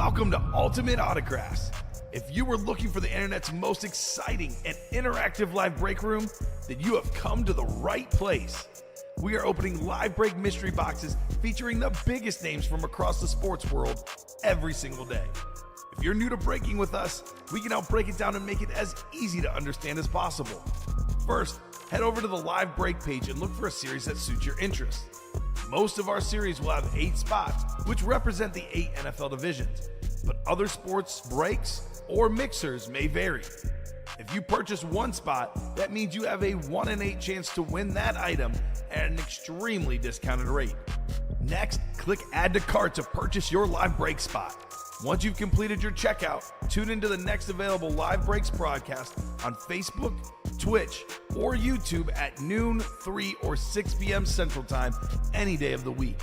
Welcome to Ultimate Autographs. If you were looking for the internet's most exciting and interactive live break room, then you have come to the right place. We are opening live break mystery boxes featuring the biggest names from across the sports world every single day. If you're new to breaking with us, we can help break it down and make it as easy to understand as possible. First, head over to the live break page and look for a series that suits your interests. Most of our series will have 8 spots, which represent the 8 NFL divisions, but other sports breaks or mixers may vary. If you purchase one spot, that means you have a 1 in 8 chance to win that item at an extremely discounted rate. Next, click Add to Cart to purchase your live break spot. Once you've completed your checkout, tune into the next available live breaks broadcast on Facebook, Twitch, or YouTube at noon, 3, or 6 p.m. Central Time any day of the week.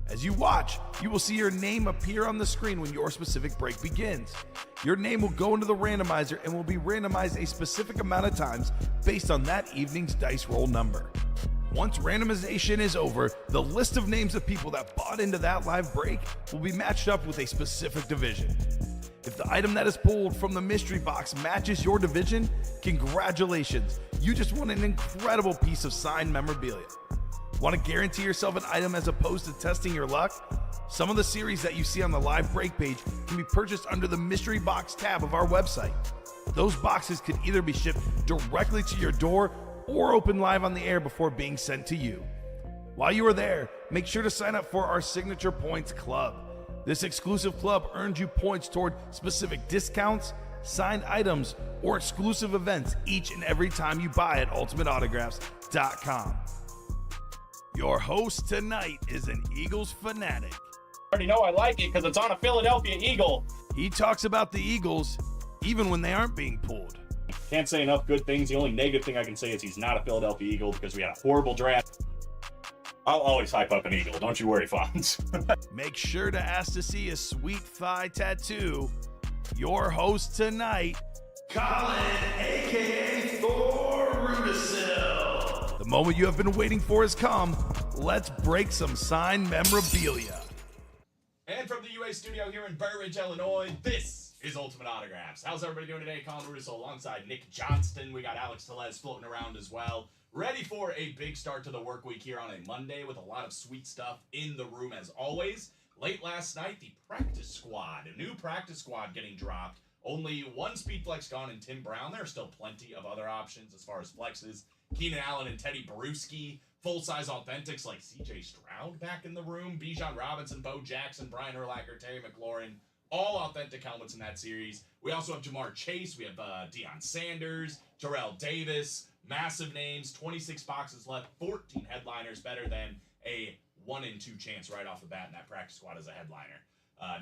As you watch, you will see your name appear on the screen when your specific break begins. Your name will go into the randomizer and will be randomized a specific amount of times based on that evening's dice roll number. Once randomization is over, the list of names of people that bought into that live break will be matched up with a specific division. If the item that is pulled from the mystery box matches your division, congratulations, you just won an incredible piece of signed memorabilia. Want to guarantee yourself an item as opposed to testing your luck? Some of the series that you see on the live break page can be purchased under the mystery box tab of our website. Those boxes can either be shipped directly to your door or open live on the air before being sent to you. While you are there, make sure to sign up for our Signature Points Club. This exclusive club earns you points toward specific discounts, signed items, or exclusive events each and every time you buy at ultimateautographs.com. Your host tonight is an Eagles fanatic. I already know I like it because it's on a Philadelphia Eagle. He talks about the Eagles even when they aren't being pulled. Can't say enough good things. The only negative thing I can say is he's not a Philadelphia Eagle because we had a horrible draft. I'll always hype up an Eagle. Don't you worry, Fonz. Make sure to ask to see his sweet thigh tattoo. Your host tonight, Colin, a.k.a. Thor Rudisill. The moment you have been waiting for has come. Let's break some signed memorabilia. And from the UA studio here in Burridge, Illinois, this is Ultimate Autographs. How's everybody doing today? Colin Rudisill alongside Nick Johnston. We got Alex Tellez floating around as well. Ready for a big start to the work week here on a Monday with a lot of sweet stuff in the room as always. Late last night, the practice squad, a new practice squad getting dropped. Only one speed flex gone in Tim Brown. There are still plenty of other options as far as flexes. Keenan Allen and Teddy Bruschi. Full-size authentics like C.J. Stroud back in the room. Bijan Robinson, Bo Jackson, Brian Urlacher, Terry McLaurin. All authentic helmets in that series. We also have Jamar Chase. We have Deion Sanders, Terrell Davis. Massive names. 26 boxes left. 14 headliners. Better than a 1 in 2 chance right off the bat in that practice squad as a headliner.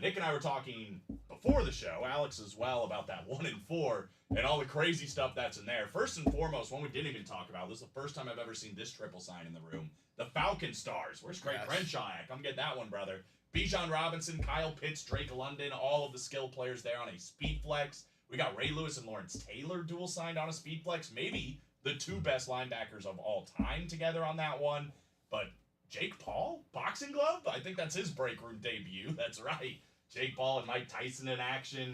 Nick and I were talking before the show, Alex as well, about that 1 in 4 and all the crazy stuff that's in there. First and foremost, one we didn't even talk about, this is the first time I've ever seen this triple sign in the room. The Falcon Stars. Where's Craig Crenshaw at? Come get that one, brother. Bijan Robinson, Kyle Pitts, Drake London, all of the skill players there on a speed flex. We got Ray Lewis and Lawrence Taylor dual signed on a speed flex. Maybe the 2 best linebackers of all time together on that one. But Jake Paul, boxing glove? I think that's his break room debut. That's right. Jake Paul and Mike Tyson in action.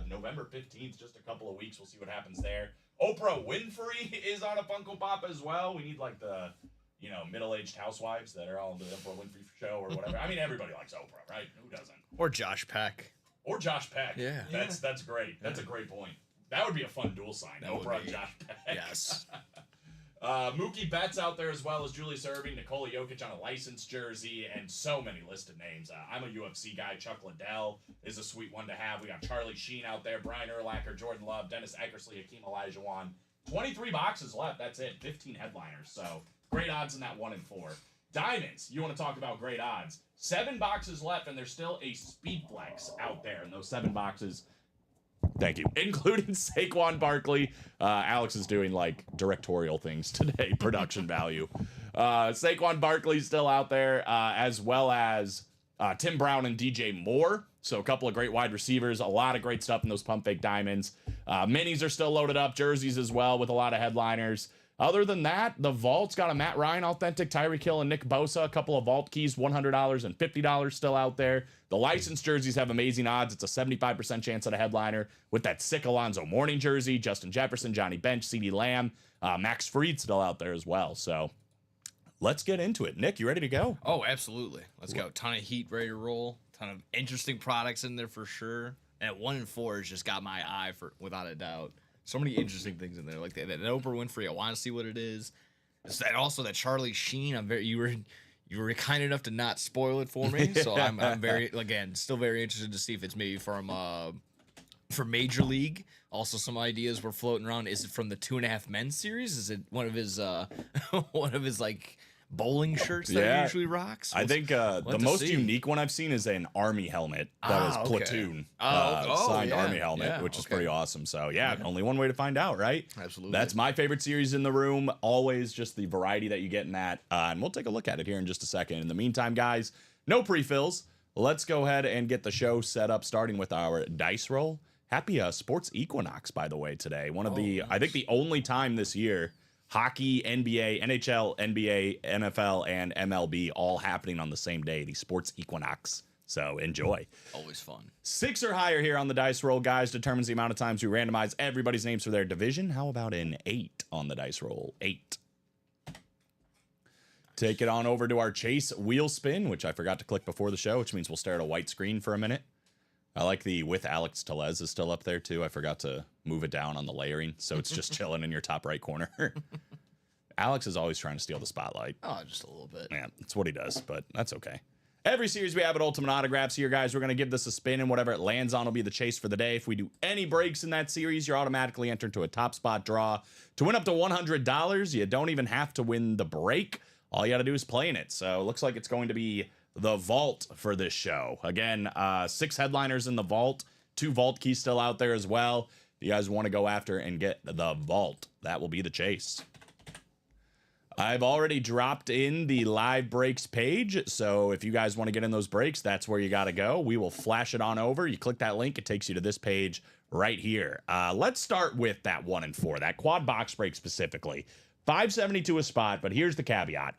November 15th, just a couple of weeks. We'll see what happens there. Oprah Winfrey is on a Funko Pop as well. We need like the, middle-aged housewives that are all in the Oprah Winfrey show or whatever. I mean, everybody likes Oprah, right? Who doesn't? Or Josh Peck. Yeah. That's great. That's a great point. That would be a fun dual sign. Oprah and Josh Peck. Yes. Mookie Betts out there as well as Julius Erving, Nikola Jokic on a licensed jersey, and so many listed names. I'm a UFC guy. Chuck Liddell is a sweet one to have. We got Charlie Sheen out there, Brian Urlacher, Jordan Love, Dennis Eckersley, Hakeem Olajuwon. 23 boxes left. That's it. 15 headliners. So great odds in that 1 in 4. Diamonds. You want to talk about great odds. 7 boxes left, and there's still a speed flex out there in those 7 boxes. Thank you. Including Saquon Barkley. Alex is doing like directorial things today, production value. Saquon Barkley's still out there, as well as Tim Brown and DJ Moore. So a couple of great wide receivers, a lot of great stuff in those pump fake diamonds. Minis are still loaded up, jerseys as well with a lot of headliners. Other than that, the Vault's got a Matt Ryan authentic, Tyreek Hill and Nick Bosa, a couple of Vault keys, $100 and $50 still out there. The licensed jerseys have amazing odds. It's a 75% chance at a headliner with that sick Alonzo Mourning jersey, Justin Jefferson, Johnny Bench, CeeDee Lamb, Max Fried still out there as well. So let's get into it. Nick, you ready to go? Oh, absolutely. Let's go. Ton of heat ready to roll. Ton of interesting products in there for sure. And 1 and 4 has just got my eye for without a doubt. So many interesting things in there, like that Oprah Winfrey. I want to see what it is. It's that also that Charlie Sheen. You were kind enough to not spoil it for me, so I'm very still very interested to see if it's maybe from Major League. Also, some ideas were floating around. Is it from the 2.5 Men series? Is it one of his like bowling shirts that he usually rocks? I think the most unique one I've seen is an Army helmet that is Platoon signed Army helmet, which is pretty awesome. So only one way to find out, right? Absolutely. That's my favorite series in the room. Always just the variety that you get in that. And we'll take a look at it here in just a second. In the meantime, guys, no pre-fills. Let's go ahead and get the show set up, starting with our dice roll. Happy Sports Equinox, by the way, today. I think the only time this year, hockey, NBA, NHL, NBA, NFL, and MLB all happening on the same day, the Sports Equinox. So enjoy. Always fun. 6 or higher here on the dice roll, guys, determines the amount of times we randomize everybody's names for their division. How about an 8 on the dice roll? 8. Take it on over to our Chase wheel spin, which I forgot to click before the show, which means we'll stare at a white screen for a minute. I like the with Alex Tellez is still up there too. I forgot to move it down on the layering, so it's just chilling in your top right corner. Alex is always trying to steal the spotlight. Oh, just a little bit. Yeah, that's what he does, but that's okay. Every series we have at Ultimate Autographs here, guys, we're going to give this a spin, and whatever it lands on will be the chase for the day. If we do any breaks in that series, you're automatically entered to a top spot draw. To win up to $100, you don't even have to win the break. All you got to do is play in it. So it looks like it's going to be the Vault for this show. Again, 6 headliners in the Vault, 2 Vault keys still out there as well. If you guys want to go after and get the Vault, that will be the chase. I've already dropped in the live breaks page, so if you guys want to get in those breaks, that's where you got to go. We will flash it on over. You click that link, it takes you to this page right here. Let's start with that 1 and 4, that quad box break specifically. 572 a spot, but here's the caveat.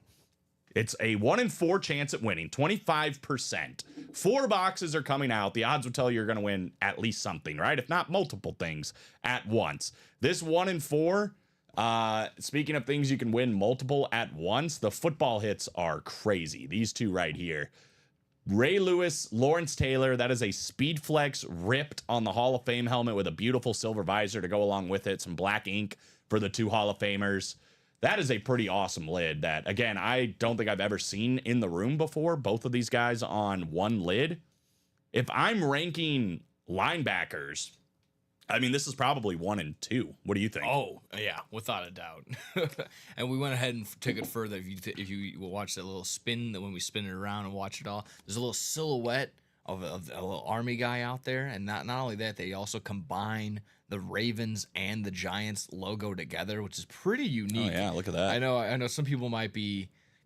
It's a 1 in 4 chance at winning, 25%. 4 boxes are coming out. The odds would tell you you're going to win at least something, right? If not multiple things at once. This 1 in 4, speaking of things you can win multiple at once, the football hits are crazy. These 2 right here. Ray Lewis, Lawrence Taylor, that is a Speed Flex ripped on the Hall of Fame helmet with a beautiful silver visor to go along with it. Some black ink for the 2 Hall of Famers. That is a pretty awesome lid that, again, I don't think I've ever seen in the room before. Both of these guys on one lid. If I'm ranking linebackers, I mean, this is probably 1 and 2. What do you think? Oh, yeah, without a doubt. And we went ahead and took it further. If you watch that little spin, that when we spin it around and watch it all, there's a little silhouette of a little Army guy out there. And not only that, they also combine the Ravens and the Giants logo together, which is pretty unique. Oh, yeah, look at that. I know some people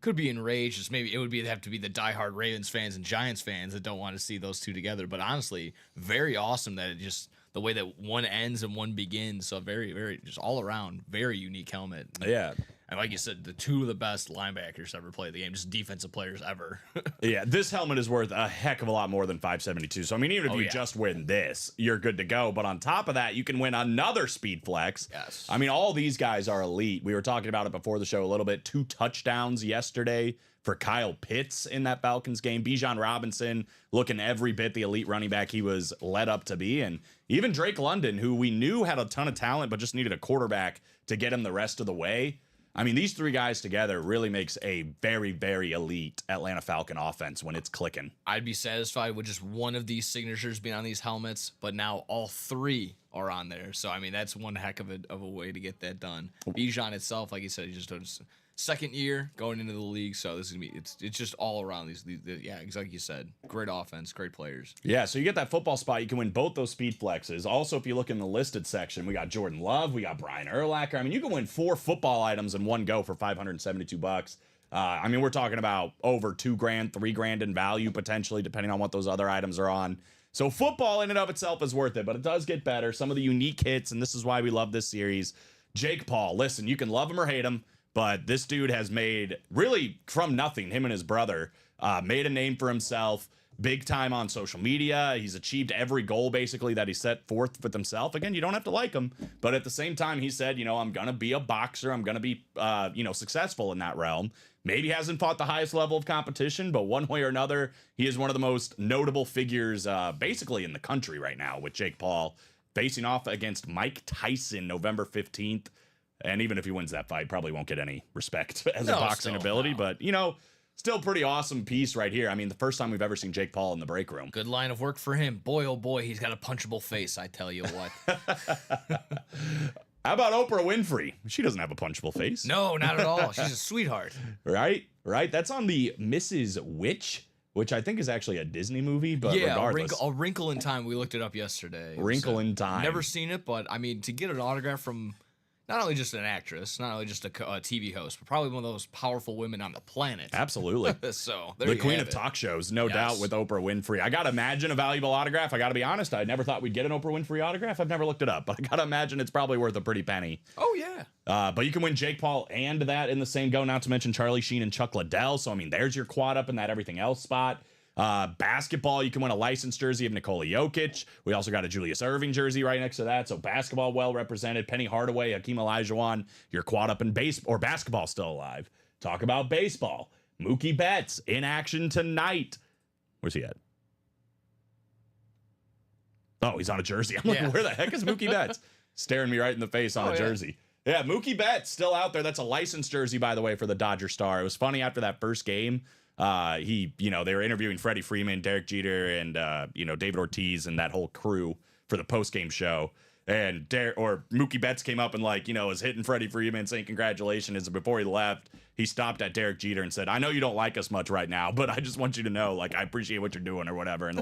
could be enraged. Just maybe it would have to be the diehard Ravens fans and Giants fans that don't want to see those 2 together. But honestly, very awesome that it just the way that one ends and one begins. So very, very just all around very unique helmet. Yeah. And like you said, the 2 of the best linebackers ever played the game, just defensive players ever. Yeah, this helmet is worth a heck of a lot more than 572. So, I mean, even if you just win this, you're good to go. But on top of that, you can win another Speed Flex. Yes. I mean, all these guys are elite. We were talking about it before the show a little bit. 2 touchdowns yesterday for Kyle Pitts in that Falcons game. Bijan Robinson looking every bit the elite running back he was led up to be. And even Drake London, who we knew had a ton of talent, but just needed a quarterback to get him the rest of the way. I mean, these 3 guys together really makes a very, very elite Atlanta Falcon offense when it's clicking. I'd be satisfied with just one of these signatures being on these helmets, but now all 3 are on there. So, I mean, that's one heck of a way to get that done. Bijan itself, like you said, he just does second year going into the league, so this is gonna be it's just all around these yeah, exactly like you said, great offense, great players. Yeah, so you get that football spot, you can win both those speed flexes. Also, if you look in the listed section, we got Jordan Love, we got Brian Urlacher. I mean, you can win 4 football items in one go for $572. I mean, we're talking about over $2,000, $3,000 in value potentially, depending on what those other items are on. So football in and of itself is worth it, but it does get better. Some of the unique hits, and this is why we love this series. Jake Paul. Listen, you can love him or hate him, but this dude has made, really from nothing, him and his brother, made a name for himself. Big time on social media. He's achieved every goal basically that he set forth with himself. Again, you don't have to like him, but at the same time, he said, I'm going to be a boxer. I'm going to be, successful in that realm. Maybe hasn't fought the highest level of competition, but one way or another, he is one of the most notable figures basically in the country right now with Jake Paul facing off against Mike Tyson November 15th. And even if he wins that fight, probably won't get any respect as a boxing ability, but still pretty awesome piece right here. I mean, the first time we've ever seen Jake Paul in the break room. Good line of work for him. Boy, oh boy, he's got a punchable face, I tell you what. How about Oprah Winfrey? She doesn't have a punchable face. No, not at all. She's a sweetheart. Right? That's on the Mrs. Witch, which I think is actually a Disney movie, but regardless. A Wrinkle in Time. We looked it up yesterday. Wrinkle in Time. Never seen it, but I mean, to get an autograph from not only just an actress, not only just a TV host, but probably one of those powerful women on the planet. Absolutely. So the queen of talk shows, no doubt, with Oprah Winfrey. I got to imagine a valuable autograph. I got to be honest. I never thought we'd get an Oprah Winfrey autograph. I've never looked it up, but I got to imagine it's probably worth a pretty penny. Oh, yeah. But you can win Jake Paul and that in the same go, not to mention Charlie Sheen and Chuck Liddell. So, I mean, there's your quad up in that everything else spot. Basketball, you can win a licensed jersey of Nikola Jokic. We also got a Julius Erving jersey right next to that. So basketball well represented. Penny Hardaway, Hakeem Olajuwon, your quad up in basketball still alive. Talk about baseball. Mookie Betts in action tonight. Where's he at? Oh, he's on a jersey. I'm like, where the heck is Mookie Betts? Staring me right in the face on a jersey. Yeah, Mookie Betts still out there. That's a licensed jersey, by the way, for the Dodger star. It was funny after that first game. They were interviewing Freddie Freeman, Derek Jeter, and David Ortiz and that whole crew for the post-game show. And Mookie Betts came up and was hitting Freddie Freeman saying congratulations. And before he left, he stopped at Derek Jeter and said, "I know you don't like us much right now, but I just want you to know, I appreciate what you're doing," or whatever. And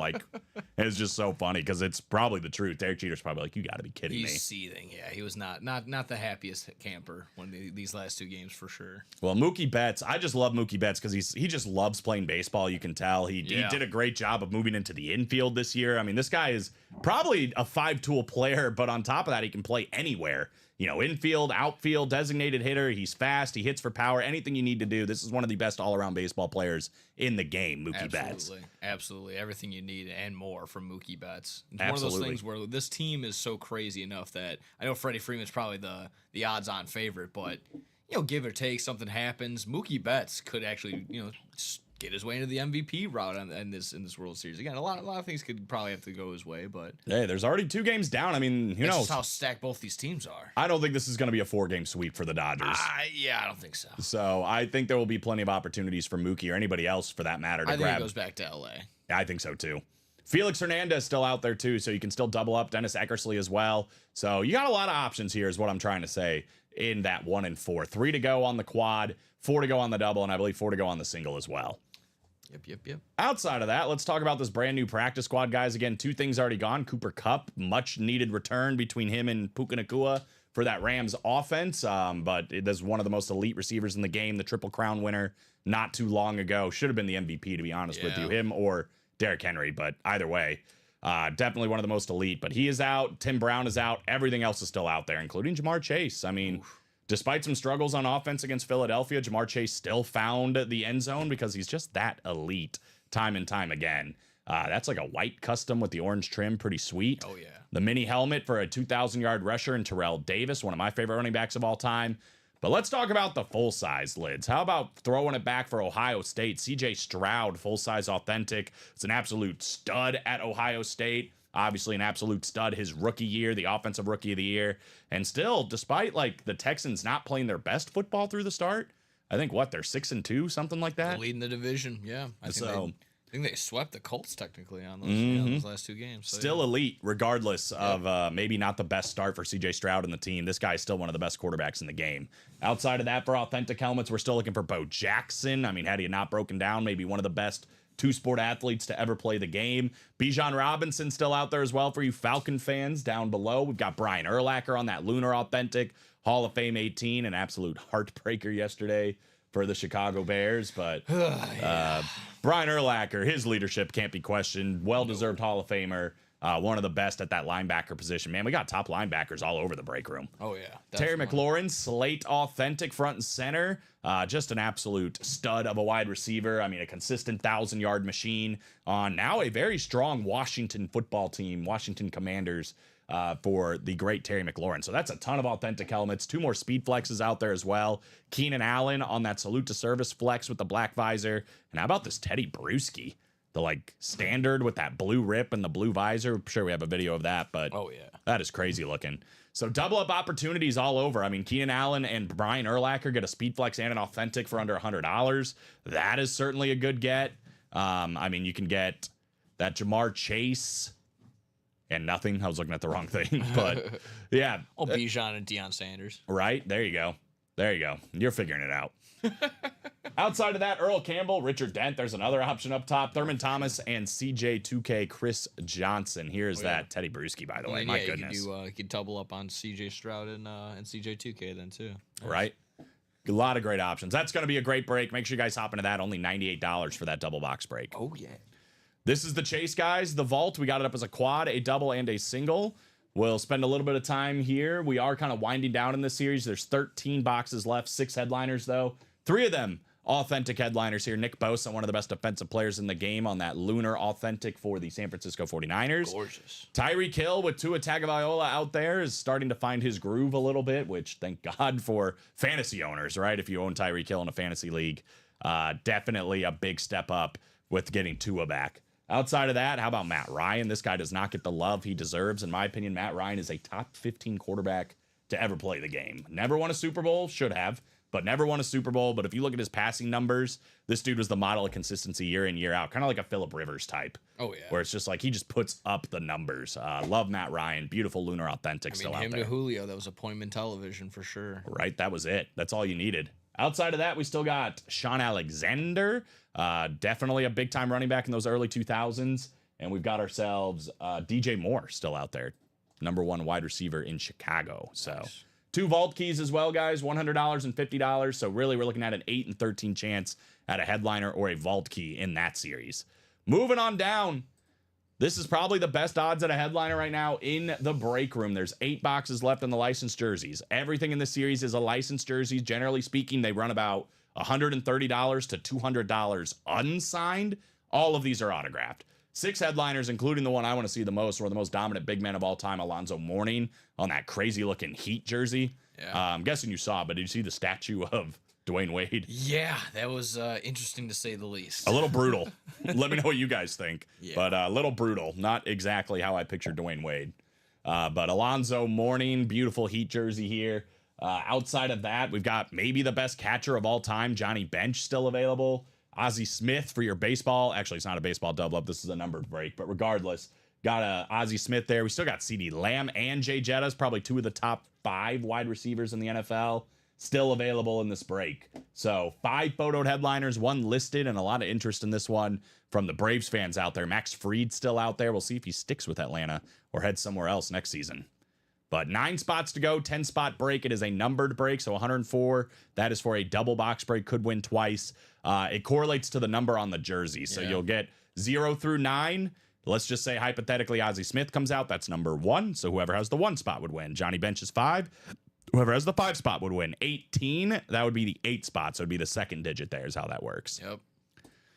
it's just so funny because it's probably the truth. Derek Jeter's probably like, "You got to be kidding me." He's seething. Yeah, he was not the happiest camper these last two games for sure. Well, Mookie Betts, I just love Mookie Betts because he just loves playing baseball. You can tell he did a great job of moving into the infield this year. I mean, this guy is probably a 5-tool player, but on top of that, he can play anywhere. Infield, outfield, designated hitter. He's fast. He hits for power. Anything you need to do. This is one of the best all-around baseball players in the game, Mookie Betts. Absolutely. Everything you need and more from Mookie Betts. It's one of those things where this team is so crazy enough that I know Freddie Freeman's probably the odds-on favorite, but, give or take, something happens. Mookie Betts could actually, get his way into the MVP route in this World Series. Again, a lot of things could probably have to go his way, but hey, there's already 2 games down. I mean, who knows? Just how stacked both these teams are. I don't think this is going to be a 4-game sweep for the Dodgers. I don't think so. So I think there will be plenty of opportunities for Mookie or anybody else for that matter to grab. I think it goes back to LA. I think so too. Felix Hernandez still out there too, so you can still double up Dennis Eckersley as well. So you got a lot of options here, is what I'm trying to say. In that 1 and 4, 3 to go on the quad, 4 to go on the double, and I believe 4 to go on the single as well. Yep. Outside of that, let's talk about this brand new practice squad, guys. Again, 2 things already gone. Cooper Kupp, much needed return between him and Puka Nacua for that Rams offense. But there's one of the most elite receivers in the game, the Triple Crown winner not too long ago. Should have been the MVP, to be honest with you, him or Derrick Henry. But either way, definitely one of the most elite. But he is out. Tim Brown is out. Everything else is still out there, including Jamar Chase. I mean, despite some struggles on offense against Philadelphia, Jamar Chase still found the end zone because he's just that elite time and time again. That's like a white custom with the orange trim. Pretty sweet. Oh, yeah. The mini helmet for a 2,000-yard rusher in Terrell Davis, one of my favorite running backs of all time. But let's talk about the full-size lids. How about throwing it back for Ohio State? C.J. Stroud, full-size authentic. It's an absolute stud at Ohio State. Obviously an absolute stud his rookie year, the offensive rookie of the year. And still, despite the Texans not playing their best football through the start, I think they're 6-2, something like that. They're leading the division, yeah. I think they swept the Colts technically on those last 2 games. So, still elite, regardless of maybe not the best start for C.J. Stroud and the team. This guy's still one of the best quarterbacks in the game. Outside of that, for authentic helmets, we're still looking for Bo Jackson. I mean, had he not broken down, maybe one of the best 2-sport athletes to ever play the game. Bijan Robinson still out there as well for you Falcon fans down below. We've got Brian Urlacher on that Lunar Authentic Hall of Fame 18, an absolute heartbreaker yesterday for the Chicago Bears. But Brian Urlacher, his leadership can't be questioned. Well-deserved Hall of Famer. one of the best at that linebacker position. Man, we got top linebackers all over the break room. Oh yeah. Terry definitely. McLaurin, Slate authentic front and center. Just an absolute stud of a wide receiver. I mean, a consistent 1,000-yard machine on now a very strong Washington football team, Washington Commanders, for the great Terry McLaurin. So that's a ton of authentic helmets. 2 more speed flexes out there as well. Keenan Allen on that salute to service flex with the black visor. And how about this Teddy Bruschi? The like standard with that blue rip and the blue visor. I'm sure we have a video of that, but Oh yeah. that is crazy looking. So double up opportunities all over. I mean, Keenan Allen and Brian Urlacher get a speed flex and an authentic for under $100. That is certainly a good get. I mean, you can get that Jamar Chase and nothing. I was looking at the wrong thing, but yeah. Oh, Bijan and Deion Sanders. Right? There you go. There you go. You're figuring it out. Outside of that, Earl Campbell, Richard Dent. There's another option up top. Thurman Thomas and CJ2K Chris Johnson. Here's that Teddy Bruschi, by the way. And My yeah, goodness. you could double up on CJ Stroud and CJ2K then too. Right? A lot of great options. That's going to be a great break. Make sure you guys hop into that. Only $98 for that double box break. Oh yeah. This is the chase, guys. The vault. We got it up as a quad, a double, and a single. We'll spend a little bit of time here. We are kind of winding down in this series. There's 13 boxes left, 6 headliners, though. 3 of them authentic headliners here. Nick Bosa, one of the best defensive players in the game on that lunar authentic for the San Francisco 49ers. Gorgeous. Tyreek Hill with Tua Tagovailoa out there is starting to find his groove a little bit, which thank God for fantasy owners, right? If you own Tyreek Hill in a fantasy league, definitely a big step up with getting Tua back. Outside of that, how about Matt Ryan? This guy does not get the love he deserves. In my opinion, Matt Ryan is a top 15 quarterback to ever play the game. Never won a Super Bowl, should have, but never won a Super Bowl. But if you look at his passing numbers, this dude was the model of consistency year in, year out. Kind of like a Phillip Rivers type. Oh yeah. Where it's just like he just puts up the numbers. Love Matt Ryan. Beautiful lunar authentic I mean, still out him there. to Julio, that was appointment television for sure. Right, that was it. That's all you needed. Outside of that, we still got Sean Alexander. Definitely a big-time running back in those early 2000s. And we've got ourselves DJ Moore still out there. #1 wide receiver in Chicago. So Nice. 2 vault keys as well, guys. $100 and $50. So really, we're looking at an 8 and 13 chance at a headliner or a vault key in that series. Moving on down. This is probably the best odds at a headliner right now in the break room. There's 8 boxes left in the licensed jerseys. Everything in this series is a licensed jersey. Generally speaking, they run about $130 to $200 unsigned. All of these are autographed. 6 headliners, including the one I want to see the most, or the most dominant big man of all time, Alonzo Mourning, on that crazy-looking Heat jersey. Yeah. I'm guessing you saw, but did you see the statue of Dwayne Wade? Yeah, that was interesting to say the least. A little brutal. Let me know what you guys think. Yeah. But a little brutal. Not exactly how I pictured Dwayne Wade. But Alonzo Mourning, beautiful Heat jersey here. Outside of that, we've got maybe the best catcher of all time, Johnny Bench, still available. Ozzie Smith for your baseball. Actually, it's not a baseball double up. This is a numbered break. But regardless, got Ozzie Smith there. We still got CeeDee Lamb and Jay Jettas, probably 2 of the top 5 wide receivers in the NFL, still available in this break. So 5 photoed headliners, 1 listed, and a lot of interest in this one from the Braves fans out there. Max Fried still out there. We'll see if he sticks with Atlanta or heads somewhere else next season. But 9 spots to go, 10 spot break. It is a numbered break, so 104. That is for a double box break, could win twice. It correlates to the number on the jersey. So you'll get 0 through 9. Let's just say hypothetically Ozzie Smith comes out. That's number 1. So whoever has the 1 spot would win. Johnny Bench is 5. Whoever has the 5 spot would win. 18, that would be the 8 spot. So it'd be the second digit there is how that works. Yep.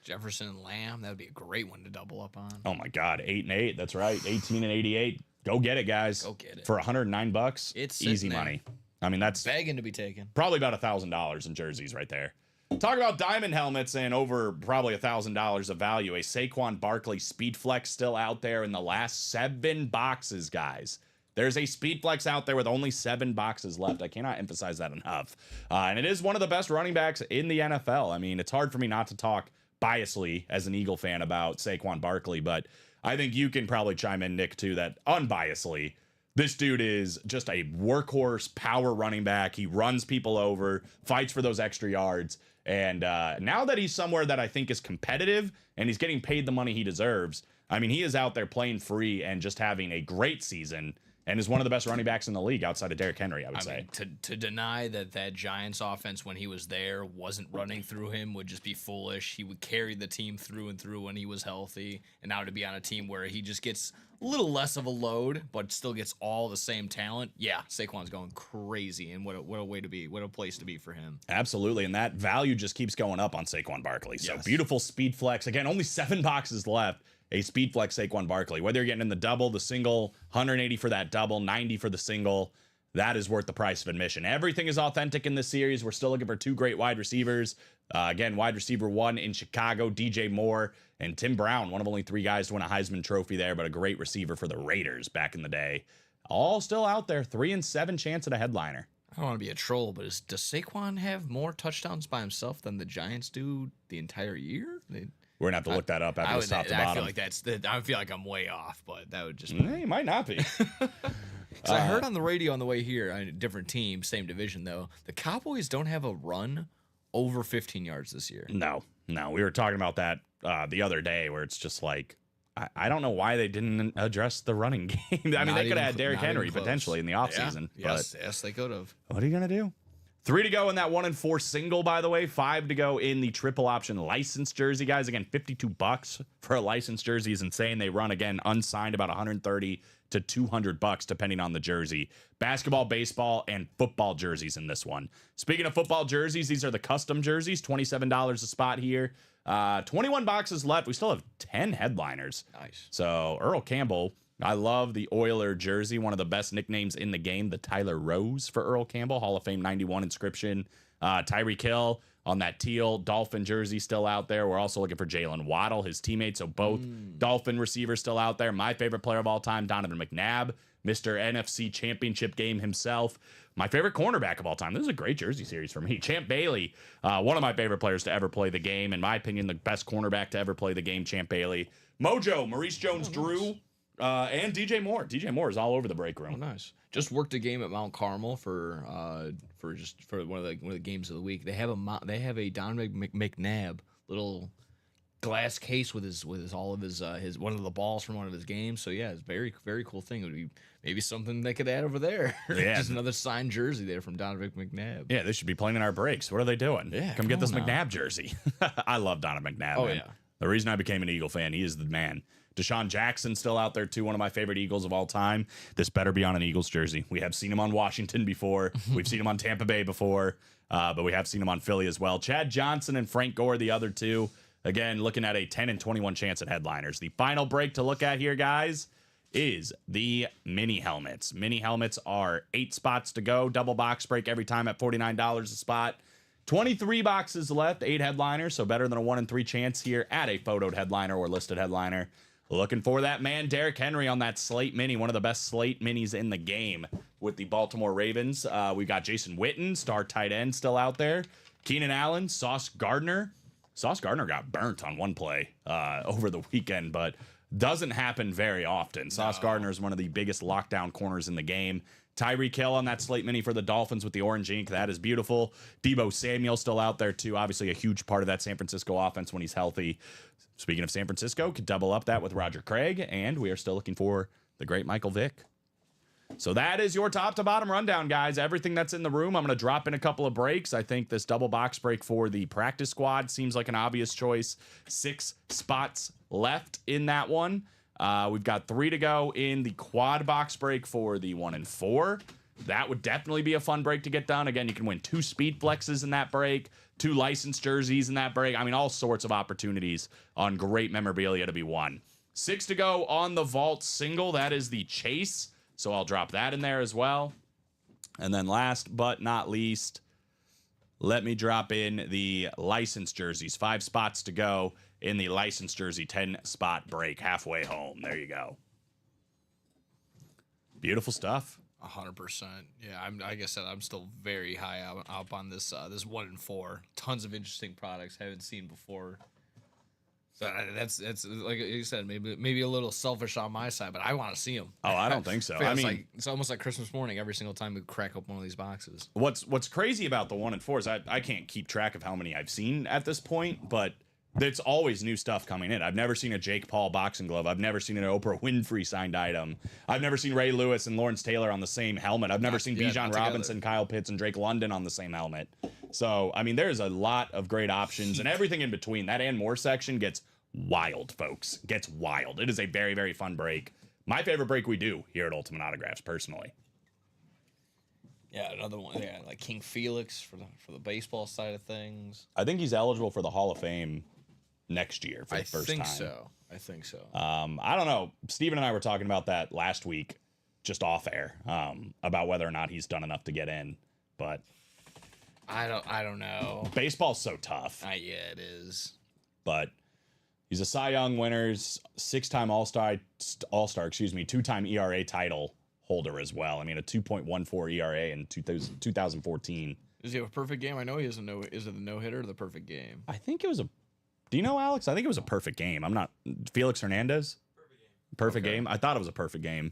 Jefferson and Lamb, that would be a great one to double up on. Oh my God, 8 and 8. That's right. 18 and 88. Go get it, guys. Go get it. For $109. It's easy sitting there. money. I mean, that's Begging to be taken. probably about $1,000 in jerseys right there. Talk about diamond helmets and over probably $1,000 of value. A Saquon Barkley Speed Flex still out there in the last 7 boxes, guys. There's a Speed Flex out there with only 7 boxes left. I cannot emphasize that enough. And it is one of the best running backs in the NFL. I mean, it's hard for me not to talk biasly as an Eagle fan about Saquon Barkley, but I think you can probably chime in, Nick, too, that unbiasedly, this dude is just a workhorse power running back. He runs people over, fights for those extra yards. And now that he's somewhere that I think is competitive and he's getting paid the money he deserves, I mean, he is out there playing free and just having a great season and is one of the best running backs in the league outside of Derrick Henry, I would say. Mean, to deny that Giants offense when he was there wasn't running through him would just be foolish. He would carry the team through and through when he was healthy, and now to be on a team where he just gets a little less of a load, but still gets all the same talent. Yeah, Saquon's going crazy, and what a way to be, what a place to be for him. Absolutely, and that value just keeps going up on Saquon Barkley. So Yes. beautiful speed flex. Again, only 7 boxes left. A speed flex Saquon Barkley. Whether you're getting in the double, the single, 180 for that double, 90 for the single, that is worth the price of admission. Everything is authentic in this series. We're still looking for 2 great wide receivers. Again, wide receiver 1 in Chicago, DJ Moore, and Tim Brown, one of only 3 guys to win a Heisman Trophy there, but a great receiver for the Raiders back in the day. All still out there, 3-7 chance at a headliner. I don't want to be a troll, but does Saquon have more touchdowns by himself than the Giants do the entire year? We're gonna have to look that up after this top to I bottom. I feel like I'm way off, but that would just. He might not be. So I heard on the radio on the way here, a different team, same division though, the Cowboys don't have a run over 15 yards this year. No. We were talking about that the other day where it's just like, I don't know why they didn't address the running game. I mean, Not they could even have had Derrick not even Henry close. potentially in the offseason. Yes, they could have. But what are you going to do? 3 to go in that 1-4 single, by the way. 5 to go in the triple option licensed jersey, guys. Again, $52 for a licensed jersey is insane. They run, again, unsigned about $130 to $200 depending on the jersey. Basketball, baseball, and football jerseys in this one. Speaking of football jerseys, these are the custom jerseys, $27 a spot here. 21 boxes left. We still have 10 headliners. Nice. So Earl Campbell, I love the Oiler jersey, one of the best nicknames in the game, the Tyler Rose for Earl Campbell, Hall of Fame 91 inscription. Tyreek Hill on that teal Dolphin jersey still out there. We're also looking for Jalen Waddle, his teammate, so both Dolphin receivers still out there. My favorite player of all time, Donovan McNabb, Mr. NFC Championship game himself. My favorite cornerback of all time. This is a great jersey series for me. Champ Bailey, one of my favorite players to ever play the game. In my opinion, the best cornerback to ever play the game, Champ Bailey. Mojo, Maurice Jones-Drew, and DJ Moore. DJ Moore is all over the break room. Oh, nice. Just worked a game at Mount Carmel for one of the games of the week. They have a Donovan McNabb little glass case with his all of his one of the balls from one of his games. So yeah, it's very cool thing. It would be maybe something they could add over there. Yeah. Just another signed jersey there from Donovan McNabb. Yeah, they should be playing in our breaks. What are they doing? Yeah, come get come this on now. McNabb jersey. I love Donovan McNabb. Oh, man. yeah. The reason I became an Eagle fan, he is the man. Deshaun Jackson still out there too, one of my favorite Eagles of all time. This better be on an Eagles jersey. We have seen him on Washington before. We've seen him on Tampa Bay before, but we have seen him on Philly as well. Chad Johnson and Frank Gore, the other two. Again, looking at a 10 and 21 chance at headliners. The final break to look at here, guys, is the mini helmets. Mini helmets are 8 spots to go. Double box break every time at $49 a spot. 23 boxes left, 8 headliners, so better than a 1-in-3 chance here at a photoed headliner or listed headliner. Looking for that man, Derrick Henry, on that Slate Mini, one of the best Slate Minis in the game with the Baltimore Ravens. We've got Jason Witten, star tight end, still out there. Keenan Allen, Sauce Gardner. Sauce Gardner got burnt on one play over the weekend, but doesn't happen very often. Sauce Gardner is one of the biggest lockdown corners in the game. Tyreek Hill on that Slate Mini for the Dolphins with the orange ink. That is beautiful. Deebo Samuel still out there too. Obviously a huge part of that San Francisco offense when he's healthy. Speaking of San Francisco, could double up that with Roger Craig, and we are still looking for the great Michael Vick. So that is your top to bottom rundown, guys. Everything that's in the room. I'm going to drop in a couple of breaks. I think this double box break for the practice squad seems like an obvious choice. 6 spots left in that one. We've got 3 to go in the quad box break for the 1-4. That would definitely be a fun break to get done. Again, you can win 2 speed flexes in that break, 2 licensed jerseys in that break. I mean, all sorts of opportunities on great memorabilia to be won. 6 to go on the vault single. That is the chase. So I'll drop that in there as well. And then last but not least, let me drop in the licensed jerseys. 5 spots to go in the licensed jersey 10-spot break. Halfway home. There you go. Beautiful stuff. 100%. Yeah, like I said, I'm still very high up on this 1-4. Tons of interesting products haven't seen before. So that's like you said, maybe a little selfish on my side, but I want to see them. Oh, I don't think so. I mean, it's almost like Christmas morning every single time we crack up one of these boxes. what's crazy about the 1-4 is I can't keep track of how many I've seen at this point, but there's always new stuff coming in. I've never seen a Jake Paul boxing glove. I've never seen an Oprah Winfrey signed item. I've never seen Ray Lewis and Lawrence Taylor on the same helmet. I've never seen Bijan Robinson, Kyle Pitts, and Drake London on the same helmet. So, I mean, there's a lot of great options and everything in between. That and more section gets wild, folks. Gets wild. It is a very, very fun break. My favorite break we do here at Ultimate Autographs, personally. Yeah, another one. Yeah, like King Felix for the baseball side of things. I think he's eligible for the Hall of Fame next year for the first time. I think so. I don't know. Steven and I were talking about that last week, just off air, about whether or not he's done enough to get in. But I don't know. Baseball's so tough. Yeah, it is. But he's a Cy Young winner's 6-time All-Star, 2-time ERA title holder as well. I mean, a 2.14 ERA in 2014. Does he have a perfect game? I know he doesn't know. Is it the no-hitter or the perfect game? I think it was a... Do you know, Alex? I think it was a perfect game. I'm not... Felix Hernandez? Perfect game? I thought it was a perfect game.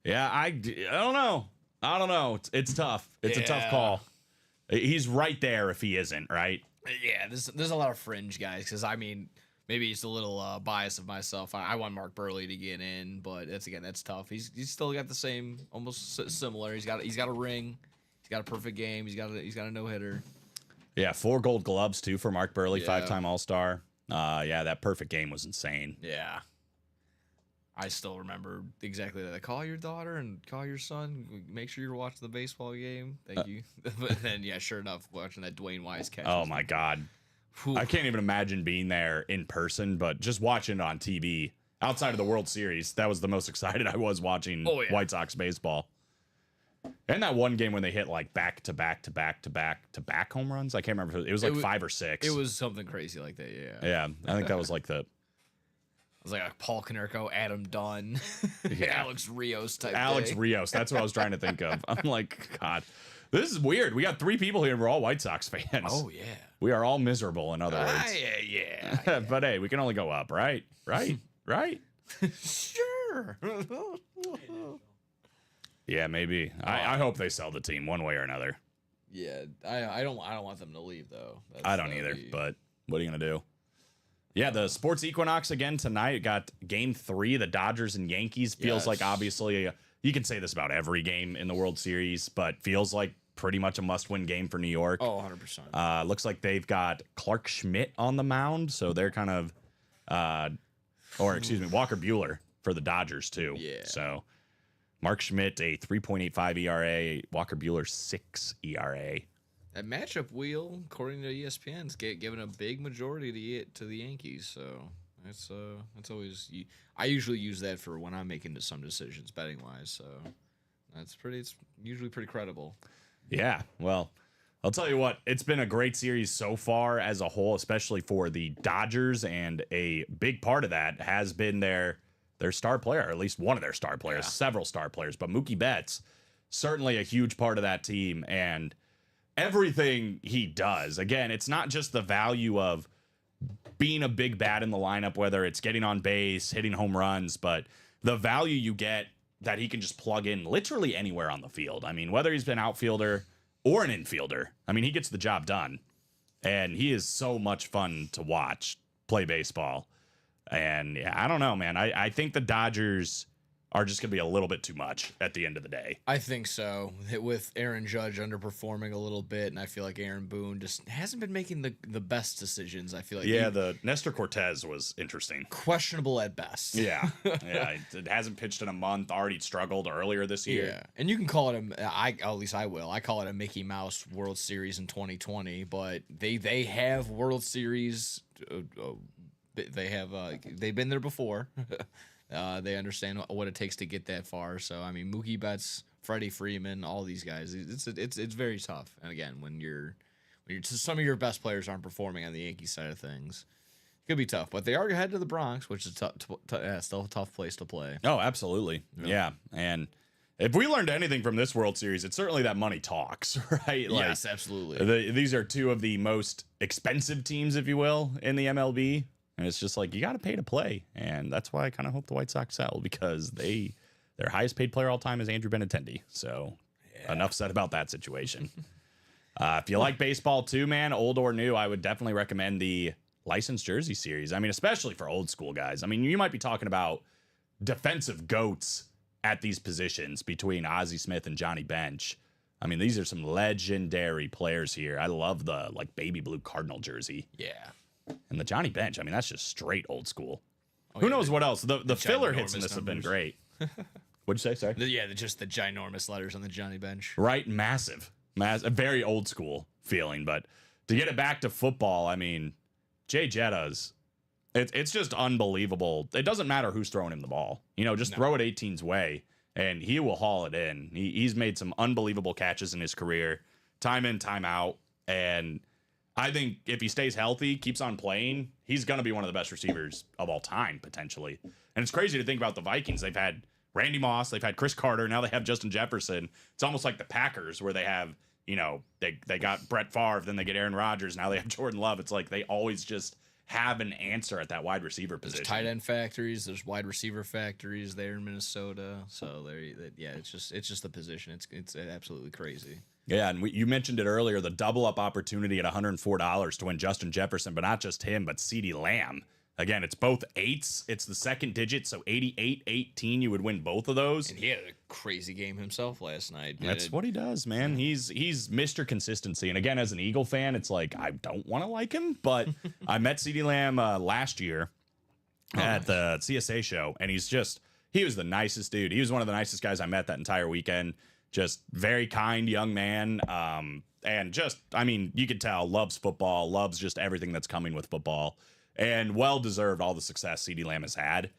Yeah, I don't know. I don't know. It's tough. It's a tough call. He's right there if he isn't, right? Yeah, there's a lot of fringe guys, because, I mean, maybe it's a little bias of myself. I want Mark Burley to get in, but that's tough. He's still got the same, almost similar. He's got a ring. He's got a perfect game. He's got a no-hitter. Yeah, 4 Gold Gloves too for Mark Burley, 5-time All-Star. Yeah, that perfect game was insane. Yeah. I still remember exactly that. Call your daughter and call your son. Make sure you're watching the baseball game. Thank you. But then, yeah, sure enough, watching that Dwayne Wise catch. Oh my God. Whew. I can't even imagine being there in person, but just watching it on TV outside of the World Series, that was the most excited I was watching White Sox baseball. And that one game when they hit like back to back home runs. I can't remember. It was like 5 or 6. It was something crazy like that. Yeah. Yeah. I think that was like It was like a Paul Konerko, Adam Dunn, Alex Rios type. Alex Rios. That's what I was trying to think of. I'm like, God, this is weird. We got 3 people here and we're all White Sox fans. Oh, yeah. We are all miserable, in other words. Yeah. But hey, we can only go up, right? Right? Sure. Yeah, maybe. I hope they sell the team one way or another. Yeah, I don't want them to leave though. I don't either. But what are you gonna do? Yeah, the Sports Equinox again tonight. Got Game 3, the Dodgers and Yankees. Feels like obviously you can say this about every game in the World Series, but feels like pretty much a must-win game for New York. Oh, 100%. Looks like they've got Clark Schmidt on the mound, so they're kind of, Walker Buehler for the Dodgers too. Yeah. So Mark Schmidt, a 3.85 ERA, Walker Buehler 6 ERA. That matchup wheel, according to ESPN's given a big majority to the Yankees, so that's always. I usually use that for when I'm making some decisions betting wise, so it's usually pretty credible. Yeah, well, I'll tell you what, it's been a great series so far as a whole, especially for the Dodgers, and a big part of that has been their star player, or at least one of their star players, several star players, but Mookie Betts, certainly a huge part of that team, and everything he does. Again, it's not just the value of being a big bat in the lineup, whether it's getting on base, hitting home runs, but the value you get that he can just plug in literally anywhere on the field. I mean, whether he's been outfielder or an infielder, I mean, he gets the job done. And he is so much fun to watch play baseball. And yeah, I don't know, man. I think the Dodgers are just going to be a little bit too much at the end of the day. I think so. With Aaron Judge underperforming a little bit, and I feel like Aaron Boone just hasn't been making the best decisions. I feel like the Nestor Cortez was interesting. Questionable at best. Yeah. It hasn't pitched in a month, already struggled earlier this year. Yeah. And you can call it at least I will. I call it a Mickey Mouse World Series in 2020, but they have World Series they've been there before. They understand what it takes to get that far. So I mean, Mookie Betts, Freddie Freeman, all these guys. It's very tough. And again, when some of your best players aren't performing on the Yankees side of things, it could be tough. But they are headed to the Bronx, which is still a tough place to play. Oh, absolutely. Yeah. And if we learned anything from this World Series, it's certainly that money talks, right? Like, yes, absolutely. These are 2 of the most expensive teams, if you will, in the MLB. And it's just like, you got to pay to play. And that's why I kind of hope the White Sox sell, because their highest paid player all time is Andrew Benintendi. So enough said about that situation. If you like baseball too, man, old or new, I would definitely recommend the licensed jersey series. I mean, especially for old school guys. I mean, you might be talking about defensive goats at these positions between Ozzie Smith and Johnny Bench. I mean, these are some legendary players here. I love the like baby blue Cardinal jersey. Yeah. And the Johnny Bench, I mean, that's just straight old school. Oh, Who yeah, knows what else? The filler ginormous hits in this have been numbers. great. What'd you say? Sorry. Just the ginormous letters on the Johnny Bench. Right? Massive. A very old school feeling. But to get it back to football, I mean, Jay Jetta's, it's just unbelievable. It doesn't matter who's throwing him the ball. You know, just throw it 18's way, and he will haul it in. He's made some unbelievable catches in his career, time in, time out. And I think if he stays healthy, keeps on playing, he's going to be one of the best receivers of all time, potentially. And it's crazy to think about the Vikings. They've had Randy Moss, they've had Chris Carter, now they have Justin Jefferson. It's almost like the Packers where they have, you know, they got Brett Favre, then they get Aaron Rodgers, now they have Jordan Love. It's like they always just have an answer at that wide receiver position. There's tight end factories, there's wide receiver factories there in Minnesota. So it's just the position. It's absolutely crazy. Yeah, and you mentioned it earlier, the double up opportunity at $104 to win Justin Jefferson, but not just him, but CeeDee Lamb. Again, it's both eights. It's the second digit, so 88, 18, you would win both of those. And he had a crazy game himself last night. That's what he does, man. He's Mr. Consistency. And again, as an Eagle fan, it's like, I don't want to like him, but I met CeeDee Lamb last year at the CSA show, and he was the nicest dude. He was one of the nicest guys I met that entire weekend. Just very kind young man. And just, I mean, you could tell, loves football, loves just everything that's coming with football. And well-deserved all the success CeeDee Lamb has had.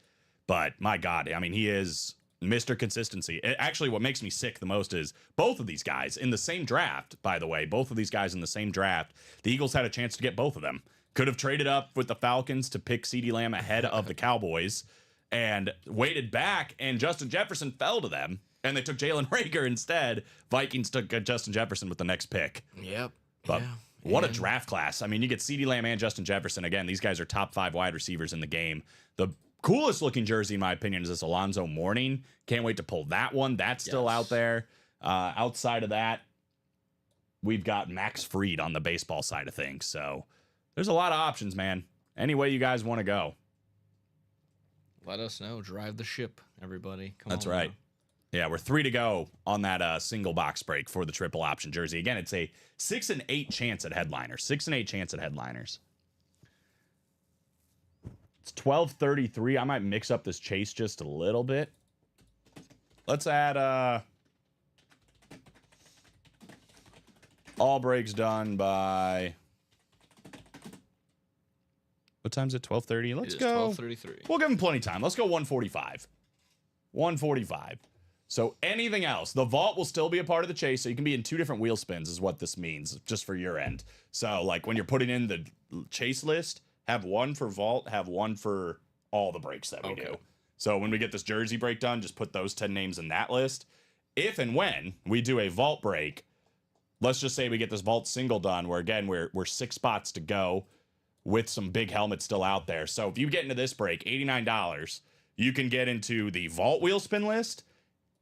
But my God, I mean, he is Mr. Consistency. Actually, what makes me sick the most is both of these guys in the same draft, by the way, both of these guys in the same draft, the Eagles had a chance to get both of them. Could have traded up with the Falcons to pick CeeDee Lamb ahead of the Cowboys and waited back, and Justin Jefferson fell to them, and they took Jalen Reagor instead. Vikings took Justin Jefferson with the next pick. Yep. But what a draft class. I mean, you get CeeDee Lamb and Justin Jefferson. Again, these guys are top 5 wide receivers in the game. The coolest looking jersey, in my opinion, is this Alonzo Mourning. Can't wait to pull that one. That's still out there. Outside of that, we've got Max Fried on the baseball side of things. So there's a lot of options, man. Any way you guys want to go. Let us know. Drive the ship, everybody. Come That's on right. now. Yeah, we're 3 to go on that single box break for the triple option jersey. Again, it's a 6 and 8 chance at headliners. 6 and 8 chance at headliners. It's 12:33. I might mix up this chase just a little bit. Let's add all breaks done by what time's it? 12:30. Let's go. 12:33. We'll give him plenty of time. Let's go 145. 145. So anything else, the vault will still be a part of the chase. So you can be in 2 different wheel spins is what this means, just for your end. So like when you're putting in the chase list, have one for vault, have one for all the breaks that we do. So when we get this jersey break done, just put those 10 names in that list. If and when we do a vault break, let's just say we get this vault single done, where again, we're 6 spots to go with some big helmets still out there. So if you get into this break, $89, you can get into the vault wheel spin list,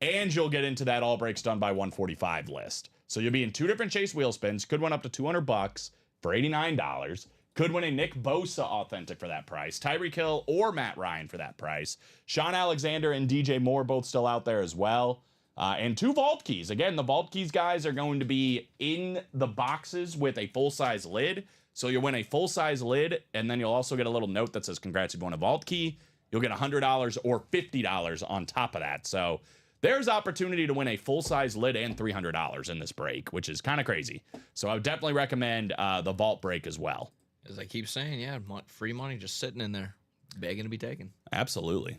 and you'll get into that all breaks done by 145 list. So you'll be in 2 different chase wheel spins. Could win up to $200 for $89. Could win a Nick Bosa authentic for that price. Tyreek Hill or Matt Ryan for that price. Sean Alexander and DJ Moore both still out there as well. And 2 vault keys. Again, the vault keys guys are going to be in the boxes with a full-size lid. So you'll win a full-size lid, and then you'll also get a little note that says, congrats, you won a vault key. You'll get $100 or $50 on top of that. So there's opportunity to win a full-size lid and $300 in this break, which is kind of crazy. So I would definitely recommend the vault break as well. As I keep saying, free money just sitting in there, begging to be taken. Absolutely.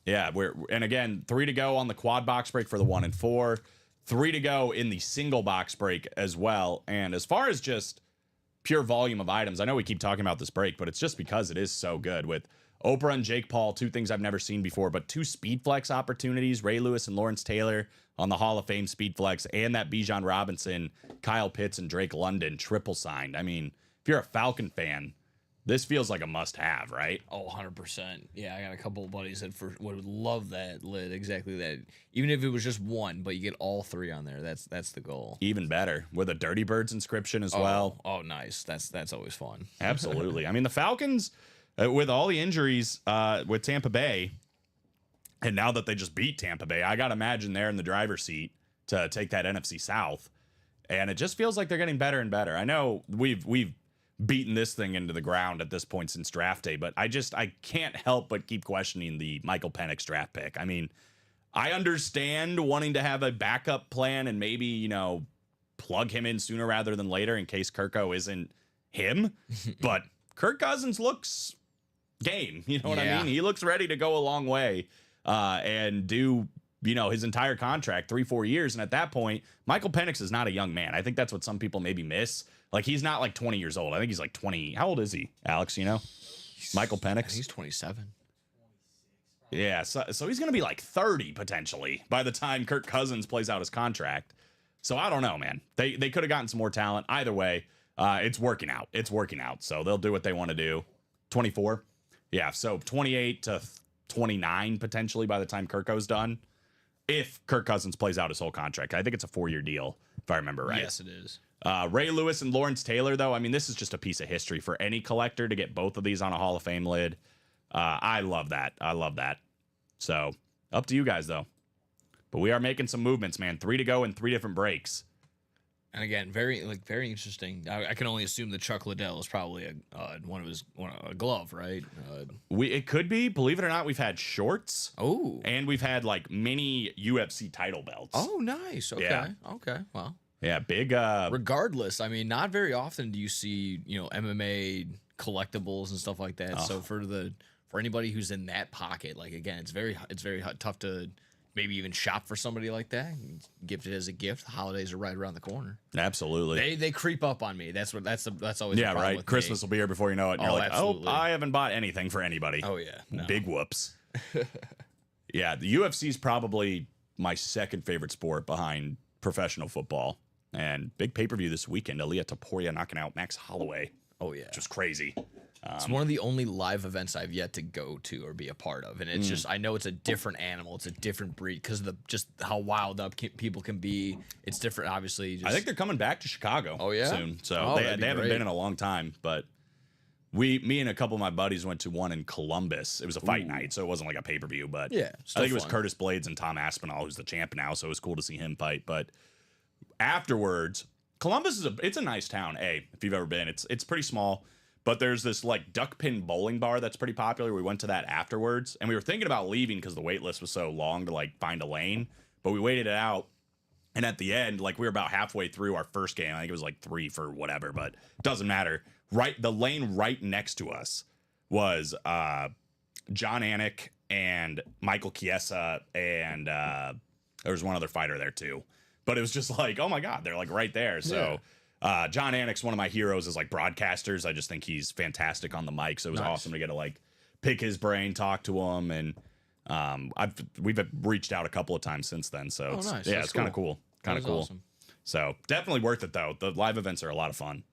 Yeah, and again, 3 to go on the quad box break for the 1 and 4. 3 to go in the single box break as well. And as far as just pure volume of items, I know we keep talking about this break, but it's just because it is so good with Oprah and Jake Paul, 2 things I've never seen before, but 2 speed flex opportunities, Ray Lewis and Lawrence Taylor on the Hall of Fame speed flex, and that Bijan Robinson, Kyle Pitts, and Drake London triple signed. I mean, if you're a Falcon fan, This feels like a must-have, right? Oh, 100%. Yeah, I got a couple of buddies that would love that lid, exactly that. Even if it was just one, but you get all 3 on there. That's the goal. Even better with a Dirty Birds inscription as well. Oh, nice. That's always fun. Absolutely. I mean, the Falcons, with all the injuries with Tampa Bay, and now that they just beat Tampa Bay, I got to imagine they're in the driver's seat to take that NFC South. And it just feels like they're getting better and better. I know we've beaten this thing into the ground at this point since draft day, but I can't help but keep questioning the Michael Penix draft pick. I mean, I understand wanting to have a backup plan and maybe, you know, plug him in sooner rather than later in case Kirko isn't him, but Kirk Cousins looks game. You know what I mean? He looks ready to go a long way and do, you know, his entire contract, 3-4 years. And at that point, Michael Penix is not a young man. I think that's what some people maybe miss. Like, he's not like 20 years old. I think he's like 20. How old is he, Alex? You know, Michael Penix? He's 27. Yeah. So he's going to be like 30 potentially by the time Kirk Cousins plays out his contract. So I don't know, man. They could have gotten some more talent. Either way, it's working out. It's working out. So they'll do what they want to do. 24. Yeah. So 28 to 29 potentially by the time Kirko's done. If Kirk Cousins plays out his whole contract. I think it's a 4-year deal, if I remember right. Yes, it is. Ray Lewis and Lawrence Taylor, though, I mean, this is just a piece of history for any collector to get both of these on a Hall of Fame lid. I love that. I love that. So, up to you guys, though. But we are making some movements, man. 3 to go in 3 different breaks. And again, very interesting. I can only assume that Chuck Liddell is probably a glove, right? It could be. Believe it or not, we've had shorts. Oh. And we've had like mini UFC title belts. Oh, nice. Okay. Yeah. Okay. Well. Yeah, big. Regardless, I mean, not very often do you see, you know, MMA collectibles and stuff like that. So for anybody who's in that pocket, like, again, it's very tough to maybe even shop for somebody like that. Gift it as a gift. The holidays are right around the corner. Absolutely. They creep up on me. That's always the Yeah, problem right. with Christmas me. will be here before you know it. And you're like, absolutely. oh, I haven't bought anything for anybody. Oh yeah. No. Big whoops. Yeah, the UFC is probably my second favorite sport behind professional football. And big pay-per-view this weekend. Aaliyah Taporia knocking out Max Holloway. Oh yeah. Which was crazy. It's one of the only live events I've yet to go to or be a part of, and it's just, I know it's a different animal, it's a different breed because of just how wild up people can be. It's different, obviously. I think they're coming back to Chicago. Oh, yeah? Soon. So Oh, they that'd be haven't great. been in a long time, but me and a couple of my buddies went to one in Columbus. It was a fight night, so it wasn't like a pay-per-view, but Yeah, I still think it was fun. Curtis Blades and Tom Aspinall, who's the champ now, so it was cool to see him fight. But afterwards, Columbus it's a nice town. If you've ever been, it's pretty small. But there's this like duck pin bowling bar that's pretty popular. We went to that afterwards, and we were thinking about leaving because the wait list was so long to like find a lane. But we waited it out, and at the end, like we were about halfway through our first game. I think it was like 3 for whatever, but it doesn't matter. Right, the lane right next to us was John Anik and Michael Chiesa, and there was one other fighter there too. But it was just like, oh my god, they're like right there. So. John Anik's one of my heroes as like broadcasters. I just think he's fantastic on the mic. So it was awesome to get to like pick his brain, talk to him, and we've reached out a couple of times since then. So it's, nice. yeah, That's it's kind of cool. Kind of That cool. was awesome. So definitely worth it though. The live events are a lot of fun.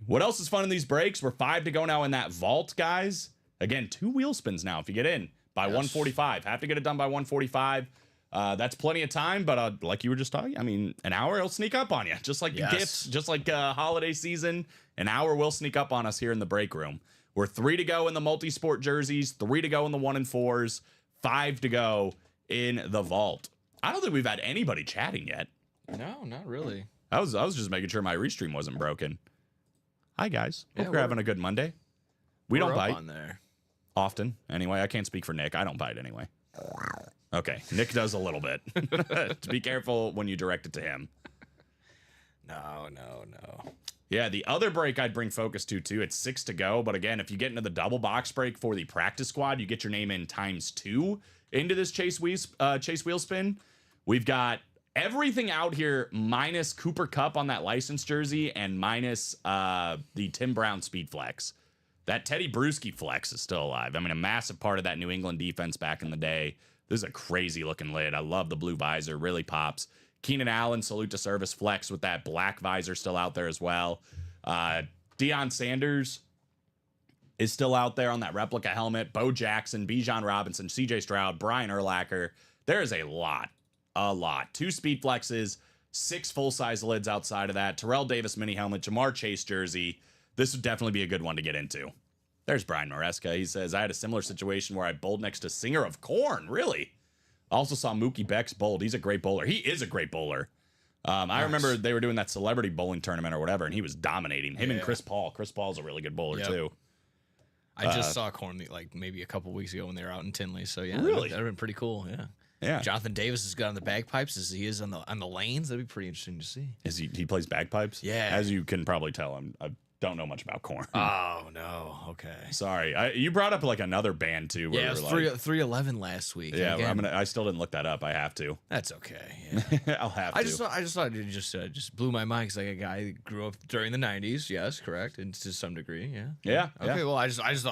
What else is fun in these breaks? We're 5 to go now in that vault, guys. Again, 2 wheel spins now if you get in by 145. Have to get it done by 145. That's plenty of time, but like you were just talking, I mean, an hour will sneak up on you, just like Yes. gifts, just like holiday season. An hour will sneak up on us here in the break room. We're 3 to go in the multi-sport jerseys, 3 to go in the 1 and 4s, 5 to go in the vault. I don't think we've had anybody chatting yet. No, not really. I was just making sure my restream wasn't broken. Hi guys, hope Yeah, you're having a good Monday. We We're don't up bite on there. often. Anyway, I can't speak for Nick. I don't bite anyway. Okay, Nick does a little bit. To be careful when you direct it to him. No. Yeah, the other break I'd bring focus to too. It's 6 to go, but again, if you get into the double box break for the practice squad, you get your name in ×2 into this chase wheel spin. We've got everything out here minus Cooper Kupp on that license jersey and minus the Tim Brown speed flex. That Teddy Bruschi flex is still alive. I mean, a massive part of that New England defense back in the day. This is a crazy looking lid. I love the blue visor. Really pops. Keenan Allen, salute to service flex with that black visor still out there as well. Deion Sanders, is still out there on that replica helmet. Bo Jackson, Bijan Robinson, CJ Stroud, Brian Urlacher. There is a lot. 2 speed flexes, 6 full-size lids outside of that. Terrell Davis mini helmet, Jamar Chase jersey. This would definitely be a good one to get into. There's Brian Maresca. He says, I had a similar situation where I bowled next to Singer of Corn. Really? I also saw Mookie Becks bowled. He's a great bowler. He is a great bowler. I remember they were doing that celebrity bowling tournament or whatever, and he was dominating. Him and Chris Paul. Chris Paul's a really good bowler, too. I just saw Corn like maybe a couple weeks ago when they were out in Tinley. So, yeah, Really? that'd been pretty cool. Yeah. Yeah. Jonathan Davis is good on the bagpipes as he is on the lanes. That'd be pretty interesting to see. Is he plays bagpipes? Yeah. As you can probably tell, I don't know much about Corn. Oh, no. Okay. Sorry. You brought up like another band, too. Where Yeah, it was we're like, 311 last week. yeah, Again, I still didn't look that up. I have to. that's okay. Yeah. I'll have to. I just thought it just blew my mind because like a guy who grew up during the 90s. Yes, correct, and to some degree, yeah. Yeah. Okay. yeah. Well, I was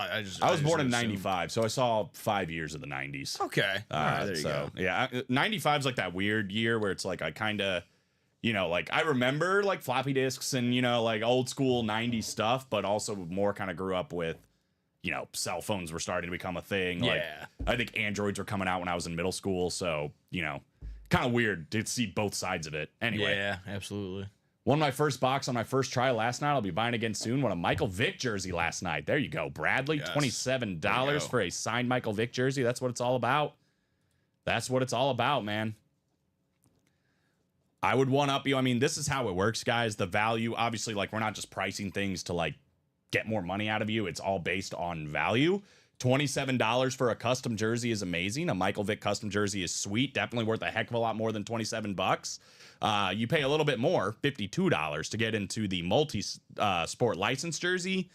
born in assumed- 95, so I saw 5 years of the 90s. Okay. All right. There you go. Yeah, 95's like that weird year where it's like I kind of, like I remember like floppy disks and, like old school 90s stuff, but also more kind of grew up with, cell phones were starting to become a thing. Like, Yeah. I think Androids were coming out when I was in middle school. So, kind of weird to see both sides of it. Anyway, Yeah, absolutely. won my first box on my first try last night. I'll be buying again soon. Won a Michael Vick jersey last night. There you go. Bradley, Yes. $27 There you go. for a signed Michael Vick jersey. That's what it's all about. That's what it's all about, man. I would one up you. I mean, this is how it works, guys. The value, obviously, like we're not just pricing things to like get more money out of you. It's all based on value. $27 for a custom jersey is amazing. A Michael Vick custom jersey is sweet. Definitely worth a heck of a lot more than $27. You pay a little bit more, $52, to get into the multi-sport license jersey.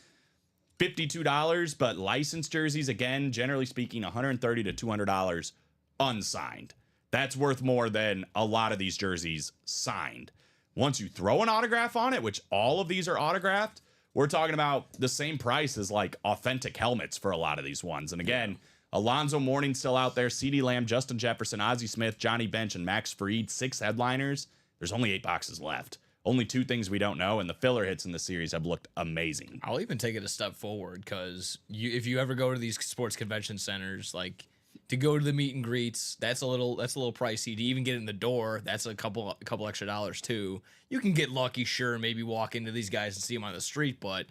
$52, but licensed jerseys, again, generally speaking, $130 to $200 unsigned. That's worth more than a lot of these jerseys signed. Once you throw an autograph on it, which all of these are autographed, we're talking about the same price as like authentic helmets for a lot of these ones. And again, Alonzo Mourning still out there, CeeDee Lamb, Justin Jefferson, Ozzie Smith, Johnny Bench, and Max Fried, 6 headliners. There's only 8 boxes left. Only 2 things we don't know, and the filler hits in the series have looked amazing. I'll even take it a step forward because if you ever go to these sports convention centers, like to go to the meet and greets, that's a little pricey. To even get in the door, that's a couple extra dollars too. You can get lucky, sure, maybe walk into these guys and see them on the street, but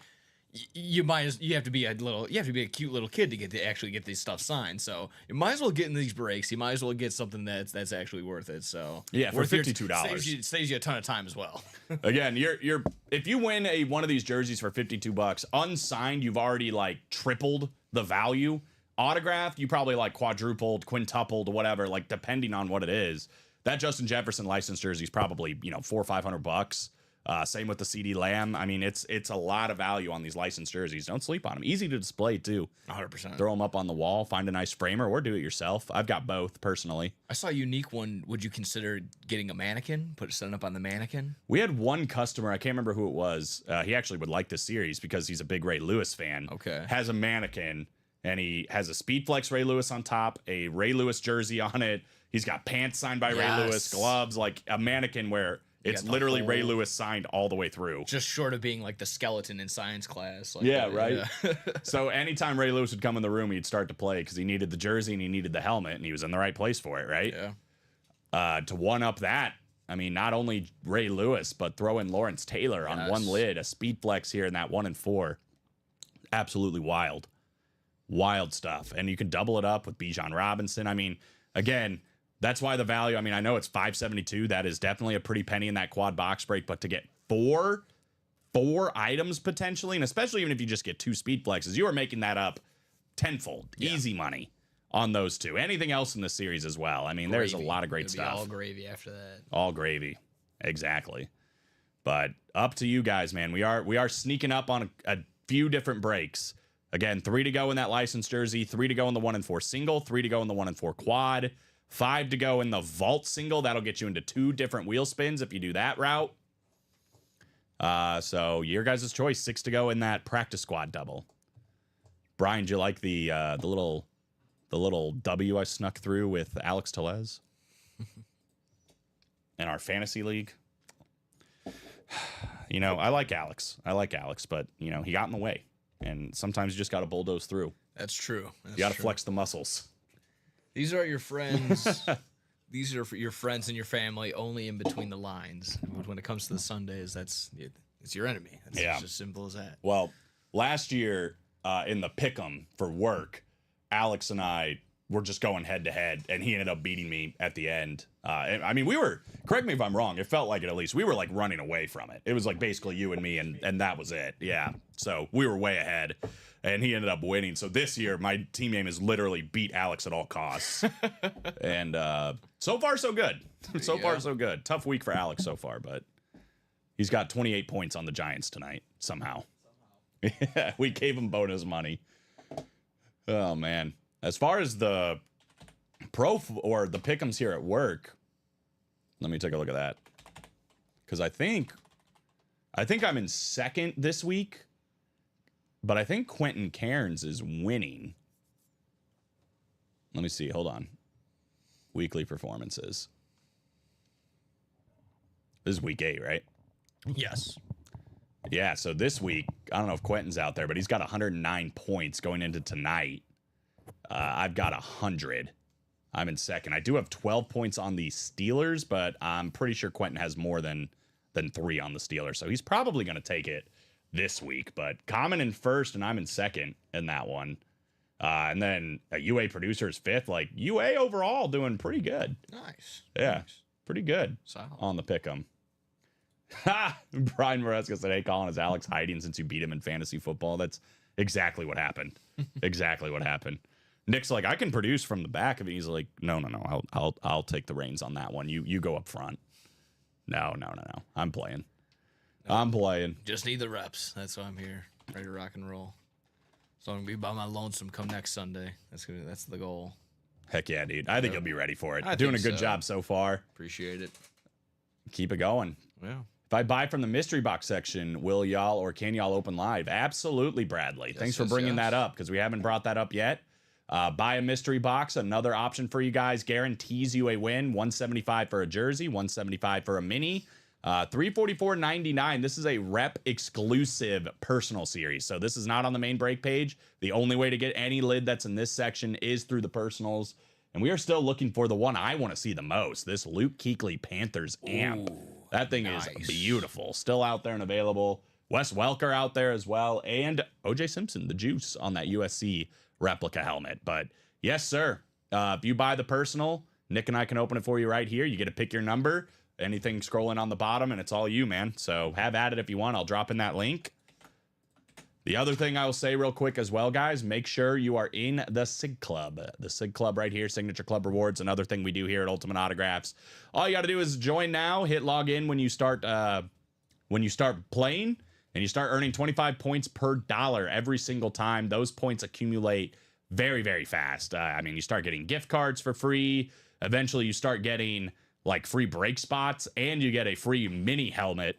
you have to be a cute little kid to actually get this stuff signed. So you might as well get in these breaks. You might as well get something that's actually worth it. So Yeah, for worth your- $52. saves you a ton of time as well. Again, you're if you win one of these jerseys for $52 unsigned, you've already like tripled the value. Autographed, you probably like quadrupled, quintupled, whatever, like depending on what it is. That Justin Jefferson licensed jersey is probably $400 or $500. Same with the CeeDee Lamb. I mean, it's a lot of value on these licensed jerseys. Don't sleep on them. Easy to display too. 100%. Throw them up on the wall, find a nice framer, or do it yourself. I've got both personally. I saw a unique one. Would you consider getting a mannequin? Setting up on the mannequin? We had one customer, I can't remember who it was. He actually would like this series because he's a big Ray Lewis fan. Okay. Has a mannequin, and he has a Speedflex Ray Lewis on top, a Ray Lewis jersey on it. He's got pants signed by Ray Yes. Lewis, gloves, like a mannequin where it's got the literally Ray whole- Lewis signed all the way through. Just short of being like the skeleton in science class. Like Yeah, that, right. yeah. So anytime Ray Lewis would come in the room, he'd start to play because he needed the jersey and he needed the helmet, and he was in the right place for it, right? Yeah. To one up that, I mean, not only Ray Lewis, but throw in Lawrence Taylor on Yes. one lid, a Speedflex here in that 1 and 4. Absolutely wild. Wild stuff. And you can double it up with Bijan Robinson. I mean, again, that's why the value, I mean, I know it's $572. That is definitely a pretty penny in that quad box break, but to get four items potentially, and especially even if you just get 2 Speedflexes, you are making that up tenfold. Easy money on those 2. Anything else in the series as well. I mean, there's a Gravy. lot of great It'll be stuff. all gravy after that. All gravy. Exactly. But up to you guys, man. We are sneaking up on a few different breaks. Again, 3 to go in that licensed jersey, 3 to go in the 1 and 4 single, 3 to go in the 1 and 4 quad, 5 to go in the vault single. That'll get you into 2 different wheel spins if you do that route. So your guys' choice. 6 to go in that practice squad double. Brian, do you like the little W I snuck through with Alex Tellez in our fantasy league? I like Alex. But he got in the way. and sometimes you just got to bulldoze through. That's true. You got to flex the muscles. These are your friends. These are your friends and your family only in between the lines. When it comes to the Sundays, it's your enemy. It's just as simple as that. Well, last year in the pick'em for work, Alex and I were just going head to head, and he ended up beating me at the end. I mean, we were, correct me if I'm wrong, it felt like it at least. We were like running away from it. It was like basically you and me, and that was it. Yeah. So we were way ahead, and he ended up winning. So this year, my team name is literally beat Alex at all costs. And so far, so good. So far, so good. Tough week for Alex so far, but he's got 28 points on the Giants tonight, somehow. We gave him bonus money. Oh, man. As far as the or the pick'ems here at work, let me take a look at that. Because I think I'm in second this week, but I think Quentin Cairns is winning. Let me see. Hold on. Weekly performances. This is week 8, right? Yes. Yeah, so this week, I don't know if Quentin's out there, but he's got 109 points going into tonight. I've got 100. I'm in second. I do have 12 points on the Steelers, but I'm pretty sure Quentin has more than 3 on the Steelers. So he's probably going to take it this week. But Common in first, and I'm in second in that one. And then UA Producers fifth. Like, UA overall doing pretty good. Nice. Yeah, Nice. pretty good Solid. on the pick'em. Ha! Brian Moreska said, "Hey, Colin, is Alex hiding since you beat him in fantasy football?" That's exactly what happened. Exactly what happened. Nick's like, "I can produce from the back of it." He's like, No. I'll take the reins on that one. You go up front. No. I'm playing. I'm playing. Just need the reps. That's why I'm here. Ready to rock and roll. So I'm gonna be by my lonesome come next Sunday. That's the goal. Heck yeah, dude. I think you'll be ready for it. I Doing a think good so. job so far. Appreciate it. Keep it going. Yeah. If I buy from the mystery box section, will y'all or can y'all open live? Absolutely, Bradley. Thanks for bringing that up because we haven't brought that up yet. Buy a mystery box, another option for you guys. Guarantees you a win. $175 for a jersey, $175 for a mini, $344.99. This is a rep exclusive personal series. So this is not on the main break page. The only way to get any lid that's in this section is through the personals. And we are still looking for the one I want to see the most. This Luke Kuechly Panthers amp. That thing is beautiful. Still out there and available. Wes Welker out there as well. And OJ Simpson, the juice on that USC replica helmet. But yes, sir. If you buy the personal, Nick and I can open it for you right here. You get to pick your number. Anything scrolling on the bottom, and it's all you, man. So have at it if you want. I'll drop in that link. The other thing I will say real quick as well, guys, make sure you are in the SIG Club. The SIG Club right here, Signature Club Rewards, another thing we do here at Ultimate Autographs. All you got to do is join now, hit log in when you start playing, and you start earning 25 points per dollar every single time. Those points accumulate very, very fast. I mean, you start getting gift cards for free. Eventually, you start getting like free break spots, and you get a free mini helmet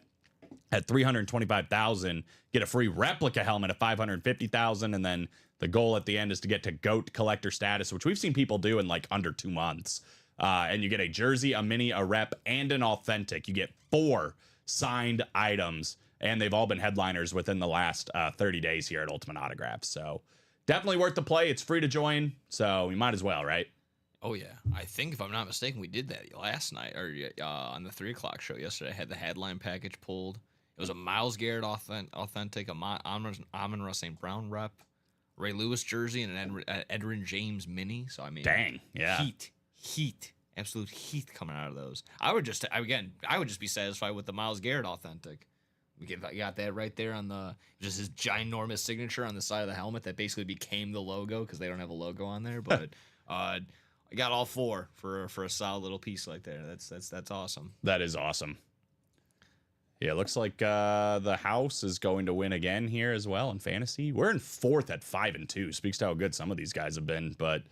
at 325,000, get a free replica helmet at 550,000, and then the goal at the end is to get to GOAT collector status, which we've seen people do in like under 2 months. And you get a jersey, a mini, a rep, and an authentic. You get 4 signed items, and they've all been headliners within the last 30 days here at Ultimate Autographs. So definitely worth the play. It's free to join, so we might as well, right? Oh yeah, I think if I'm not mistaken, we did that last night or on the 3 o'clock show yesterday. I had the headline package pulled. It was a Myles Garrett authentic, a Amon-Ra St. Brown rep, Ray Lewis jersey, and an Edgerrin James mini. So I mean, dang, yeah, heat, absolute heat coming out of those. I would just be satisfied with the Myles Garrett authentic. We got that right there on just his ginormous signature on the side of the helmet that basically became the logo because they don't have a logo on there. But I got all 4 for a solid little piece like there. That's awesome. That is awesome. Yeah, it looks like the house is going to win again here as well in fantasy. We're in 4th at 5-2. Speaks to how good some of these guys have been. But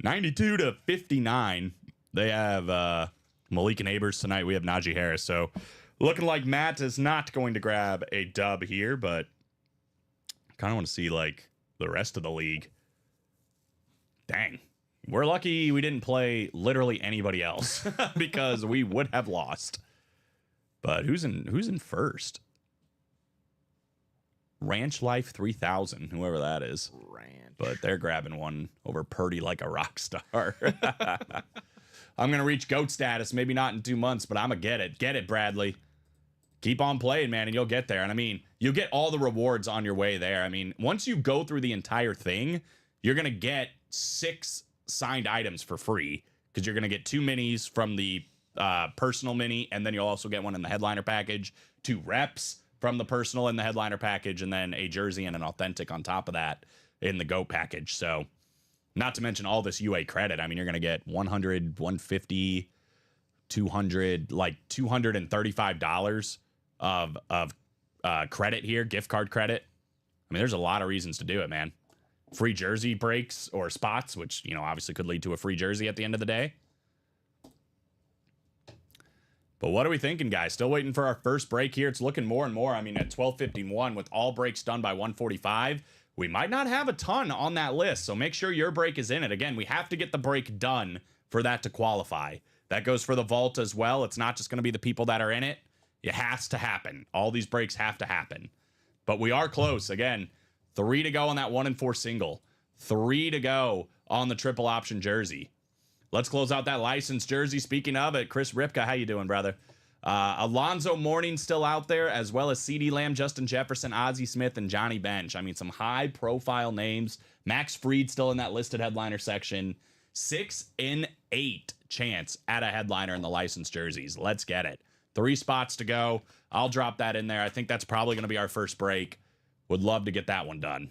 92-59, they have Malik and Abers tonight. We have Najee Harris. So looking like Matt is not going to grab a dub here, but kind of want to see like the rest of the league. Dang. We're lucky we didn't play literally anybody else because we would have lost. But who's in first? Ranch Life 3000, whoever that is. Ranch. But they're grabbing one over Purdy like a rock star. I'm going to reach GOAT status, maybe not in 2 months, but I'm going to get it. Get it, Bradley. Keep on playing, man, and you'll get there. And I mean, you'll get all the rewards on your way there. I mean, once you go through the entire thing, you're going to get 6 signed items for free because you're going to get 2 minis from the personal mini, and then you'll also get one in the headliner package, 2 reps from the personal in the headliner package, and then a jersey and an authentic on top of that in the GOAT package. So not to mention all this UA credit. I mean, you're going to get 100, 150, 200, like $235 of credit here, gift card credit. I mean, there's a lot of reasons to do it, man. Free jersey breaks or spots, which, you know, obviously could lead to a free jersey at the end of the day. But what are we thinking, guys? Still waiting for our first break here. It's looking more and more. I mean, at 12:51 with all breaks done by 1:45, we might not have a ton on that list. So make sure your break is in it. Again, we have to get the break done for that to qualify. That goes for the vault as well. It's not just going to be the people that are in it. It has to happen. All these breaks have to happen. But we are close. Again, 3 to go on that 1 and 4 single. 3 to go on the triple option jersey. Let's close out that licensed jersey. Speaking of it, Chris Ripka, how you doing, brother? Alonzo Mourning still out there, as well as CeeDee Lamb, Justin Jefferson, Ozzie Smith, and Johnny Bench. I mean, some high-profile names. Max Fried still in that listed headliner section. 6 in 8 chance at a headliner in the licensed jerseys. Let's get it. 3 spots to go. I'll drop that in there. I think that's probably going to be our first break. Would love to get that one done.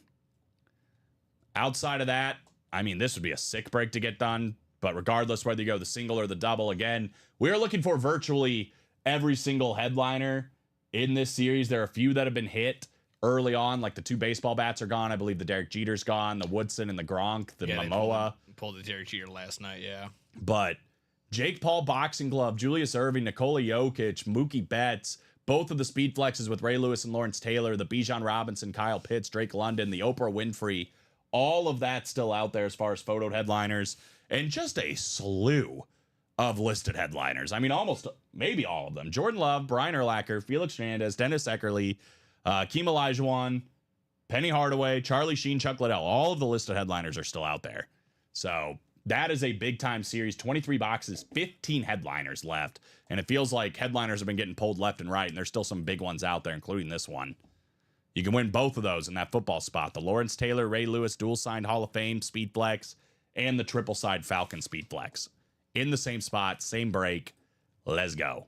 Outside of that, I mean, this would be a sick break to get done. But regardless, whether you go the single or the double, again, we're looking for virtually every single headliner in this series. There are a few that have been hit early on, like the 2 baseball bats are gone. I believe the Derek Jeter's gone, the Woodson and the Gronk, the Momoa. Pulled the Derek Jeter last night, yeah. But Jake Paul boxing glove, Julius Erving, Nikola Jokic, Mookie Betts, both of the speed flexes with Ray Lewis and Lawrence Taylor, the Bijan Robinson, Kyle Pitts, Drake London, the Oprah Winfrey, all of that still out there as far as photoed headliners. And just a slew of listed headliners. I mean, almost, maybe all of them. Jordan Love, Brian Urlacher, Felix Hernandez, Dennis Eckerly, Keem Olajuwon, Penny Hardaway, Charlie Sheen, Chuck Liddell. All of the listed headliners are still out there. So that is a big-time series. 23 boxes, 15 headliners left. And it feels like headliners have been getting pulled left and right, and there's still some big ones out there, including this one. You can win both of those in that football spot. The Lawrence Taylor, Ray Lewis, dual-signed Hall of Fame, Speed Flex, and the triple-side Falcon Speed Flex. In the same spot, same break. Let's go.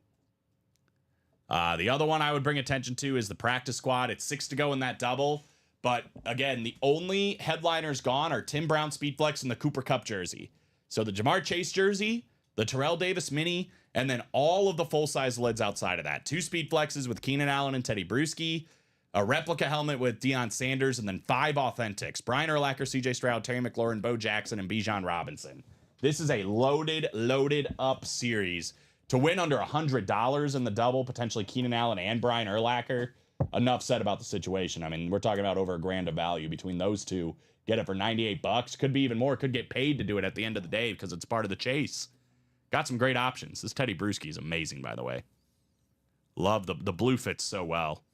The other one I would bring attention to is the practice squad. It's 6 to go in that double. But again, the only headliners gone are Tim Brown Speed Flex and the Cooper Kupp jersey. So the Jamar Chase jersey, the Terrell Davis mini, and then all of the full-size lids outside of that. 2 Speed Flexes with Keenan Allen and Teddy Bruschi, a replica helmet with Deion Sanders, and then 5 authentics. Brian Urlacher, CJ Stroud, Terry McLaurin, Bo Jackson, and Bijan Robinson. This is a loaded up series. To win under $100 in the double, potentially Keenan Allen and Brian Urlacher, enough said about the situation. I mean, we're talking about over $1,000 of value between those two. Get it for $98. Could be even more. Could get paid to do it at the end of the day because it's part of the chase. Got some great options. This Teddy Bruschi is amazing, by the way. Love the blue fits so well.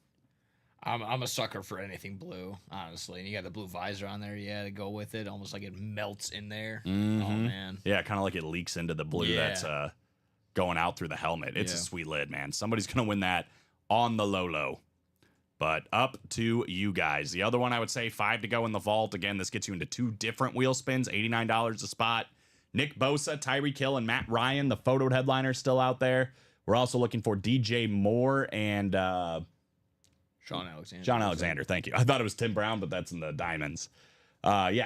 I'm a sucker for anything blue, honestly. And you got the blue visor on there, yeah, to go with it. Almost like it melts in there. Mm-hmm. Oh, man. Yeah, kind of like it leaks into the blue that's going out through the helmet. It's a sweet lid, man. Somebody's going to win that on the low. But up to you guys. The other one I would say, 5 to go in the vault. Again, this gets you into 2 different wheel spins, $89 a spot. Nick Bosa, Tyreek Hill, and Matt Ryan, the photoed headliner, still out there. We're also looking for DJ Moore and Sean Alexander. John Alexander, thank you. I thought it was Tim Brown, but that's in the diamonds. 5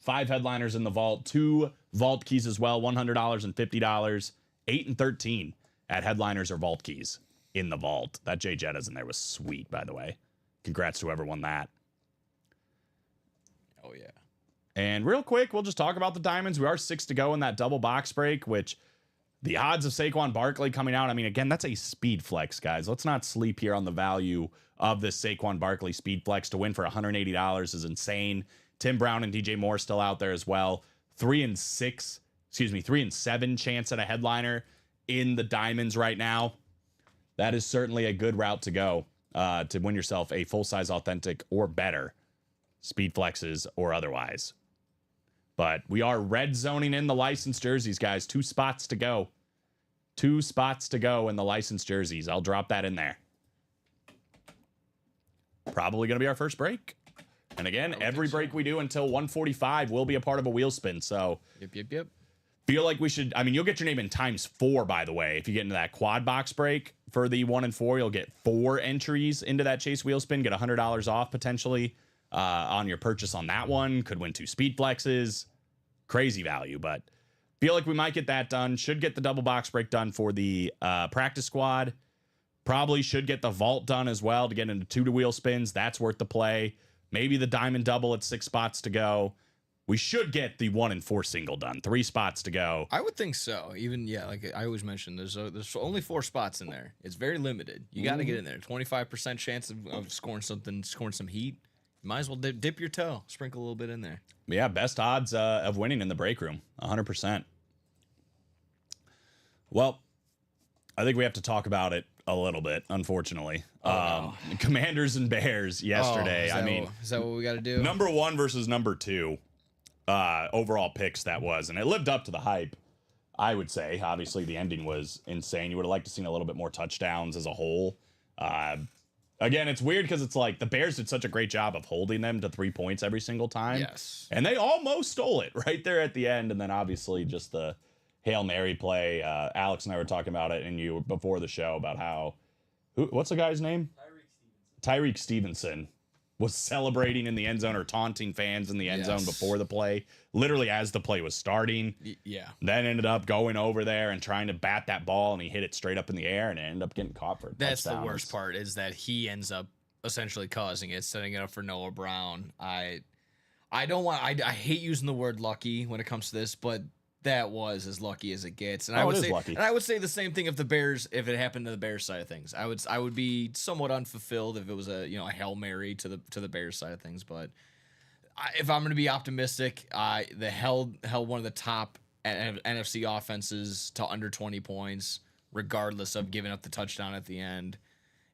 headliners in the vault. 2 vault keys as well, $100 and $50. 8 and 13 at headliners or vault keys in the vault. That Jay Jettas in there was sweet, by the way. Congrats to whoever won that. Oh, yeah. And real quick, we'll just talk about the diamonds. We are 6 to go in that double box break, which the odds of Saquon Barkley coming out, I mean, again, that's a speed flex, guys. Let's not sleep here on the value of this Saquon Barkley speed flex. To win for $180 is insane. Tim Brown and DJ Moore still out there as well. 3 and 7 chance at a headliner in the diamonds right now. That is certainly a good route to go. to win yourself a full-size authentic or better Speed Flexes or otherwise. But we are red zoning in the licensed jerseys, guys. 2 spots to go. 2 spots to go in the licensed jerseys. I'll drop that in there. Probably going to be our first break. And again, every break we do until 1:45 will be a part of a wheel spin. So Yep. feel like we should. I mean, you'll get your name in ×4, by the way. If you get into that quad box break for the 1 and 4, you'll get 4 entries into that Chase wheel spin. Get $100 off potentially on your purchase on that one. Could win 2 Speed Flexes. Crazy value, but feel like we might get that done. Should get the double box break done for the practice squad. Probably should get the vault done as well to get into 2 wheel spins. That's worth the play. Maybe the diamond double at 6 spots to go. We should get the 1 and 4 single done. 3 spots to go. I would think so. Even like I always mention, there's only 4 spots in there. It's very limited. You got to get in there. 25% chance of scoring some heat. You might as well dip your toe, sprinkle a little bit in there. Yeah, best odds of winning in the break room, 100%. Well, I think we have to talk about it a little bit, unfortunately. Commanders and Bears yesterday. Is that what we got to do? Number 1 versus number 2 overall picks that was, and it lived up to the hype, I would say. Obviously, the ending was insane. You would have liked to seen a little bit more touchdowns as a whole. Again, it's weird because it's like the Bears did such a great job of holding them to 3 points every single time. Yes. And they almost stole it right there at the end. And then obviously just the Hail Mary play. Alex and I were talking about it before the show about how, what's the guy's name? Tyreek Stevenson was celebrating in the end zone or taunting fans in the end zone before the play, literally as the play was starting. Yeah. Then ended up going over there and trying to bat that ball, and he hit it straight up in the air, and it ended up getting caught for a That's touchdown. the worst part, is that he ends up essentially causing it, setting it up for Noah Brown. I hate using the word lucky when it comes to this, but that was as lucky as it gets. And I would say lucky. And I would say the same thing if it happened to the Bears side of things. I would be somewhat unfulfilled if it was a Hail Mary to the Bears side of things, but if I'm going to be optimistic, they held one of the top NFC offenses to under 20 points, regardless of giving up the touchdown at the end.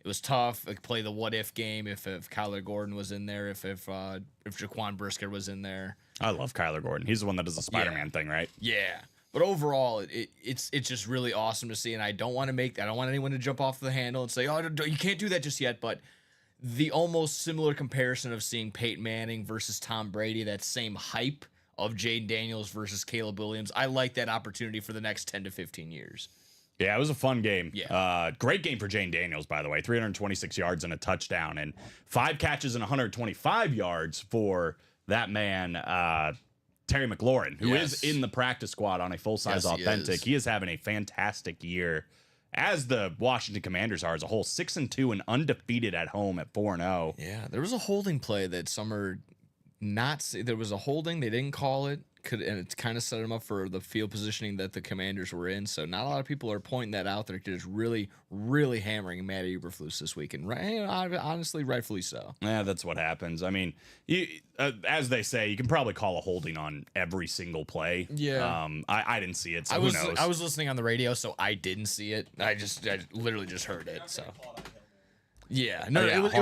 It was tough. Like, play the what if game if Kyler Gordon was in there, if Jaquan Brisker was in there. I love Kyler Gordon. He's the one that does the Spider-Man thing, right? Yeah. But overall, it's just really awesome to see, and I don't want anyone to jump off the handle and say, "Oh, you can't do that just yet." But the almost similar comparison of seeing Peyton Manning versus Tom Brady, that same hype of Jaden Daniels versus Caleb Williams, I like that opportunity for the next 10 to 15 years. Yeah, it was a fun game. Yeah. Great game for Jaden Daniels, by the way. 326 yards and a touchdown, and 5 catches and 125 yards for that man, Terry McLaurin, who is in the practice squad on a full-size authentic. He is having a fantastic year, as the Washington Commanders are as a whole. 6-2 and undefeated at home at 4-0. Yeah, there was a holding play that Summer there was a holding, they didn't call it. And it kind of set them up for the field positioning that the Commanders were in. So not a lot of people are pointing that out. They're just really, really hammering Matt Eberflus this week, and honestly, rightfully so. Yeah, that's what happens. I mean, as they say, you can probably call a holding on every single play. Yeah. I didn't see it, so who knows? I was listening on the radio, so I didn't see it. I literally just heard it. So. Yeah, no, Yeah, it was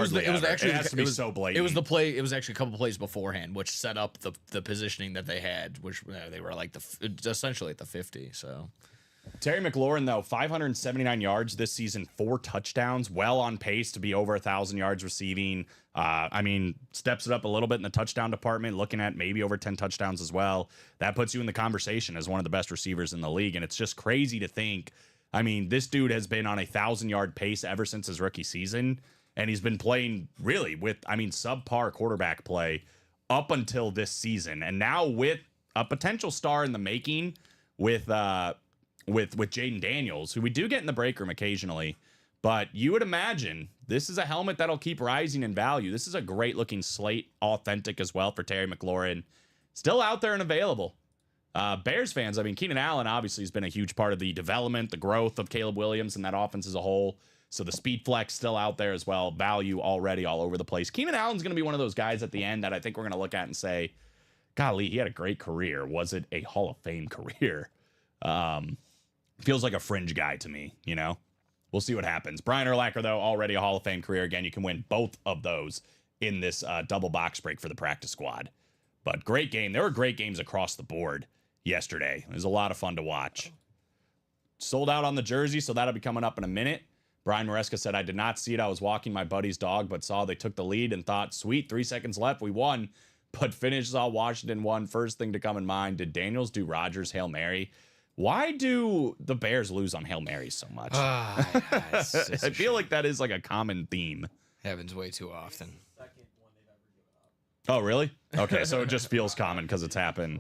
actually it has to be so blatant. It was the play. It was actually a couple plays beforehand, which set up the positioning that they had, which they were like essentially at the 50. So Terry McLaurin, though, 579 yards this season, 4 touchdowns, well on pace to be over 1,000 yards receiving. I mean, steps it up a little bit in the touchdown department, looking at maybe over 10 touchdowns as well. That puts you in the conversation as one of the best receivers in the league, and it's just crazy to think. I mean, this dude has been on a 1,000-yard pace ever since his rookie season, and he's been playing really with, subpar quarterback play up until this season. And now with a potential star in the making with Jaden Daniels, who we do get in the break room occasionally, but you would imagine this is a helmet that'll keep rising in value. This is a great-looking slate, authentic as well for Terry McLaurin. Still out there and available. Bears fans, Keenan Allen obviously has been a huge part of the development, the growth of Caleb Williams and that offense as a whole. So the speed flex still out there as well. Value already all over the place. Keenan Allen's going to be one of those guys at the end that I think we're going to look at and say, golly, he had a great career. Was it a Hall of Fame career? Feels like a fringe guy to me, We'll we'll see what happens. Brian Urlacher, though, already a Hall of Fame career. Again, you can win both of those in this double box break for the practice squad. But great game. There were great games across the board yesterday. It was a lot of fun to watch. Sold out on the jersey, so that'll be coming up in a minute. Brian Maresca said, I did not see it. I was walking my buddy's dog, but saw they took the lead and thought, sweet, 3 seconds left. We won. But finished, saw Washington won. First thing to come in mind, did Daniels do Rodgers Hail Mary? Why do the Bears lose on Hail Marys so much? It's I feel like that is like a common theme. happens way too often. Oh, really? Okay, so it just feels common because it's happened.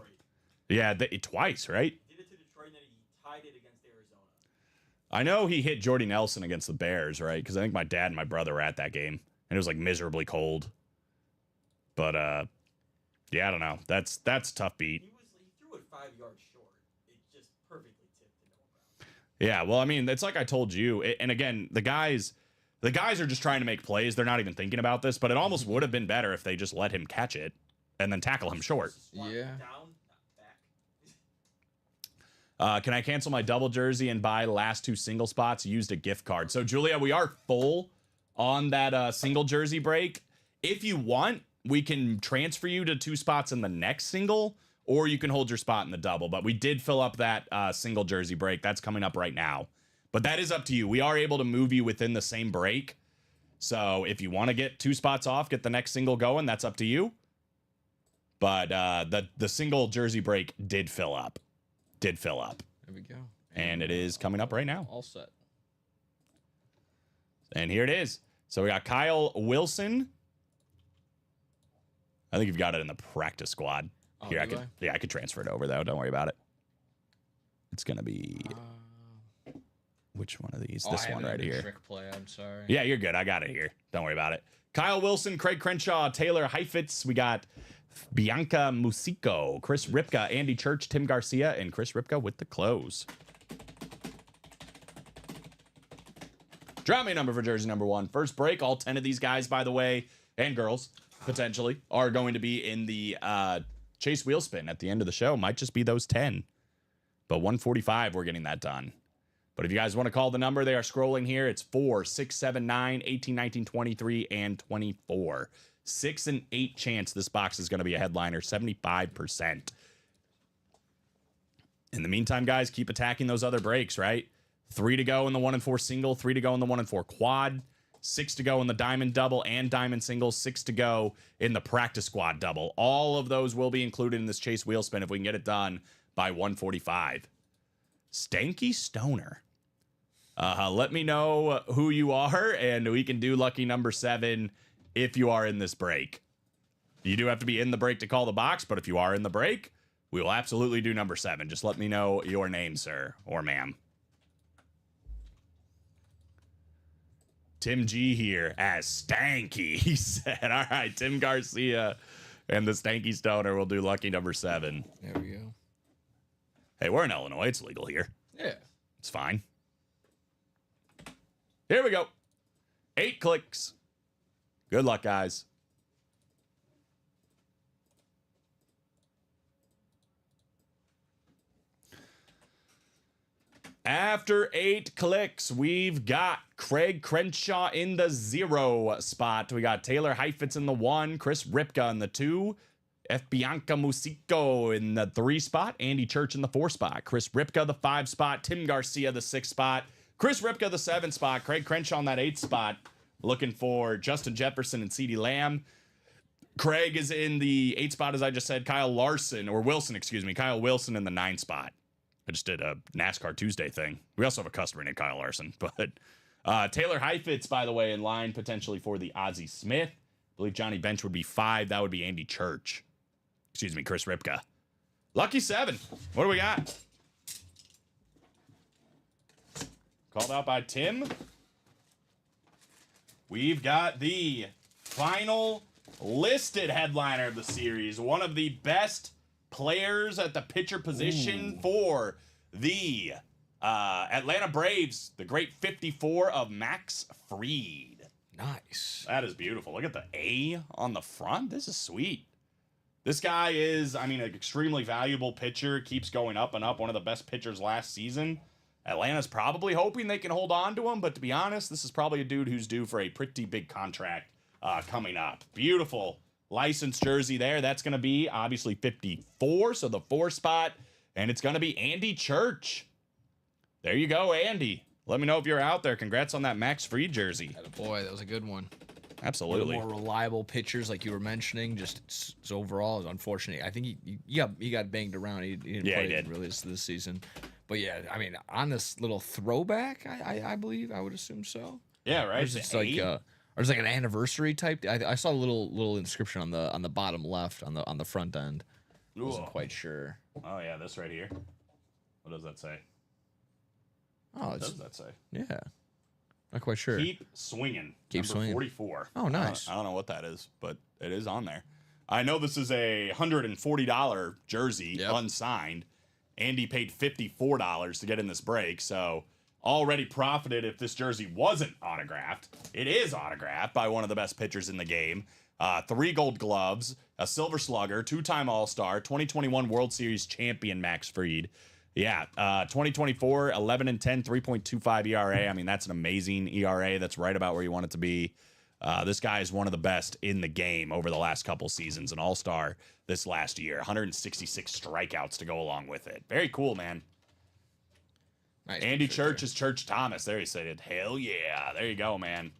Yeah, twice, right? Did it to Detroit and then he tied it against Arizona. I know he hit Jordy Nelson against the Bears, right? Because I think my dad and my brother were at that game, and it was like miserably cold. But yeah, I don't know. That's a tough beat. He threw it 5 yards short. It just perfectly tipped to Noah Brown. Yeah, well, I mean, it's like I told you, and again, the guys are just trying to make plays. They're not even thinking about this, but it almost would have been better if they just let him catch it and then tackle him short. Yeah. Down, not back. Can I cancel my double jersey and buy last 2 single spots? Used a gift card. So, Julia, we are full on that single jersey break. If you want, we can transfer you to 2 spots in the next single, or you can hold your spot in the double. But we did fill up that single jersey break. That's coming up right now. But that is up to you. We are able to move you within the same break. So if you want to get 2 spots off, get the next single going, that's up to you. But the single jersey break did fill up. There we go. And it is coming up right now. All set. And here it is. So we got Kyle Wilson. I think you've got it in the practice squad. Oh, Here, do I could transfer it over though. Don't worry about it. It's gonna be which one of these? This one right here. Trick play. I'm sorry. Yeah, you're good. I got it here. Don't worry about it. Kyle Wilson, Craig Crenshaw, Taylor Heifetz. We got Bianca Musico, Chris Ripka, Andy Church, Tim Garcia, and Chris Ripka with the close. Drop me a number for jersey number 1. First break. All 10 of these guys, by the way, and girls, potentially, are going to be in the Chase wheel spin at the end of the show. Might just be those 10. But 145, we're getting that done. But if you guys want to call the number, they are scrolling here. It's 4, 6, 7, 9, 18, 19, 23, and 24. 6 and 8 chance this box is going to be a headliner, 75%. In the meantime, guys, keep attacking those other breaks, right? 3 to go in the 1 and 4 single, 3 to go in the 1 and 4 quad, 6 to go in the diamond double and diamond single, 6 to go in the practice squad double. All of those will be included in this Chase wheel spin if we can get it done by 145. Stanky Stoner. Let me know who you are, and we can do lucky number 7 if you are in this break. You do have to be in the break to call the box, but if you are in the break, we will absolutely do number 7. Just let me know your name, sir or ma'am. Tim G here as Stanky, he said. All right, Tim Garcia and the Stanky Stoner will do lucky number 7. There we go. Hey, we're in Illinois. It's legal here. Yeah. It's fine. Here we go. 8 clicks. Good luck, guys. After 8 clicks, we've got Craig Crenshaw in the 0 spot. We got Taylor Heifetz in the 1, Chris Ripka in the 2, F. Bianca Musico in the 3 spot, Andy Church in the 4 spot, Chris Ripka the 5 spot, Tim Garcia the 6 spot, Chris Ripka the 7 spot, Craig Crenshaw in that 8 spot. Looking for Justin Jefferson and CeeDee Lamb. Craig is in the 8 spot, as I just said. Kyle Wilson in the 9 spot. I just did a NASCAR Tuesday thing. We also have a customer named Kyle Larson. But Taylor Heifetz, by the way, in line potentially for the Ozzie Smith. I believe Johnny Bench would be 5. That would be Andy Church. Excuse me, Chris Ripka. Lucky 7. What do we got? Called out by Tim. We've got the final listed headliner of the series. One of the best players at the pitcher position for the Atlanta Braves. The great 54 of Max Fried. Nice. That is beautiful. Look at the A on the front. This is sweet. This guy is, I mean, an extremely valuable pitcher. Keeps going up and up. One of the best pitchers last season. Atlanta's probably hoping they can hold on to him, but to be honest, this is probably a dude who's due for a pretty big contract coming up. Beautiful licensed jersey there. That's going to be obviously 54, so the 4 spot, and it's going to be Andy Church. There you go, Andy. Let me know if you're out there. Congrats on that Max Fried jersey. Boy, that was a good one. Absolutely. One of the more reliable pitchers, like you were mentioning, just overall is unfortunate. I think he got banged around. He didn't play really this season. But yeah, I mean, on this little throwback, I believe, I would assume so. Yeah, right. It's like or it's like an anniversary type. I saw a little inscription on the bottom left on the front end. I wasn't quite sure. Oh yeah, this right here. What does that say? Oh, What it's does that say? yeah. Not quite sure. Keep swinging. Keep Number swinging. 44. Oh, nice. I don't know what that is, but it is on there. I know this is a $140 jersey, Yep. unsigned. Andy paid $54 to get in this break, so already profited if this jersey wasn't autographed. It is autographed by one of the best pitchers in the game. 3 gold gloves, a silver slugger, 2-time All-Star, 2021 World Series champion Max Fried. Yeah, 2024, 11-10, 3.25 ERA. I mean, that's an amazing ERA. That's right about where you want it to be. This guy is one of the best in the game over the last couple seasons. An all-star this last year. 166 strikeouts to go along with it. Very cool, man. Nice Andy picture Church is Church Thomas. There he said it. Hell yeah. There you go, man.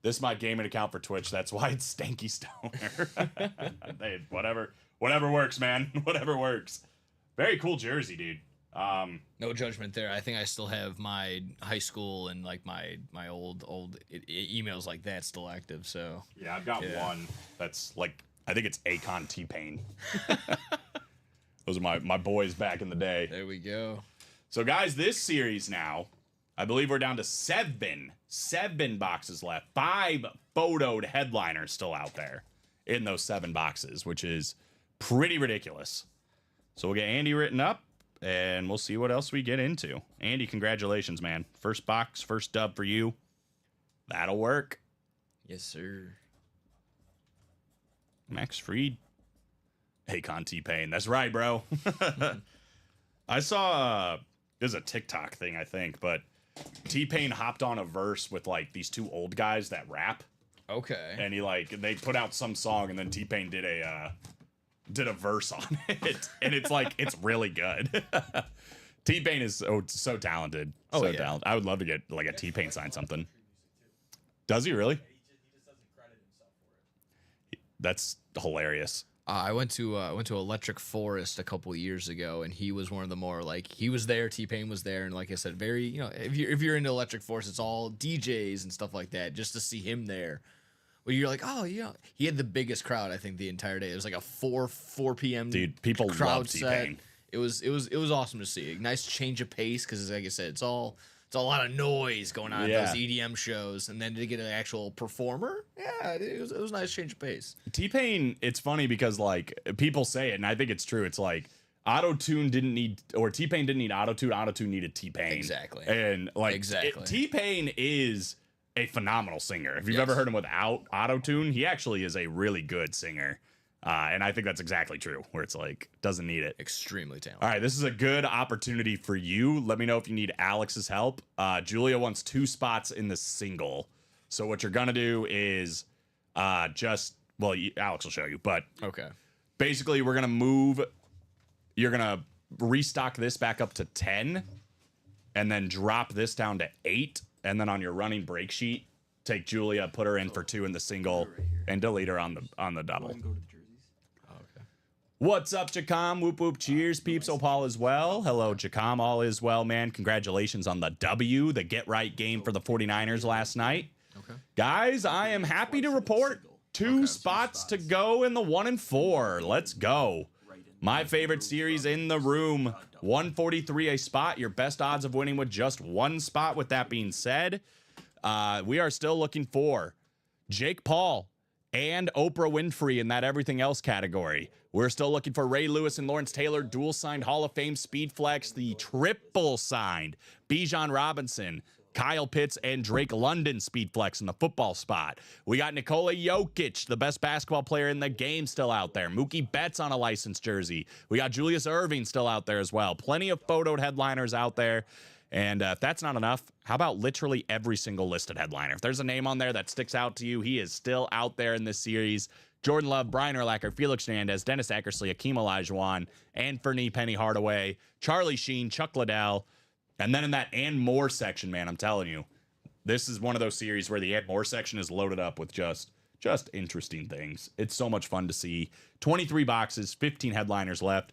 This is my gaming account for Twitch. That's why it's Stanky Stoner. Whatever works, man. Whatever works. Very cool jersey, dude. No judgment there. I think I still have my high school and like my old emails like that still active. So Yeah, I've got one that's like, I think it's Akon T-Pain. Those are my boys back in the day. there we go. So, guys, this series now, I believe we're down to 7 boxes left. 5 photoed headliners still out there in those 7 boxes, which is pretty ridiculous. So we'll get Andy written up, and we'll see what else we get into. Andy, congratulations, man. First box, first dub for you. That'll work. Yes, sir. Max Fried. Akon T-Pain. That's right, bro. I saw, this is a TikTok thing, I think, but T-Pain hopped on a verse with, like, these 2 old guys that rap. Okay. And they put out some song, and then T-Pain did a verse on it. And it's, like, it's really good. T-Pain is so talented. Oh, so yeah. talented. I would love to get, like, a T-Pain sign something. Does he really? He just doesn't credit himself for it. That's hilarious. I went to Electric Forest a couple years ago, and he was one of the more like he was there. T-Pain was there, and like I said, very if you're into Electric Forest, it's all DJs and stuff like that. Just to see him there, where you're like, oh yeah, he had the biggest crowd I think the entire day. It was like a 4 p.m. Dude, people crowd love set. T-Pain. It was awesome to see. Nice change of pace because like I said, it's a lot of noise going on Yeah. at those EDM shows, and then to get an actual performer, yeah, it was a nice change of pace. T-Pain, it's funny because like people say it, and I think it's true. It's like Auto-Tune didn't need, or T-Pain didn't need Auto-Tune. Auto-Tune needed T-Pain. Exactly. And like Exactly. T-Pain is a phenomenal singer. If you've ever heard him without Auto-Tune, he actually is a really good singer. And I think that's exactly true, where it's like doesn't need it. Extremely talented. All right, this is a good opportunity for you. Let me know if you need Alex's help. Julia wants 2 spots in the single. So what you're gonna do is Alex will show you, but Okay. basically we're gonna move. You're gonna restock this back up to 10, and then drop this down to 8, and then on your running break sheet, take Julia, put her in for 2 in the single, and delete her on the double. Go to the jerseys. What's up, Jacom? Whoop whoop, cheers, peeps. Hope all is well. Hello, Jacom. All is well, man. Congratulations on the W, the get right game for the 49ers last night. Okay. Guys, I am happy to report 2 spots to go in the 1 and 4. Let's go. My favorite series in the room. 143 a spot. Your best odds of winning with just 1 spot. With that being said, we are still looking for Jake Paul and Oprah Winfrey in that everything else category. We're still looking for Ray Lewis and Lawrence Taylor, dual signed Hall of Fame Speed Flex, the triple signed Bijan Robinson, Kyle Pitts, and Drake London Speed Flex in the football spot. We got Nikola Jokic, the best basketball player in the game, still out there. Mookie Betts on a licensed jersey. We got Julius Erving still out there as well. Plenty of photoed headliners out there. And if that's not enough, how about literally every single listed headliner? If there's a name on there that sticks out to you, he is still out there in this series. Jordan Love, Brian Urlacher, Felix Hernandez, Dennis Eckersley, Akeem Olajuwon, Anthony Penny Hardaway, Charlie Sheen, Chuck Liddell. And then in that and more section, man, I'm telling you, this is one of those series where the and more section is loaded up with just interesting things. It's so much fun to see. 23 boxes, 15 headliners left.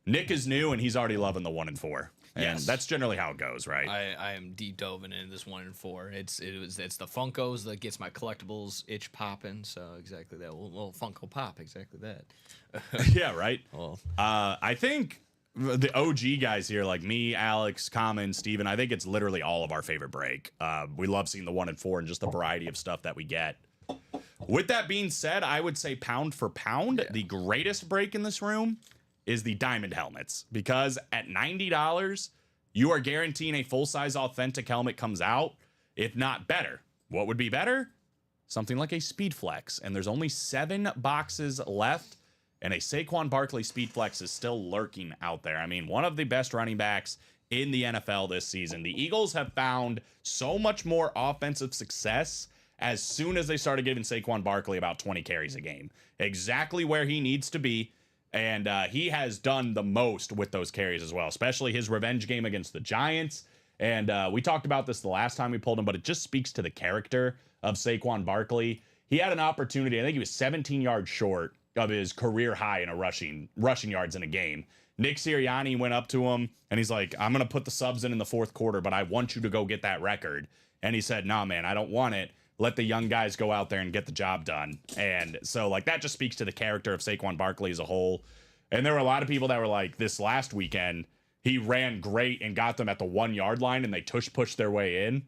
Nick is new, and he's already loving the 1 and 4. And Yes. that's generally how it goes, right? I am deep dove into this 1 and 4. It's the Funkos that gets my collectibles itch popping. So exactly that little Funko Pop, exactly that. Yeah, right. Well, I think the OG guys here, like me, Alex, Common, Steven, I think it's literally all of our favorite break. We love seeing the 1 and 4 and just the variety of stuff that we get. With that being said, I would say pound for pound, the greatest break in this room is the diamond helmets, because at $90, you are guaranteeing a full-size authentic helmet comes out, if not better. What would be better? Something like a Speed Flex, and there's only 7 boxes left, and a Saquon Barkley Speed Flex is still lurking out there. I mean, one of the best running backs in the NFL this season. The Eagles have found so much more offensive success as soon as they started giving Saquon Barkley about 20 carries a game. Exactly where he needs to be. And he has done the most with those carries as well, especially his revenge game against the Giants. And we talked about this the last time we pulled him, but it just speaks to the character of Saquon Barkley. He had an opportunity. I think he was 17 yards short of his career high in a rushing yards in a game. Nick Sirianni went up to him, and he's like, I'm going to put the subs in the fourth quarter, but I want you to go get that record. And he said, nah, man, I don't want it. Let the young guys go out there and get the job done. And so, like, that just speaks to the character of Saquon Barkley as a whole. And there were a lot of people that were like, this last weekend, he ran great and got them at the 1 yard line, and they pushed their way in.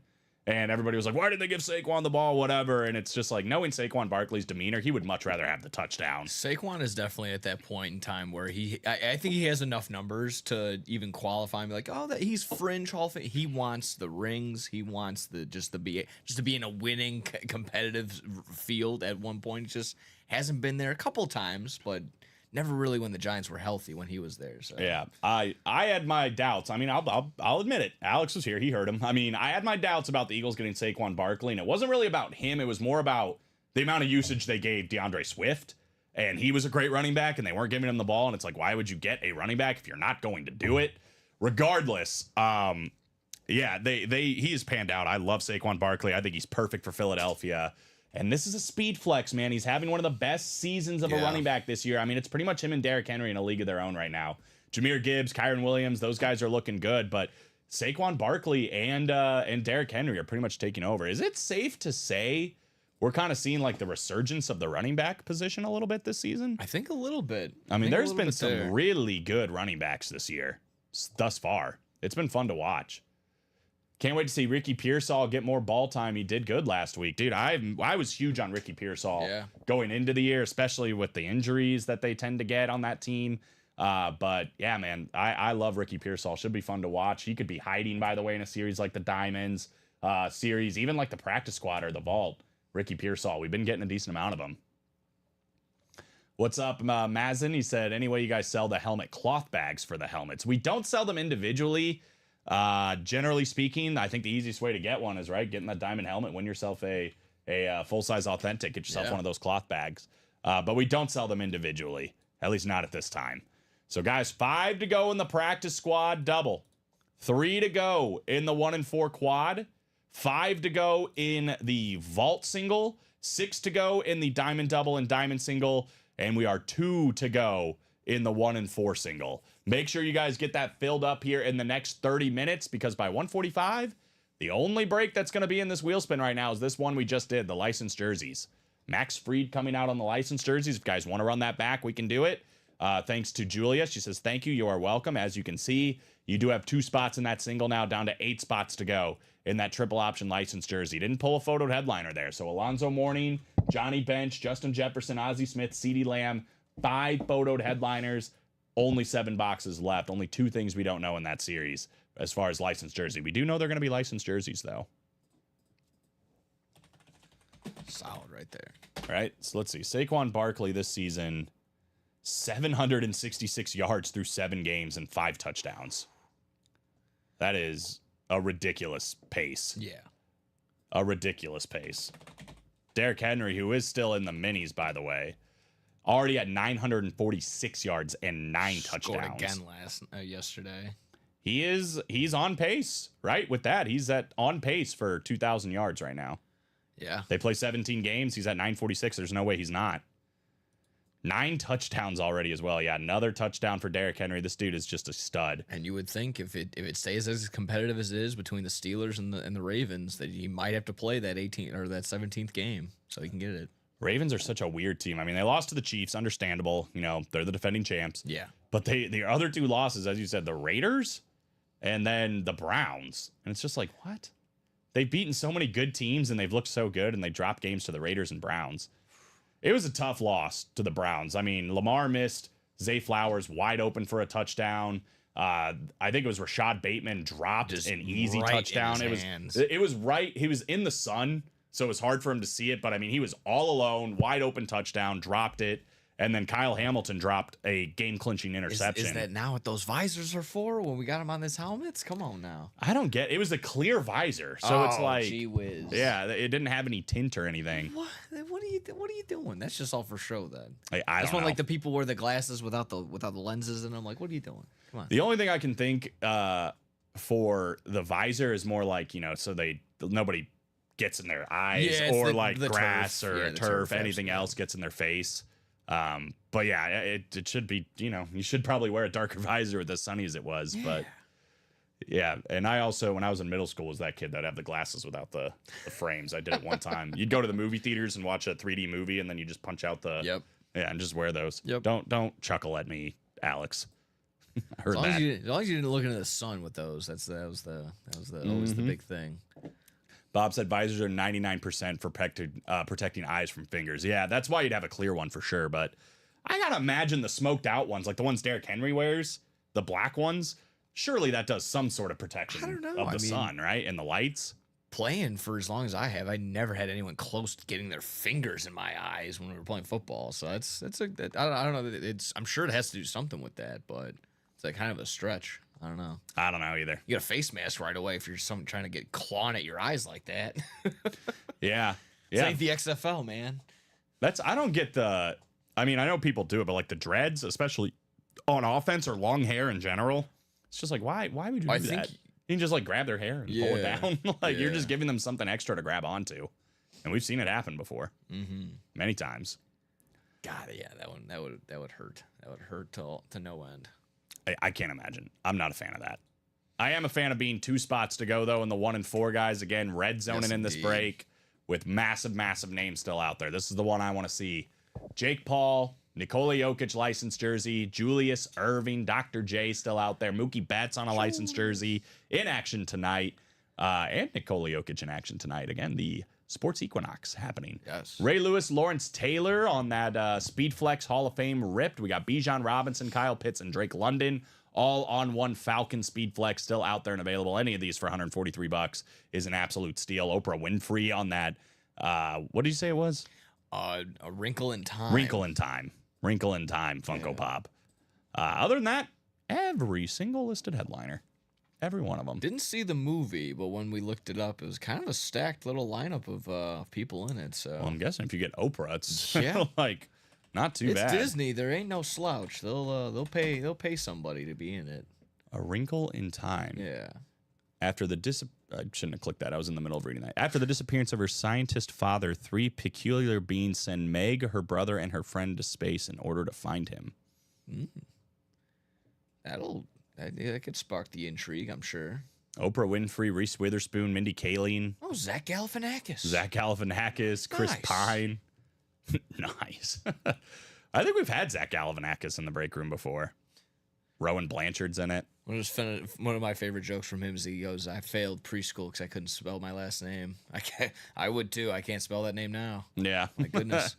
And everybody was like, why did they give Saquon the ball, whatever? And it's just like, knowing Saquon Barkley's demeanor, he would much rather have the touchdown. Saquon is definitely at that point in time where I think he has enough numbers to even qualify and be like, oh, that he's fringe Hall of Fame. He wants the rings. He wants just to be in a winning competitive field at one point. He just hasn't been there a couple times, but never really when the Giants were healthy when he was there. So Yeah, I had my doubts. I mean, I'll admit it. Alex was here. He heard him. I mean, I had my doubts about the Eagles getting Saquon Barkley, and it wasn't really about him. It was more about the amount of usage they gave DeAndre Swift, and he was a great running back, and they weren't giving him the ball, and it's like, why would you get a running back if you're not going to do it? Regardless, yeah, he has panned out. I love Saquon Barkley. I think he's perfect for Philadelphia. And this is a speed flex, man. He's having one of the best seasons of a running back this year. I mean, it's pretty much him and Derrick Henry in a league of their own right now. Jahmyr Gibbs, Kyron Williams, those guys are looking good. But Saquon Barkley and Derrick Henry are pretty much taking over. Is it safe to say we're kind of seeing like the resurgence of the running back position a little bit this season? I think a little bit. I mean, there's been some there. really good running backs this year thus far. It's been fun to watch. Can't wait to see Ricky Pearsall get more ball time. He did good last week. Dude, I was huge on Ricky Pearsall going into the year, especially with the injuries that they tend to get on that team. But yeah, man, I love Ricky Pearsall. Should be fun to watch. He could be hiding, by the way, in a series like the Diamonds series, even like the practice squad or the vault. Ricky Pearsall, we've been getting a decent amount of them. What's up, Mazin? He said, anyway, you guys sell the helmet cloth bags for the helmets. We don't sell them individually. Generally speaking, I think the easiest way to get one is getting that diamond helmet, win yourself a full-size authentic, get yourself one of those cloth bags. But we don't sell them individually, at least not at this time. So guys, 5 to go in the practice squad double, 3 to go in the 1 and 4 quad, 5 to go in the vault single, 6 to go in the diamond double and diamond single, and we are 2 to go in the 1 and 4 single. Make sure you guys get that filled up here in the next 30 minutes, because by 1:45, the only break that's going to be in this wheel spin right now is this one we just did, the licensed jerseys. Max Fried coming out on the licensed jerseys. If you guys want to run that back, we can do it. Thanks to Julia. She says, thank you. You are welcome. As you can see, you do have 2 spots in that single now, down to 8 spots to go in that triple option licensed jersey. Didn't pull a photoed headliner there. So Alonzo Mourning, Johnny Bench, Justin Jefferson, Ozzie Smith, CeeDee Lamb, 5 photoed headliners. Only 7 boxes left. Only 2 things we don't know in that series as far as licensed jersey. We do know they're going to be licensed jerseys, though. Solid right there. All right, so let's see. Saquon Barkley this season, 766 yards through 7 games and 5 touchdowns. That is a ridiculous pace. Yeah. A ridiculous pace. Derrick Henry, who is still in the minis, by the way, already at 946 yards and 9 Scored touchdowns. again yesterday. He's on pace, right? With that, he's on pace for 2,000 yards right now. Yeah. They play 17 games. He's at 946. There's no way he's not. 9 touchdowns already as well. Yeah, another touchdown for Derrick Henry. This dude is just a stud. And you would think if it stays as competitive as it is between the Steelers and the Ravens, that he might have to play that 18th or that 17th game so he can get it. Ravens are such a weird team. I mean, they lost to the Chiefs, understandable. You know, they're the defending champs. Yeah. But the other 2 losses, as you said, the Raiders and then the Browns. And it's just like, what? They've beaten so many good teams and they've looked so good, and they dropped games to the Raiders and Browns. It was a tough loss to the Browns. I mean, Lamar missed Zay Flowers wide open for a touchdown. I think it was Rashad Bateman dropped Just an easy right in touchdown. his hands. It was right. He was in the sun, so it was hard for him to see it. But I mean, he was all alone, wide open touchdown, dropped it. And then Kyle Hamilton dropped a game-clinching interception. Is that now what those visors are for when we got him on his helmets? Come on now. I don't get. It was a clear visor, so it's like, gee whiz. yeah, it didn't have any tint or anything. What are you doing? That's just all for show then. I That's don't when know. like the people wear the glasses without the lenses, and I'm like, what are you doing? Come on. The only thing I can think for the visor is more like, you know, so nobody gets in their eyes, Yeah, it's or the- like the grass turf. or Yeah, the turf, turf, anything absolutely. else gets in their face. But yeah, it should be, you know, you should probably wear a darker visor with as sunny as it was. But yeah, and I also, when I was in middle school, was that kid that'd have the glasses without the frames. I did it one time. You'd go to the movie theaters and watch a 3D movie, and then you just punch out the Yep. yeah, and just wear those. Yep. Don't chuckle at me, Alex. I As heard long, that. as long as you didn't look into the sun with those, that was always the Mm-hmm. big thing. Bob said visors are 99% for protecting eyes from fingers. Yeah, that's why you'd have a clear one for sure. But I gotta imagine the smoked out ones, like the ones Derrick Henry wears, the black ones. Surely that does some sort of protection I don't know. of the I mean- sun, right? And the lights. Playing for as long as I have, I never had anyone close to getting their fingers in my eyes when we were playing football. So I don't know. I'm sure it has to do something with that, but it's like kind of a stretch. I don't know. I don't know either. You got a face mask right away if you're trying to get clawing at your eyes like that. Yeah, This yeah. ain't the XFL, man. I don't get the. I mean, I know people do it, but like the dreads, especially on offense or long hair in general, it's just like why would you do I that? think- You can just like grab their hair and pull it Yeah, down. Like you're yeah. just giving them something extra to grab onto, and we've seen it happen before, many times. God, yeah, that would hurt. That would hurt to no end. I can't imagine. I'm not a fan of that. I am a fan of being 2 spots to go though in the 1 and 4 guys. Again, red zoning Yes, in this indeed. break with massive names still out there. This is the one I want to see. Jake Paul, Nikola Jokic licensed jersey, Julius Irving, Dr. J still out there, Mookie Betts on a licensed jersey in action tonight, and Nikola Jokic in action tonight. Again, the Sports Equinox happening. Yes. Ray Lewis, Lawrence Taylor on that Speedflex Hall of Fame ripped. We got Bijan Robinson, Kyle Pitts, and Drake London all on one Falcon Speedflex, still out there and available. Any of these for $143 is an absolute steal. Oprah Winfrey on that. What did you say it was? A Wrinkle in Time. Wrinkle in Time Funko Pop. Other than that, every single listed headliner. Every one of them. Didn't see the movie, but when we looked it up, it was kind of a stacked little lineup of people in it. So Well, I'm guessing if you get Oprah, it's Yeah. like not too it's bad. Disney. There ain't no slouch. They'll pay somebody to be in it. A Wrinkle in Time. Yeah. After the I shouldn't have clicked that. I was in the middle of reading that. After the disappearance of her scientist father, 3 peculiar beings send Meg, her brother, and her friend to space in order to find him. That could spark the intrigue, I'm sure. Oprah Winfrey, Reese Witherspoon, Mindy Kaling, Oh, Zach Galifianakis. Zach Galifianakis, Chris Nice. Pine. Nice. I think we've had Zach Galifianakis in the break room before. Rowan Blanchard's in it. One of my favorite jokes from him is he goes, "I failed preschool because I couldn't spell my last name. I would too. I can't spell that name now. Yeah. My goodness."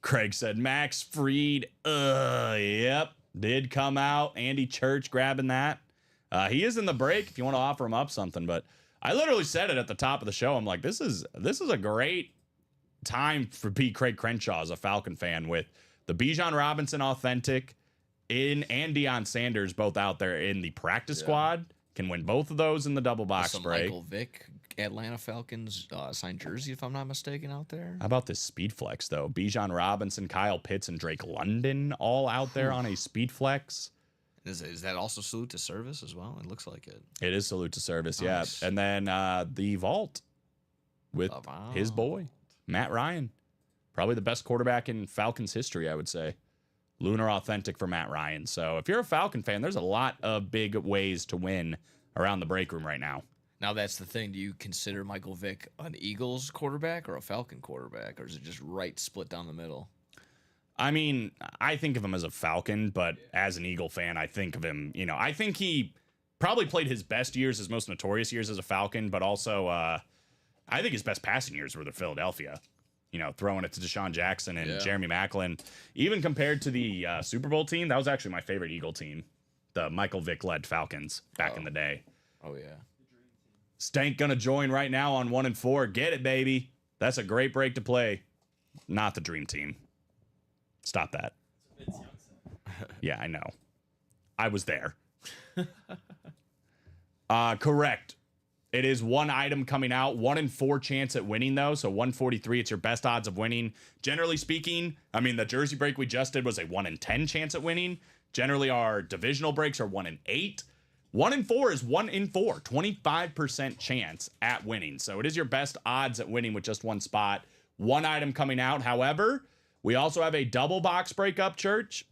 Craig said Max Fried. Yep. Did come out. Andy Church grabbing that. He is in the break if you want to offer him up something. But I literally said it at the top of the show. I'm like, this is a great time for P. Craig Crenshaw as a Falcon fan with the Bijan Robinson authentic and Deion Sanders both out there in the practice squad. Can win both of those in the double box Some break. Michael Vick, Atlanta Falcons signed jersey, if I'm not mistaken, out there. How about this speed flex though? Bijan Robinson, Kyle Pitts, and Drake London all out there on a speed flex. Is that also salute to service as well? It looks like it. It is salute to service, Nice. yeah. And then the vault with The vault. his boy, Matt Ryan. Probably the best quarterback in Falcons history, I would say. Lunar authentic for Matt Ryan. So if you're a Falcon fan, there's a lot of big ways to win around the break room right now. Now that's the thing. Do you consider Michael Vick an Eagles quarterback or a Falcon quarterback, or is it just right split down the middle? I mean, I think of him as a Falcon, but as an Eagle fan, I think of him, I think he probably played his best years, his most notorious years as a Falcon, but also I think his best passing years were the Philadelphia. Throwing it to Deshaun Jackson and Jeremy Maclin. Even compared to the Super Bowl team, that was actually my favorite Eagle team, the Michael Vick-led Falcons back in the day. Oh, yeah. Stank gonna join right now on 1-4. Get it, baby. That's a great break to play. Not the dream team. Stop that. Vince Young said. Yeah, I know. I was there. Correct. It is one item coming out, 1-4 chance at winning though. So 143, it's your best odds of winning. Generally speaking, I mean, the jersey break we just did was a 1-10 chance at winning. Generally, our divisional breaks are 1-8. 1-4 is 1-4, 25% chance at winning. So it is your best odds at winning with just one spot. One item coming out. However, we also have a double box break up, church,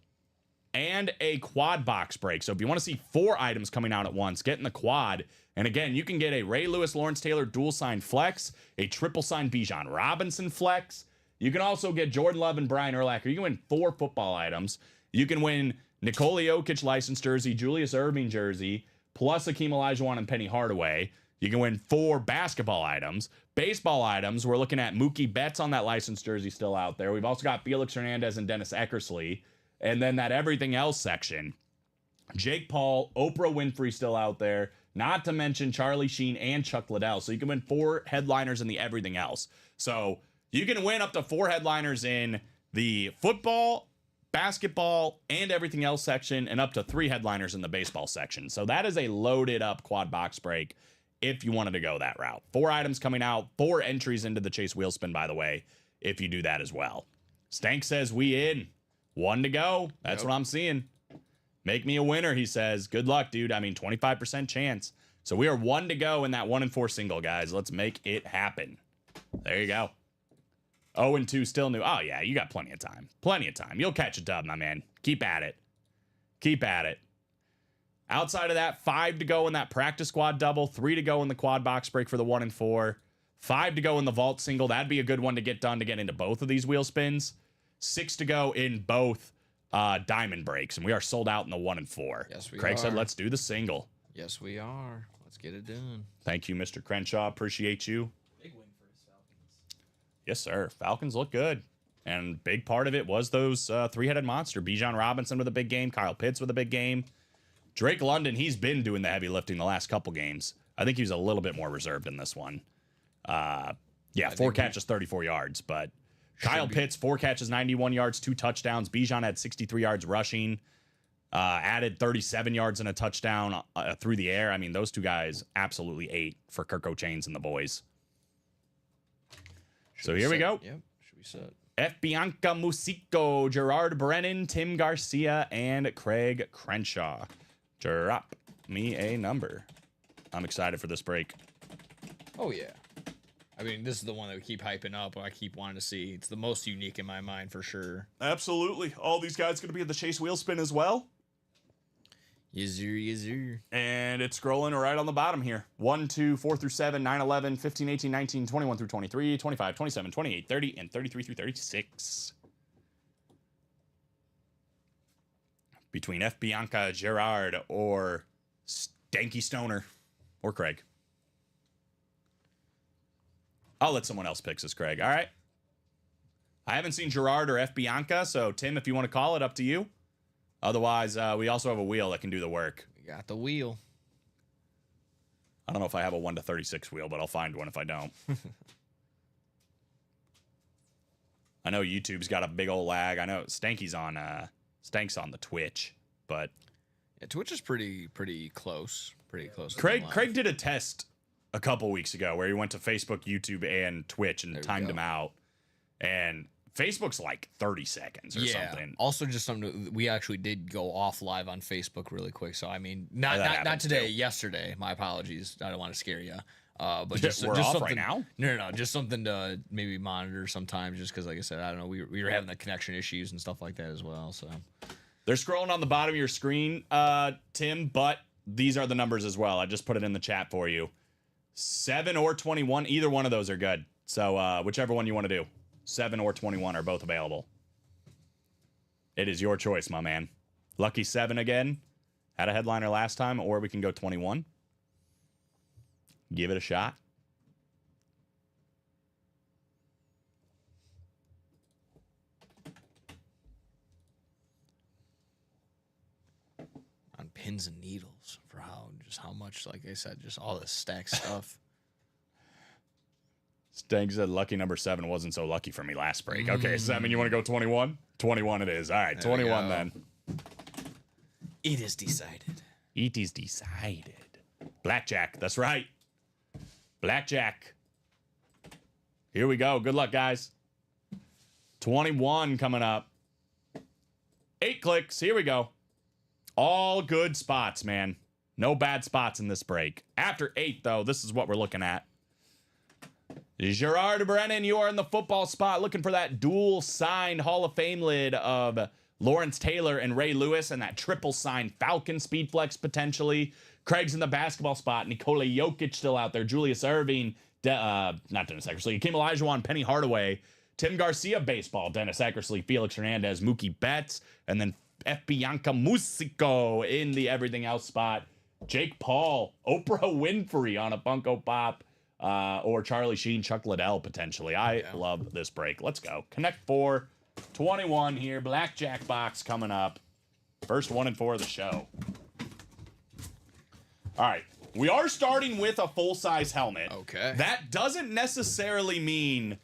and a quad box break. So if you want to see 4 items coming out at once, get in the quad. And again, you can get a Ray Lewis, Lawrence Taylor dual sign flex, a triple sign Bijan Robinson flex. You can also get Jordan Love and Brian Urlacher. You can win 4 football items. You can win Nikola Jokic licensed jersey, Julius Erving jersey, plus Akeem Olajuwon and Penny Hardaway. You can win 4 basketball items. Baseball items, we're looking at Mookie Betts on that licensed jersey still out there. We've also got Felix Hernandez and Dennis Eckersley. And then that everything else section, Jake Paul, Oprah Winfrey still out there, not to mention Charlie Sheen and Chuck Liddell. So you can win 4 headliners in the everything else. So you can win up to 4 headliners in the football, basketball, and everything else section, and up to 3 headliners in the baseball section. So that is a loaded up quad box break if you wanted to go that route. 4 items coming out, 4 entries into the Chase Wheel Spin, by the way, if you do that as well. Stank says we in. 1 to go. That's what I'm seeing. Make me a winner, he says. Good luck, dude. I mean, 25% chance. So we are 1 to go in that 1-4 single, guys. Let's make it happen. There you go. 0-2 still new. Oh, yeah, you got plenty of time. Plenty of time. You'll catch a dub, my man. Keep at it. Keep at it. Outside of that, 5 to go in that practice squad double, 3 to go in the quad box break for the 1-4, 5 to go in the vault single. That'd be a good one to get done to get into both of these wheel spins. 6 to go in both diamond breaks, and we are sold out in the 1-4. Yes, we Craig said, are. let's do the single. Yes, we are. Let's get it done. Thank you, Mr. Crenshaw. Appreciate you. Big win for his Falcons. Yes, sir. Falcons look good. And big part of it was those 3-headed monster. Bijan Robinson with a big game. Kyle Pitts with a big game. Drake London, he's been doing the heavy lifting the last couple games. I think he was a little bit more reserved in this one. 4 catches, 34 yards. But Kyle Pitts, 4 catches, 91 yards, 2 touchdowns. Bijan had 63 yards rushing. Added 37 yards and a touchdown through the air. I mean, those 2 guys absolutely ate for Kirk O'Chains and the boys. So here we go. Yep. Should we set? F. Bianca Musico, Gerard Brennan, Tim Garcia, and Craig Crenshaw. Drop me a number. I'm excited for this break. Oh, yeah. I mean, this is the one that we keep hyping up. I keep wanting to see. It's the most unique in my mind for sure. Absolutely. All these guys going to be at the Chase Wheel Spin as well. Yes, sir. Yes, sir. And it's scrolling right on the bottom here. 1, 2, 4 through 7, 9, 11, 15, 18, 19, 21 through 23, 25, 27, 28, 30, and 33 through 36. Between F. Bianca, Gerard, or Stanky Stoner, or Craig. I'll let someone else pick this, Craig. All right. I haven't seen Gerard or F. Bianca, so Tim, if you want to call it, up to you. Otherwise, we also have a wheel that can do the work. We got the wheel. I don't know if I have a 1 to 36 wheel, but I'll find one if I don't. I know YouTube's got a big old lag. I know Stank's on the Twitch, but Yeah, Twitch is pretty close. pretty close. to Craig them live. Craig did a test a couple weeks ago where he went to Facebook, YouTube, and Twitch and There we timed go. them out. And Facebook's like 30 seconds or something. Also, just something we actually did go off live on Facebook really quick. So I mean, not that not happens, today. too. Yesterday. My apologies. I don't want to scare you. But just We're just off something, right now? No, just something to maybe monitor sometimes. Just because, like I said, I don't know. We were having the connection issues and stuff like that as well. So They're scrolling on the bottom of your screen, Tim, but these are the numbers as well. I just put it in the chat for you. 7 or 21, either one of those are good. So whichever one you want to do. 7 or 21 are both available. It is your choice, my man. Lucky 7 again. Had a headliner last time, or we can go 21. Give it a shot. on pins and needles for how much, like I said, just all the stacked stuff. Stank said lucky number 7 wasn't so lucky for me last break. Okay, 7, you want to go 21? 21 it is. All right, There we 21 go. then. It is decided. It is decided. Blackjack, that's right. Blackjack. Here we go. Good luck, guys. 21 coming up. 8 clicks. Here we go. All good spots, man. No bad spots in this break. After 8, though, this is what we're looking at. Gerard Brennan, you are in the football spot looking for that dual signed Hall of Fame lid of Lawrence Taylor and Ray Lewis and that triple signed Falcon speed flex potentially. Craig's in the basketball spot. Nikola Jokic still out there. Julius Erving, not Dennis Eckersley. Kim Olajuwon, Penny Hardaway. Tim Garcia baseball. Dennis Eckersley, Felix Hernandez, Mookie Betts, and then F. Bianca Musico in the everything else spot. Jake Paul, Oprah Winfrey on a Funko Pop. Or Charlie Sheen, Chuck Liddell potentially. I love this break. Let's go. Connect 4, 21 here. Blackjack box coming up. First 1 and 4 of the show. All right. We are starting with a full-size helmet. Okay. That doesn't necessarily mean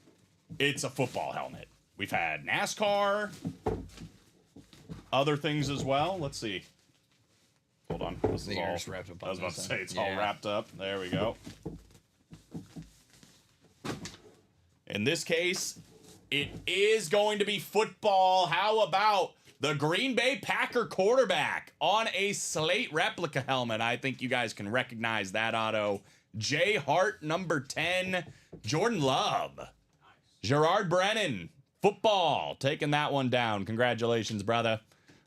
it's a football helmet. We've had NASCAR, other things as well. Let's see. Hold on. This is You're all just wrapped up I on was about this to then. say it's all Yeah. wrapped up. There we go. In this case, it is going to be football. How about the Green Bay Packer quarterback on a Slate replica helmet? I think you guys can recognize that auto. Jay Hart, number 10. Jordan Love. Gerard Brennan, football, taking that one down. Congratulations, brother,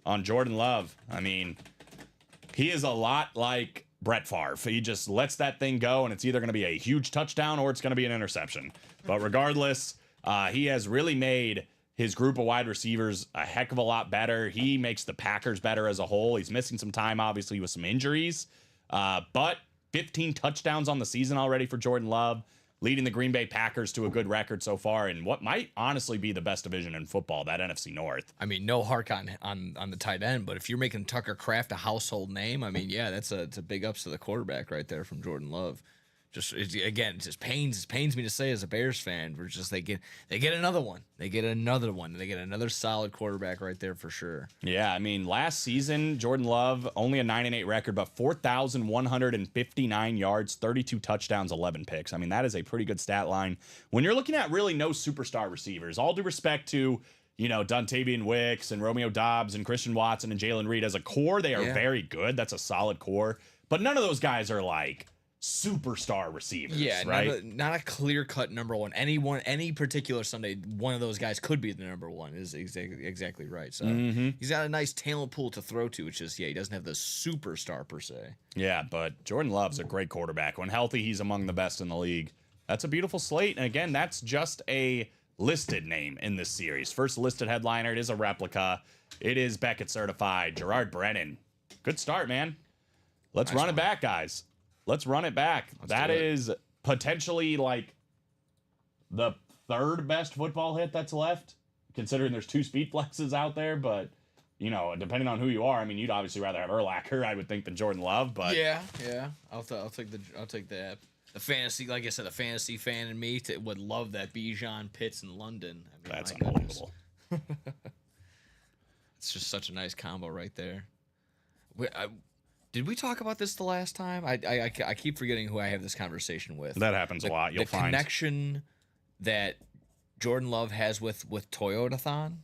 on Jordan Love. I mean, he is a lot like Brett Favre. He just lets that thing go, and it's either going to be a huge touchdown or it's going to be an interception. But regardless, he has really made his group of wide receivers a heck of a lot better. He makes the Packers better as a whole. He's missing some time, obviously, with some injuries. But 15 touchdowns on the season already for Jordan Love, leading the Green Bay Packers to a good record so far in what might honestly be the best division in football, that NFC North. I mean, no hark on the tight end, but if you're making Tucker Kraft a household name, I mean, yeah, it's a big ups to the quarterback right there from Jordan Love. It just pains me to say as a Bears fan, we're just they get another one. They get another one. They get another solid quarterback right there for sure. Yeah, I mean, last season, Jordan Love, only a 9-8 record, but 4,159 yards, 32 touchdowns, 11 picks. I mean, that is a pretty good stat line. When you're looking at really no superstar receivers, all due respect to, Dontavian Wicks and Romeo Doubs and Christian Watson and Jalen Reed as a core, they are very good. That's a solid core. But none of those guys are like superstar receivers, right? Not a clear cut number one. Any particular Sunday, one of those guys could be the number one. Is exactly right. So he's got a nice talent pool to throw to. It's just he doesn't have the superstar per se. Yeah, but Jordan Love's a great quarterback. When healthy, he's among the best in the league. That's a beautiful slate. And again, that's just a listed name in this series. First listed headliner. It is a replica. It is Beckett certified. Gerard Brennan. Good start, man. Let's run it back, guys. Let's run it back. That is potentially like the third best football hit that's left, considering there's 2 speed flexes out there. But, depending on who you are, I mean, you'd obviously rather have Urlacher, I would think, than Jordan Love. But Yeah. I'll take that. The fantasy, like I said, the fantasy fan in me would love that Bijan Pitts in London. I mean, that's my goodness. unbelievable. It's just such a nice combo right there. Did we talk about this the last time? I keep forgetting who I have this conversation with. That happens a lot. You'll the find connection that Jordan Love has with Toyotathon.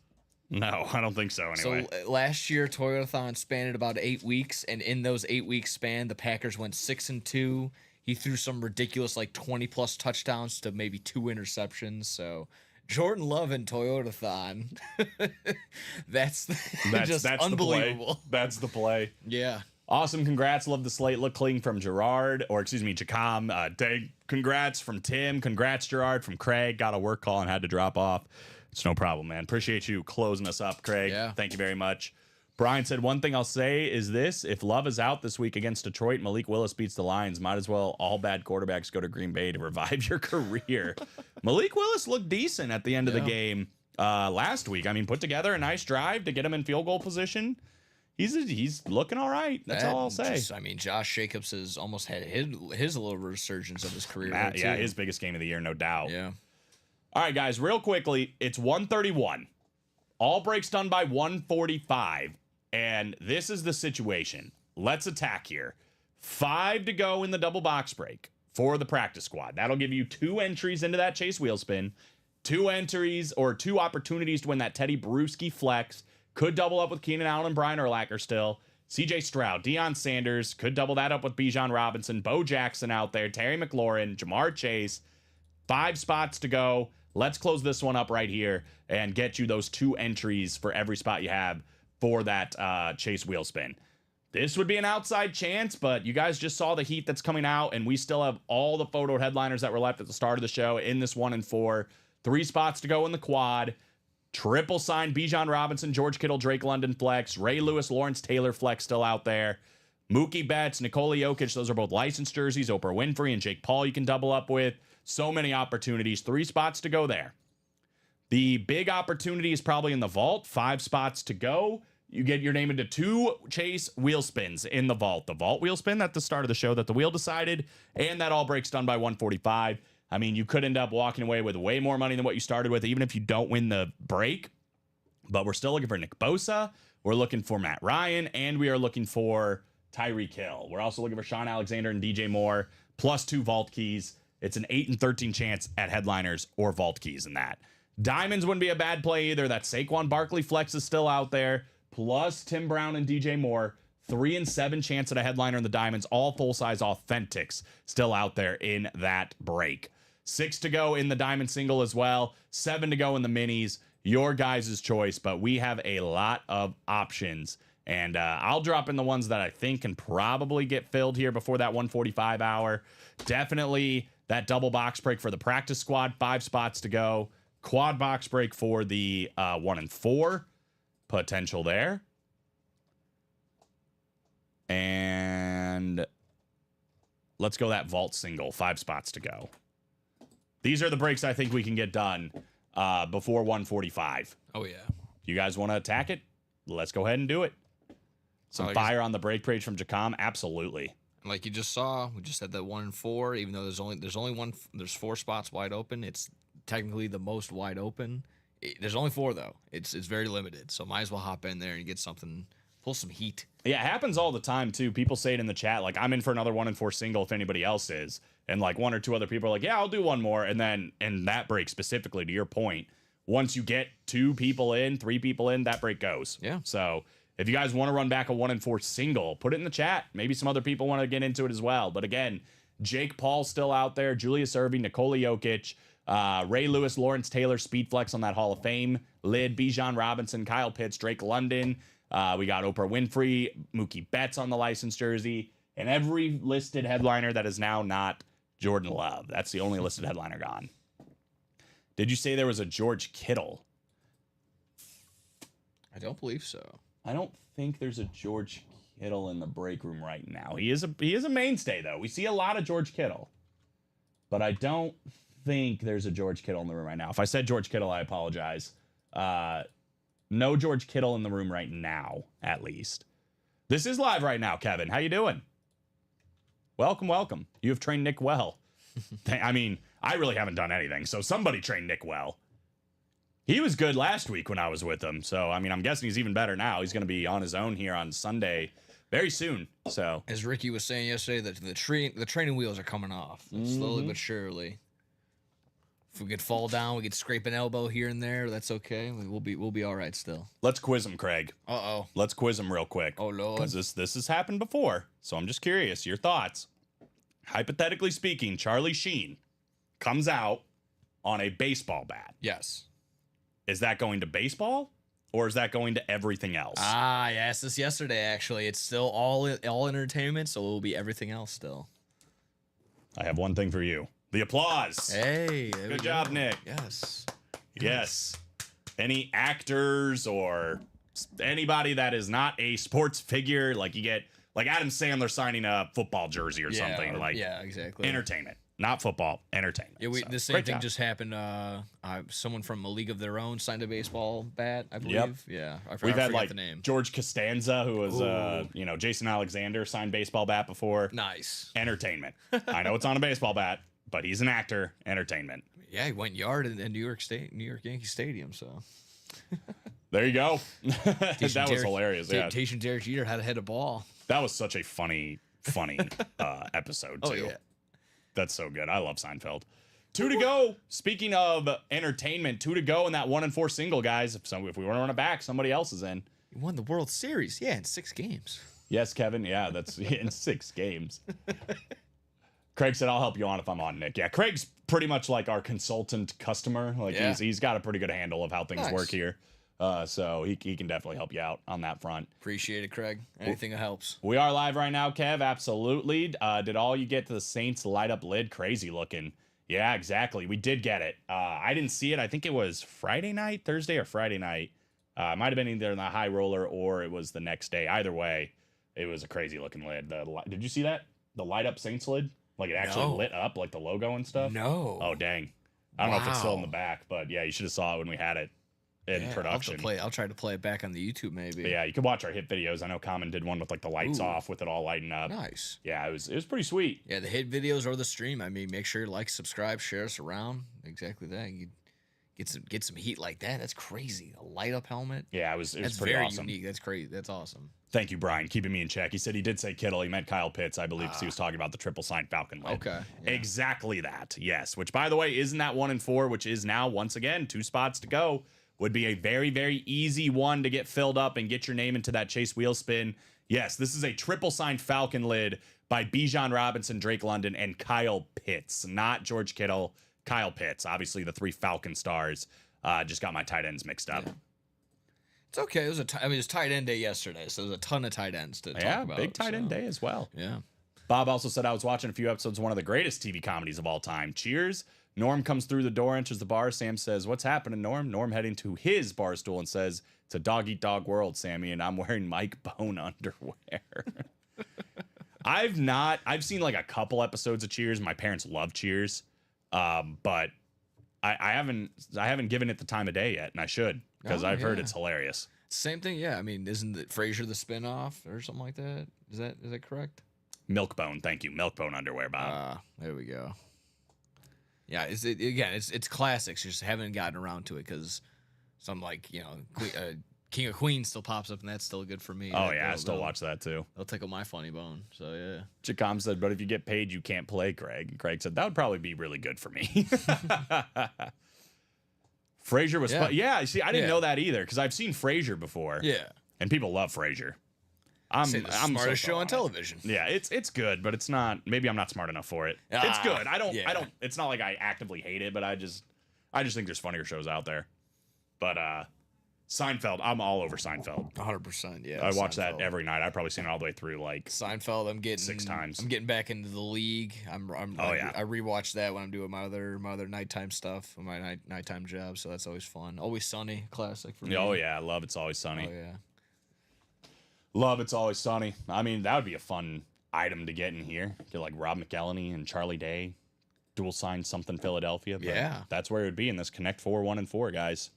No, I don't think so. Anyway, So last year Toyotathon spanned about 8 weeks, and in those 8 weeks span, the Packers went 6-2. He threw some ridiculous 20+ touchdowns to maybe 2 interceptions. So Jordan Love and Toyotathon, that's just that's unbelievable. The play. That's the play. Yeah. Awesome. Congrats. Love the slate. Look clean from Gerard, or excuse me, Jacom. Congrats from Tim. Congrats, Gerard, from Craig. Got a work call and had to drop off. It's no problem, man. Appreciate you closing us up, Craig. Yeah. Thank you very much. Brian said, one thing I'll say is this. If Love is out this week against Detroit, Malik Willis beats the Lions, might as well all bad quarterbacks go to Green Bay to revive your career. Malik Willis looked decent at the end of the game last week. I mean, put together a nice drive to get him in field goal position. He's looking all right. That's all I'll say. Josh Jacobs has almost had his little resurgence of his career. Yeah, his biggest game of the year, no doubt. Yeah. All right, guys, real quickly, it's 1:31. All breaks done by 1:45. And this is the situation. Let's attack here. 5 to go in the double box break for the practice squad. That'll give you 2 entries into that Chase wheel spin, 2 entries or 2 opportunities to win that Teddy Bruschi flex. Could double up with Keenan Allen and Brian Urlacher still. CJ Stroud, Deion Sanders, could double that up with Bijan Robinson, Bo Jackson out there, Terry McLaurin, Jamar Chase. 5 spots to go. Let's close this one up right here and get you those 2 entries for every spot you have for that Chase wheel spin. This would be an outside chance, but you guys just saw the heat that's coming out, and we still have all the photo headliners that were left at the start of the show in this 1 and 4. 3 spots to go in the quad. Triple sign Bijan Robinson, George Kittle, Drake London flex, Ray Lewis, Lawrence Taylor flex still out there. Mookie Betts, Nikola Jokic, those are both licensed jerseys. Oprah Winfrey and Jake Paul you can double up with. So many opportunities. 3 spots to go there. The big opportunity is probably in the vault. 5 spots to go. You get your name into 2 Chase wheel spins in the vault. The vault wheel spin at the start of the show that the wheel decided, and that all breaks done by 1:45. I mean, you could end up walking away with way more money than what you started with, even if you don't win the break. But we're still looking for Nick Bosa. We're looking for Matt Ryan, and we are looking for Tyreek Hill. We're also looking for Sean Alexander and DJ Moore, plus 2 vault keys. It's an 8 and 13 chance at headliners or vault keys in that. Diamonds wouldn't be a bad play either. That Saquon Barkley flex is still out there, plus Tim Brown and DJ Moore. 3 and 7 chance at a headliner in the Diamonds. All full-size authentics still out there in that break. 6 to go in the Diamond single as well. 7 to go in the minis. Your guys' choice, but we have a lot of options. And I'll drop in the ones that I think can probably get filled here before that 1:45 hour. Definitely that double box break for the practice squad. 5 spots to go. Quad box break for the 1 and 4. Potential there. And let's go that vault single. 5 spots to go. These are the breaks I think we can get done before 1:45. Oh, yeah. You guys want to attack it? Let's go ahead and do it. Some fire on the break page from Jacom. Absolutely. Like you just saw, we just had that 1 and 4. Even though there's 4 spots wide open. It's technically the most wide open. There's only 4 though. It's very limited. So might as well hop in there and get something, pull some heat. Yeah, it happens all the time too. People say it in the chat, like, I'm in for another 1 and 4 single if anybody else is. And like 1 or 2 other people are like, yeah, I'll do 1 more. And then in that break specifically, to your point, once you get 2 people in, 3 people in, that break goes. Yeah. So if you guys want to run back a 1 and 4 single, put it in the chat. Maybe some other people want to get into it as well. But again, Jake Paul still out there, Julius Erving, Nikola Jokic, Ray Lewis, Lawrence Taylor, speed flex on that Hall of Fame lid, Bijan Robinson, Kyle Pitts, Drake London. We got Oprah Winfrey, Mookie Betts on the licensed jersey, and every listed headliner that is now not Jordan Love. That's the only listed headliner gone. Did you say there was a George Kittle? I don't believe so. I don't think there's a George Kittle in the break room right now. He is a mainstay though. We see a lot of George Kittle, but I don't think there's a George Kittle in the room right now. If I said George Kittle, I apologize. No George Kittle in the room right now, at least. This is live right now, Kevin. How you doing? Welcome, welcome. You have trained Nick well. I mean, I really haven't done anything, so somebody trained Nick well. He was good last week when I was with him, so, I mean, I'm guessing he's even better now. He's going to be on his own here on Sunday very soon. So As Ricky was saying yesterday, that the training wheels are coming off slowly but surely. If we could fall down, we could scrape an elbow here and there. That's okay. We'll be all right still. let's quiz him, Craig. Uh-oh. Let's quiz him real quick. Oh, Lord. Because this has happened before. So I'm just curious. Your thoughts. Hypothetically speaking, Charlie Sheen comes out on a baseball bat. Yes. Is that going to baseball or is that going to everything else? I asked this yesterday, actually. It's still all entertainment, so it will be everything else still. I have one thing for you. The applause. Hey. there we Good job, go. Nick. Yes. Yes. Any actors or anybody that is not a sports figure, like you get like Adam Sandler signing a football jersey or something, like yeah, exactly. entertainment, not football, entertainment. Yeah, So, the same great thing job. just happened. Someone from A League of Their Own signed a baseball bat, I believe. Yep. Yeah, I We've forgot had like the name. George Costanza, who was Ooh. Jason Alexander signed baseball bat before. Nice. Entertainment. I know it's on a baseball bat, but he's an actor. Entertainment. Yeah, he went yard in New York Yankee Stadium. So There you go. That was Derek- hilarious. Yeah, Temptation Derek Jeter had to hit a ball. that was such a funny episode too. Oh yeah. That's so good. I love Seinfeld. 2 to go. Speaking of entertainment, 2 to go in that 1-4 single, guys. If we want to run it back, somebody else is in. He won the World Series. Yeah, in 6 games. Yes, Kevin. Yeah, that's in 6 games. Craig said, I'll help you on if I'm on, Nick. Yeah, Craig's pretty much like our consultant customer. Like Yeah. he's got a pretty good handle of how things Nice. work here. So he can definitely help you out on that front. Appreciate it, Craig. Anything that helps. We are live right now, Kev. Absolutely. Did all you get to the Saints light up lid? Crazy looking. Yeah, exactly. We did get it. I didn't see it. I think it was Thursday or Friday night. It might have been either in the high roller or it was the next day. Either way, it was a crazy looking lid. Did you see that? The light up Saints lid? Like it actually No. lit up like the logo and stuff? No. Oh, dang. I don't know if it's still in Wow. the back, but yeah, you should have saw it when we had it in Yeah, production. I'll try to play it back on the YouTube maybe. But yeah, you can watch our hit videos. I know Common did one with like the lights Ooh. off with it all lighting up. Nice. Yeah, it was pretty sweet. Yeah, the hit videos or the stream. I mean, make sure you like, subscribe, share us around. Exactly that. You get some heat like that. That's crazy. A light up helmet. Yeah, it was That's pretty very awesome. unique. That's crazy. That's awesome. Thank you, Brian, keeping me in check. He said he did say Kittle. He meant Kyle Pitts, I believe, because he was talking about the triple sign Falcon lid. Okay, yeah. Exactly that. Yes. Which, by the way, isn't that 1-4, which is now once again 2 spots to go. Would be a very, very easy one to get filled up and get your name into that Chase Wheel spin. Yes, this is a triple signed Falcon lid by Bijan Robinson, Drake London, and Kyle Pitts. Not George Kittle, Kyle Pitts. Obviously, the 3 Falcon stars. Just got my tight ends mixed up. Yeah. It's okay. It was it was tight end day yesterday, so there's a ton of tight ends to talk about. Big tight end so, day as well. Yeah. Bob also said, I was watching a few episodes of one of the greatest TV comedies of all time. Cheers. Norm comes through the door, enters the bar. Sam says, what's happening, Norm? Norm heading to his bar stool and says, it's a dog-eat-dog world, Sammy, and I'm wearing Mike Bone underwear. I've seen like a couple episodes of Cheers. My parents love Cheers. But I haven't given it the time of day yet, and I should, because Oh, I've heard yeah. it's hilarious. Same thing. Yeah. I mean, isn't it Frasier the spinoff or something like that? Is that correct? Milkbone, thank you. Milkbone underwear, Bob. There we go. Yeah, it's classics. Just haven't gotten around to it because some like King of Queens still pops up, and that's still good for me. Oh, yeah, I still watch that, too. They'll tickle my funny bone. So yeah. Chicom said, but if you get paid, you can't play, Craig. And Craig said, that would probably be really good for me. Frasier was fun. Yeah, see, I didn't know that either, because I've seen Frasier before. Yeah. And people love Frasier. Say the smartest show on television. Yeah, it's good, but it's not. Maybe I'm not smart enough for it. It's good. I don't. It's not like I actively hate it, but I just think there's funnier shows out there. But Seinfeld, I'm all over Seinfeld. 100%. Yeah. I watch that Seinfeld. every night. I've probably seen it all the way through. Like Seinfeld. I'm getting 6 times. I'm getting back into the league. I rewatch that when I'm doing my other nighttime stuff, my nighttime job. So that's always fun. Always Sunny, classic for me. Oh yeah, I love It's Always Sunny. Oh yeah. Love It's Always Sunny. I mean, that would be a fun item to get in here. Get like Rob McElhenney and Charlie Day, dual sign something Philadelphia. But Yeah. that's where it would be in this Connect 4 1-4, guys.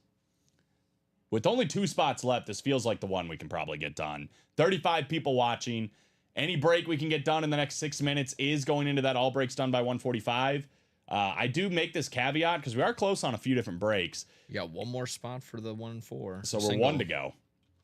With only 2 spots left, this feels like the one we can probably get done. 35 people watching. Any break we can get done in the next 6 minutes is going into that all breaks done by 1:45. I do make this caveat because we are close on a few different breaks. You got one more spot for the 1-4. So we're 1 to go.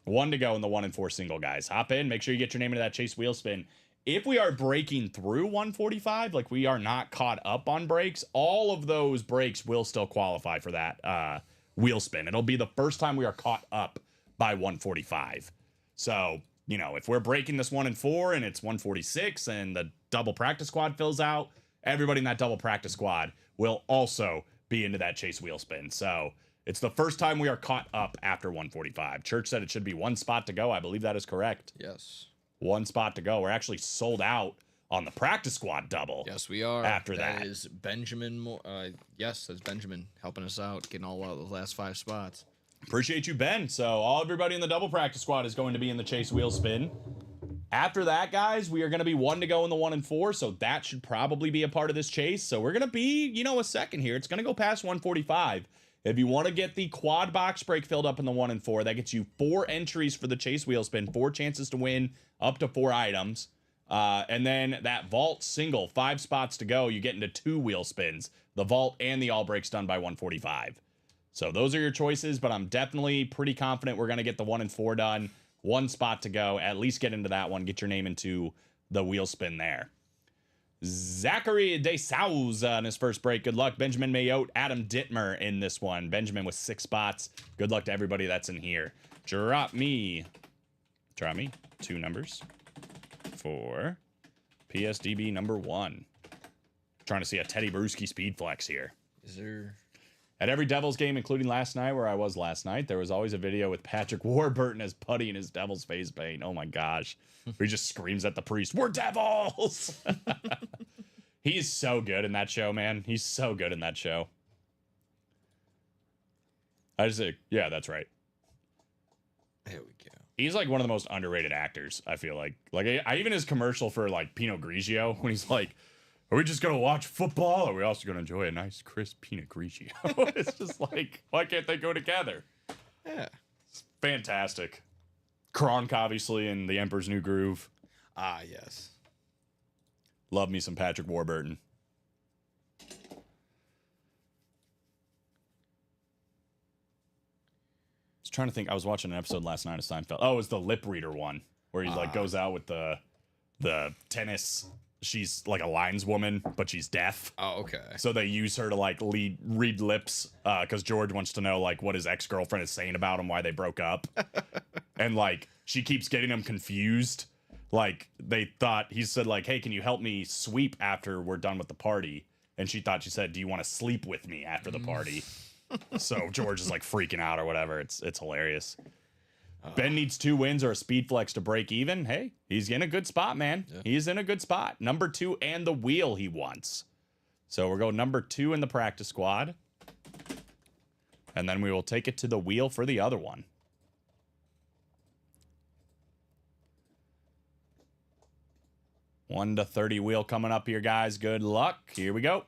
1 to go in the 1 and 4 single, guys. Hop in. Make sure you get your name into that chase wheel spin. If we are breaking through 145, like we are not caught up on breaks, all of those breaks will still qualify for that wheel spin. It'll be the first time we are caught up by 145. So, you know, if we're breaking this 1 and 4 and it's 146 and the double practice squad fills out, everybody in that double practice squad will also be into that chase wheel spin. So it's the first time we are caught up after 145. Church said it should be 1 spot to go. I believe that is correct. Yes. 1 spot to go. We're actually sold out on the practice squad double. Yes, we are. After that. That is Benjamin. Yes, that's Benjamin helping us out, getting all out of the last 5 spots. Appreciate you, Ben. So everybody in the double practice squad is going to be in the chase wheel spin. After that, guys, we are going to be 1 to go in the 1 and 4, so that should probably be a part of this chase. So we're going to be, you know, a second here. It's going to go past 145. If you want to get the quad box break filled up in the 1 and 4, that gets you 4 entries for the chase wheel spin, 4 chances to win up to 4 items. And then that vault single, 5 spots to go, you get into 2 wheel spins, the vault and the all breaks done by 145. So those are your choices, but I'm definitely pretty confident we're going to get the 1 and 4 done. 1 spot to go, at least get into that one, get your name into the wheel spin there. Zachary De Souza in his first break. Good luck. Benjamin Mayotte, Adam Dittmer in this one. Benjamin with 6 spots. Good luck to everybody that's in here. Drop me 2 numbers for PSDB number 1. Trying to see a Teddy Bruschi speed flex here. Is there... At every Devils game, including last night, where I was last night, there was always a video with Patrick Warburton as putty in his Devils face paint. Oh my gosh. Where he just screams at the priest, "We're Devils!" He's so good in that show, man. He's so good in that show. I just say, yeah, that's right. There we go. He's like one of the most underrated actors, I feel like. Like, I even his commercial for like Pinot Grigio, when he's like, "Are we just going to watch football? Or are we also going to enjoy a nice, crisp Pinot Grigio?" It's just like, why can't they go together? Yeah. It's fantastic. Kronk, obviously, in The Emperor's New Groove. Ah, yes. Love me some Patrick Warburton. I was trying to think. I was watching an episode last night of Seinfeld. Oh, it was the lip reader one, where he like goes out with the tennis. She's like a lineswoman, but she's deaf. Oh, okay. So they use her to like read lips, because George wants to know like what his ex-girlfriend is saying about him, why they broke up, and like she keeps getting him confused. Like they thought he said like, "Hey, can you help me sweep after we're done with the party?" And she thought she said, "Do you want to sleep with me after the party?" So George is like freaking out or whatever. It's hilarious. Ben needs 2 wins or a speed flex to break even. Hey, he's in a good spot, man. Yeah. He's in a good spot. Number 2 and the wheel he wants. So we're going number 2 in the practice squad. And then we will take it to the wheel for the other one. One to 30 wheel coming up here, guys. Good luck. Here we go.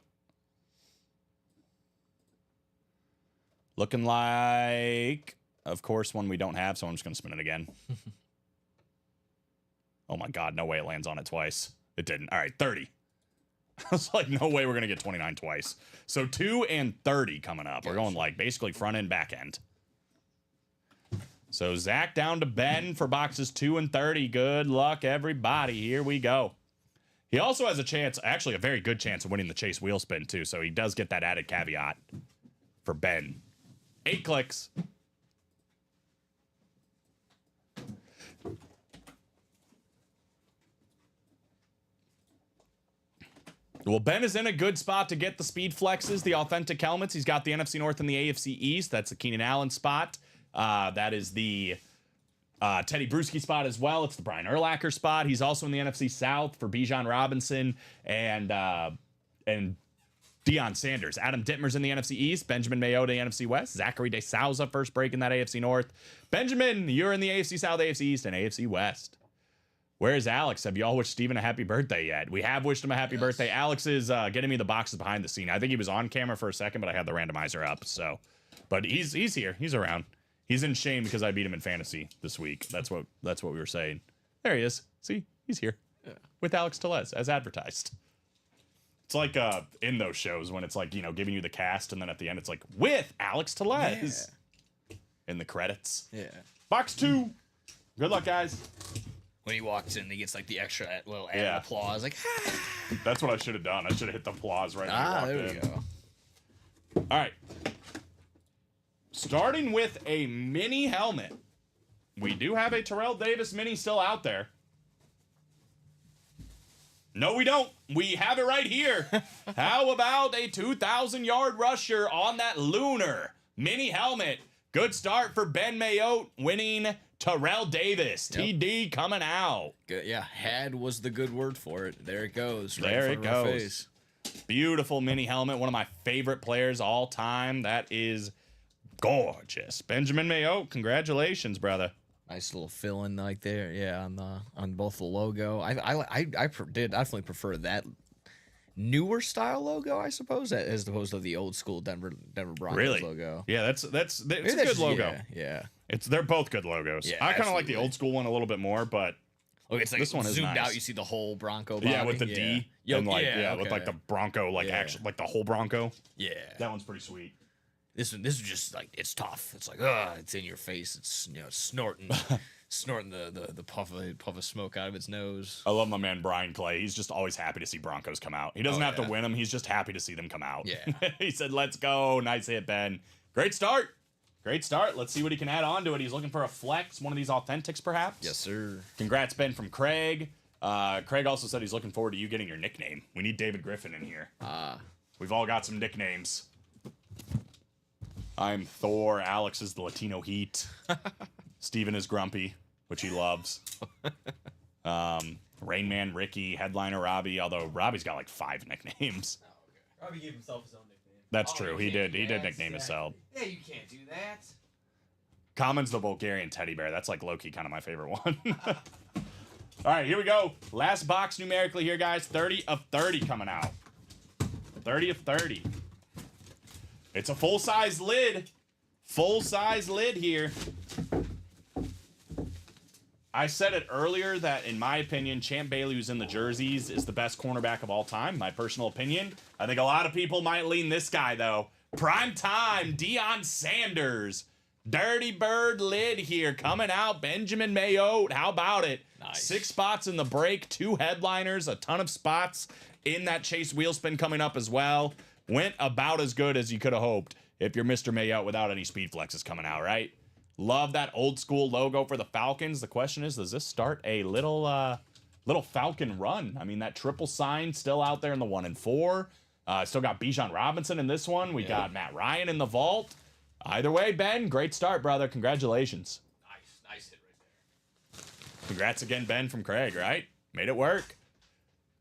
Looking like... Of course, one we don't have, so I'm just going to spin it again. Oh my god, no way it lands on it twice. It didn't. All right, 30. I was like, no way we're going to get 29 twice. So 2 and 30 coming up. We're going like basically front end, back end. So Zach down to Ben for boxes 2 and 30. Good luck, everybody. Here we go. He also has a chance, actually a very good chance of winning the chase wheel spin too. So he does get that added caveat for Ben. 8 clicks. Well, Ben is in a good spot to get the speed flexes, the authentic helmets. He's got the NFC North and the AFC East. That's the Keenan Allen spot. That is the Teddy Bruschi spot as well. It's the Brian Urlacher spot. He's also in the NFC South for Bijan Robinson and Deion Sanders. Adam Dittmer's in the NFC East. Benjamin Mayotte, the NFC West. Zachary De Souza, first break in that AFC North. Benjamin, you're in the AFC South, AFC East, and AFC West. Where's Alex? Have you all wished Steven a happy birthday yet? We have wished him a happy birthday. Alex is getting me the boxes behind the scene. I think he was on camera for a second, but I had the randomizer up. So, but he's here. He's around. He's in shame because I beat him in fantasy this week. That's what we were saying. There he is. See, he's here with Alex Tellez as advertised. It's like in those shows when it's like, you know, giving you the cast and then at the end it's like with Alex Tellez in the credits. Yeah. Box 2. Good luck, guys. When he walks in, he gets like the extra little added Yeah. applause. Like, That's what I should have done. I should have hit the applause right when he walked there in. we go. All right. Starting with a mini helmet. We do have a Terrell Davis mini still out there. No, we don't. We have it right here. How about a 2,000-yard rusher on that Lunar mini helmet? Good start for Ben Mayotte, winning Terrell Davis. Yep. TD coming out. Good. Yeah, had was the good word for it. There it goes. Right There in it front of our goes. face. Beautiful mini helmet. One of my favorite players all time. That is gorgeous. Benjamin Mayotte, congratulations, brother. Nice little fill in like there, yeah, on both the logo. Did definitely prefer that newer style logo, I suppose, as opposed to the old school Denver Broncos Really? logo. Yeah, it's a Maybe good that's- logo. Yeah. They're both good logos. Yeah, I kind of like the absolutely. old school one a little bit more, but Okay, it's like This one is zoomed nice. out. You see the whole Bronco body. yeah, with the D Yo, and like with okay. like the Bronco, like Yeah. actually like the whole Bronco. Yeah. That one's pretty sweet. This is just like it's tough. It's like it's in your face. It's snorting the puff of smoke out of its nose. I love my man Brian Clay. He's just always happy to see Broncos come out. He doesn't have to yeah. win them. He's just happy to see them come out. Yeah. He said, "Let's go." Nice hit, Ben. Great start. Great start. Let's see what he can add on to it. He's looking for a flex, one of these authentics, perhaps. Yes, sir. Congrats, Ben, from Craig. Craig also said he's looking forward to you getting your nickname. We need David Griffin in here. We've all got some nicknames. I'm Thor. Alex is the Latino Heat. Steven is Grumpy, which he loves. Rain Man Ricky, Headliner Robbie, although Robbie's got like 5 nicknames. Robbie gave himself his own nickname. That's Oh, true. you He can't did. do He did that. nickname himself. Yeah, you can't do that. Common's the Bulgarian teddy bear. That's like low-key kind of my favorite one. All right, here we go. Last box numerically here, guys. 30 of 30 coming out. 30 of 30. It's a full-size lid. Full-size lid here. I said it earlier that, in my opinion, Champ Bailey, who's in the jerseys, is the best cornerback of all time. My personal opinion. I think a lot of people might lean this guy, though. Prime time, Deion Sanders. Dirty Bird lid here coming out. Benjamin Mayotte. How about it? Nice. 6 spots in the break, 2 headliners, a ton of spots in that Chase Wheelspin coming up as well. Went about as good as you could have hoped if you're Mr. Mayotte without any speed flexes coming out, right? Love that old school logo for the Falcons. The question is, does this start a little Falcon run? I mean, that triple sign still out there in the 1 and 4. Still got Bijan Robinson in this one. We got Matt Ryan in the vault. Either way, Ben, great start, brother. Congratulations. Nice hit right there. Congrats again, Ben from Craig, right? Made it work.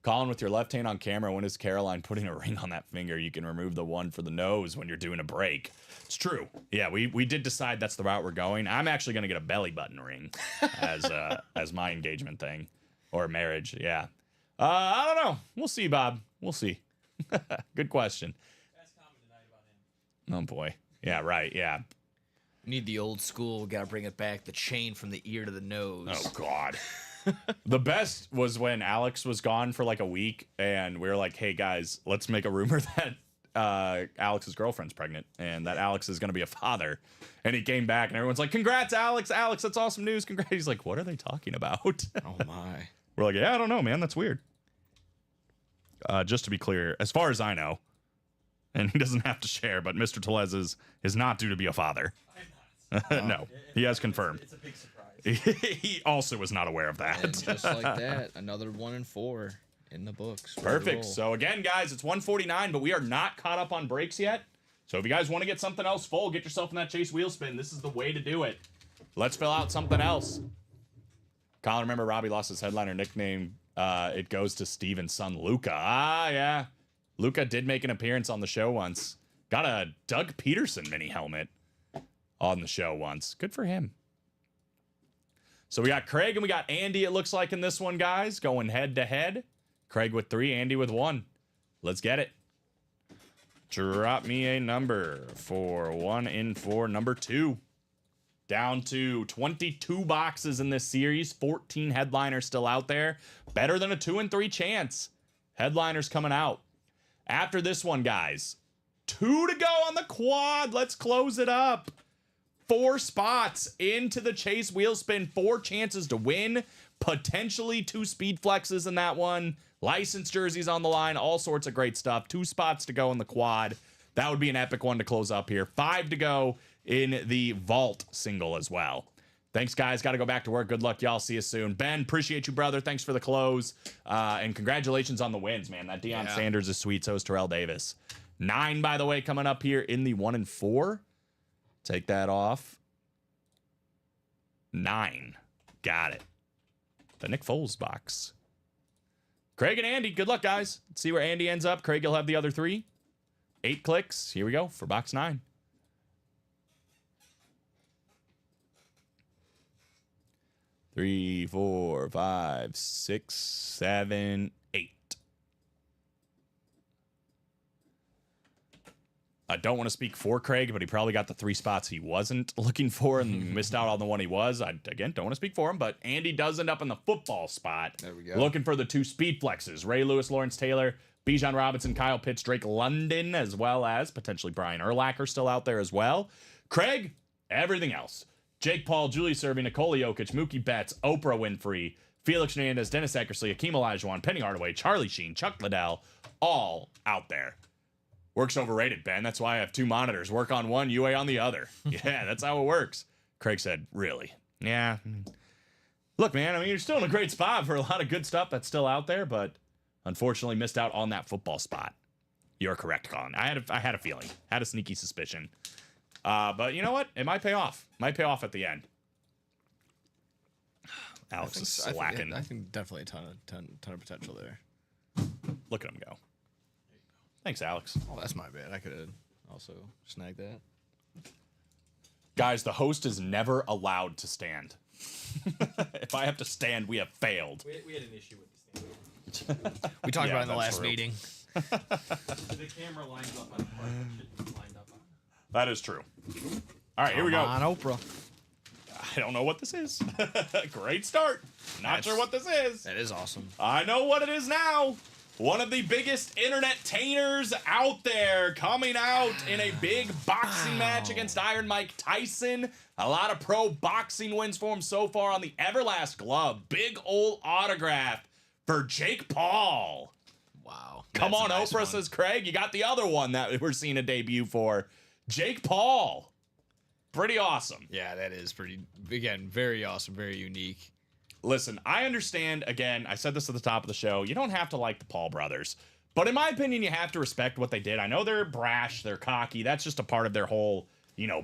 Colin, with your left hand on camera, when is Caroline putting a ring on that finger? You can remove the one for the nose when you're doing a break. It's true. Yeah, we did decide that's the route we're going. I'm actually going to get a belly button ring as my engagement thing or marriage. Yeah. I don't know. We'll see, Bob. We'll see. Good question. That's common tonight about him. Oh, boy. Yeah, right. Yeah. We need the old school. We gotta bring it back. The chain from the ear to the nose. Oh, God. The best was when Alex was gone for like a week, and we were like, hey, guys, let's make a rumor that Alex's girlfriend's pregnant and that Alex is going to be a father. And he came back, and everyone's like, congrats, Alex. Alex, that's awesome news. Congrats. He's like, what are they talking about? Oh my. We're like, yeah, I don't know, man. That's weird. Just to be clear, as far as I know, and he doesn't have to share, but Mr. Telez is not due to be a father. No, he has confirmed. It's a big surprise. He also was not aware of that. And just like that, another 1 and 4 in the books. Way to Perfect. roll. So again, guys, it's 149, but we are not caught up on breaks yet. So if you guys want to get something else full, get yourself in that Chase Wheelspin. This is the way to do it. Let's fill out something else. Colin, remember Robbie lost his headliner nickname. It goes to Steven's son, Luca. Ah, yeah. Luca did make an appearance on the show once. Got a Doug Peterson mini helmet on the show once. Good for him. So we got Craig and we got Andy, it looks like, in this one, guys, going head to head. Craig with 3, Andy with 1. Let's get it. Drop me a number for 1 in 4, number 2. Down to 22 boxes in this series, 14 headliners still out there. Better than a 2 and 3 chance. Headliners coming out. After this one, guys, 2 to go on the quad. Let's close it up. 4 spots into the chase wheel spin, 4 chances to win, potentially 2 speed flexes in that one, licensed jerseys on the line, all sorts of great stuff. 2 spots to go in the quad. That would be an epic one to close up here. 5 to go in the vault single as well. Thanks, guys. Got to go back to work. Good luck, y'all. See you soon. Ben, appreciate you, brother. Thanks for the close. And congratulations on the wins, man. That Deion Sanders is sweet. So is Terrell Davis. 9, by the way, coming up here in the 1 and 4. Take that off. 9. Got it. The Nick Foles box. Craig and Andy, good luck, guys. Let's see where Andy ends up. Craig, you'll have the other 3. 8 clicks. Here we go for box 9. 3, 4, 5, 6, 7, 8. I don't want to speak for Craig, but he probably got the 3 spots he wasn't looking for and missed out on the one he was. I, again, don't want to speak for him, but Andy does end up in the football spot. There we go. Looking for the 2 speed flexes. Ray Lewis, Lawrence Taylor, Bijan Robinson, Kyle Pitts, Drake London, as well as potentially Brian Urlacher still out there as well. Craig, everything else. Jake Paul, Julius Erving, Nikola Jokic, Mookie Betts, Oprah Winfrey, Felix Hernandez, Dennis Eckersley, Akeem Olajuwon, Penny Hardaway, Charlie Sheen, Chuck Liddell, all out there. Work's overrated, Ben. That's why I have 2 monitors. Work on one, UA on the other. Yeah, that's how it works. Craig said, really? Yeah. Look, man, I mean, you're still in a great spot for a lot of good stuff that's still out there, but unfortunately missed out on that football spot. You're correct, Colin. I had a feeling. Had a sneaky suspicion. But you know what? It might pay off. Might pay off at the end. Alex is slacking. I think definitely a ton of potential there. Look at him go. Thanks, Alex. Oh, that's my bad. I could have also snagged that. Guys, the host is never allowed to stand. If I have to stand, we have failed. We had an issue with the stand. We talked Yeah, about it in the that's last true. meeting. The camera lines up on the part that shouldn't be lined up on. That is true. All right, here we go. On Oprah. I don't know what this is. Great start. Not sure what this is. That is awesome. I know what it is now. One of the biggest internet-tainers out there coming out in a big boxing match against Iron Mike Tyson. A lot of pro boxing wins for him so far on the Everlast glove. Big old autograph for Jake Paul. Wow. Come That's on, a nice Oprah, one. says Craig. You got the other one that we're seeing a debut for. Jake Paul. Pretty awesome. Yeah, that is pretty, again, very awesome, very unique. Listen, I understand, again, I said this at the top of the show, you don't have to like the Paul brothers. But in my opinion, you have to respect what they did. I know they're brash, they're cocky. That's just a part of their whole,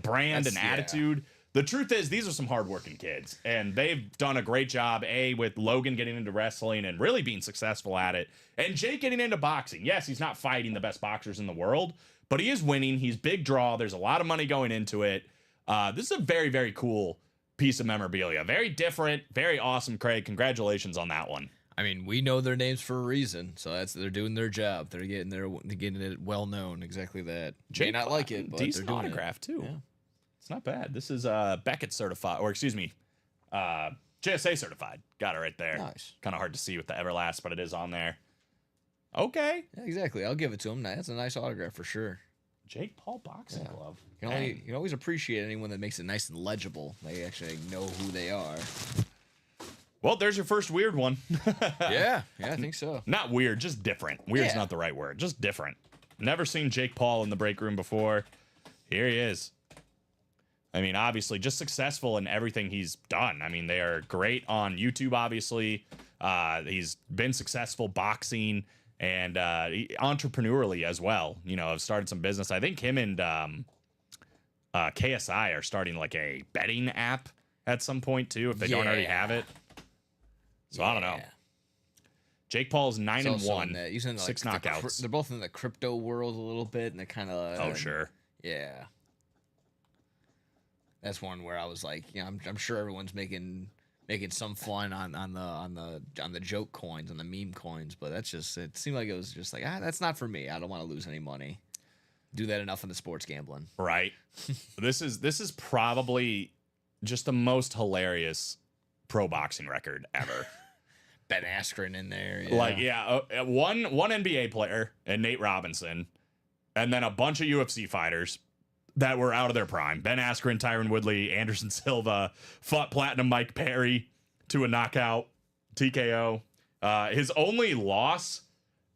brand and attitude. The truth is, these are some hardworking kids. And they've done a great job, with Logan getting into wrestling and really being successful at it. And Jake getting into boxing. Yes, he's not fighting the best boxers in the world, but he is winning. He's big draw. There's a lot of money going into it. This is a very, very cool piece of memorabilia. Very different, very awesome, Craig. Congratulations on that one. I mean, we know their names for a reason, so they're doing their job. They're getting it well known. Exactly that. May not like it, but decent they're doing autograph too. Yeah. It's not bad. This is Beckett certified, or excuse me, JSA certified. Got it right there. Nice. Kind of hard to see with the Everlast, but it is on there. Okay. Yeah, exactly. I'll give it to him. That's a nice autograph for sure. Jake Paul boxing glove. You can always appreciate anyone that makes it nice and legible. They actually know who they are. Well, there's your first weird one. Yeah, I think so. Not weird, just different. Weird's Yeah. not the right word. Just different. Never seen Jake Paul in the break room before. Here he is. I mean, obviously, just successful in everything he's done. I mean, they are great on YouTube, obviously. He's been successful boxing and entrepreneurially as well. Have started some business. I think him and KSI are starting like a betting app at some point, too, if they don't already have it. So I don't know. Jake Paul's 9-1, He's in 6 like knockouts. they're both in the crypto world a little bit, and they kind of. Oh, sure. Yeah. That's one where I was like, I'm sure everyone's making some fun on the joke coins, on the meme coins, but it seemed like it was just like, that's not for me. I don't want to lose any money. Do that enough in the sports gambling. Right. This is probably just the most hilarious pro boxing record ever. Ben Askren in there. One NBA player and Nate Robinson, and then a bunch of UFC fighters. that were out of their prime. Ben Askren, Tyron Woodley, Anderson Silva fought Platinum Mike Perry to a knockout, TKO. His only loss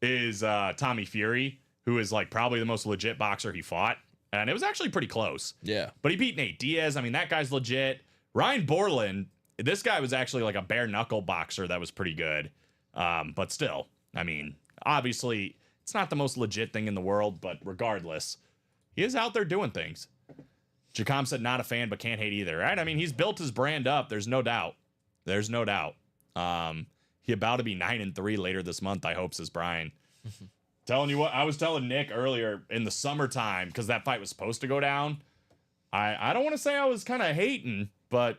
is Tommy Fury, who is like probably the most legit boxer he fought. And it was actually pretty close. Yeah. But he beat Nate Diaz. I mean, that guy's legit. Ryan Borland, this guy was actually like a bare knuckle boxer that was pretty good. But still, I mean, obviously, it's not the most legit thing in the world, but regardless, he is out there doing things. Jacom said not a fan, but can't hate either, right? I mean, he's built his brand up. There's no doubt. There's no doubt. He about to be 9-3 later this month, I hope, says Brian. Telling you what, I was telling Nick earlier in the summertime, because that fight was supposed to go down. I don't want to say I was kind of hating, but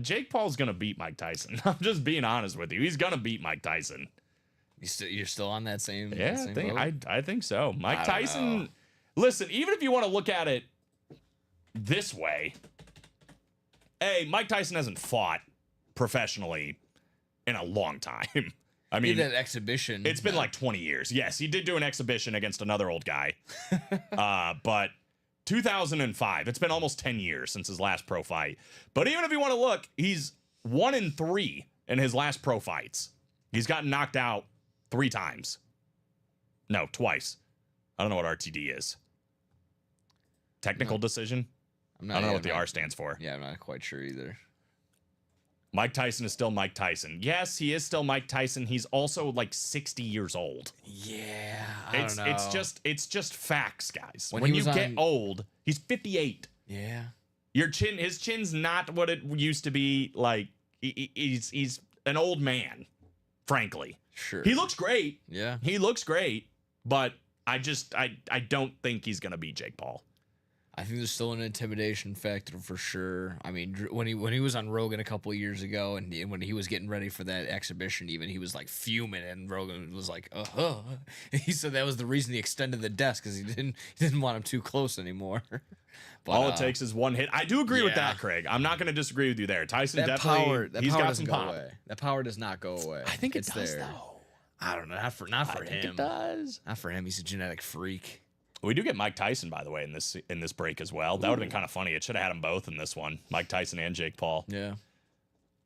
Jake Paul's going to beat Mike Tyson. I'm just being honest with you. He's going to beat Mike Tyson. You're still on that same. Yeah, same boat? I think so. Mike I don't Tyson. know. Listen, even if you want to look at it this way, Mike Tyson hasn't fought professionally in a long time. I mean, that exhibition. it's been like 20 years. Yes, he did do an exhibition against another old guy. But 2005, it's been almost 10 years since his last pro fight. But even if you want to look, he's 1-3 in his last pro fights. He's gotten knocked out 3 times. No, twice. I don't know what RTD is. Technical decision? I'm not, I don't know yeah, what the I'm not- R stands for. Yeah, I'm not quite sure either. Mike Tyson is still Mike Tyson. Yes, he is still Mike Tyson. He's also like 60 years old. Yeah, It's just facts, guys. When When he you was get on- old, he's 58. Yeah. His chin's not what it used to be. Like he's an old man, frankly. Sure. He looks great. Yeah. He looks great, but I don't think he's gonna beat Jake Paul. I think there's still an intimidation factor for sure. I mean, when he was on Rogan a couple of years ago, and when he was getting ready for that exhibition, even he was like fuming, and Rogan was like, He said that was the reason he extended the desk, because he didn't want him too close anymore. But, All it takes is one hit. I do agree with yeah. that, Craig. I'm not gonna disagree with you there. Tyson that definitely power, he's power got doesn't some go pop. away. That power does not go away. I think it It's does there. though. I don't know. Not for I think him. it does. Not for him. He's a genetic freak. We do get Mike Tyson, by the way, in this break as well. That would have been kind of funny. It should have had them both in this one. Mike Tyson and Jake Paul. Yeah.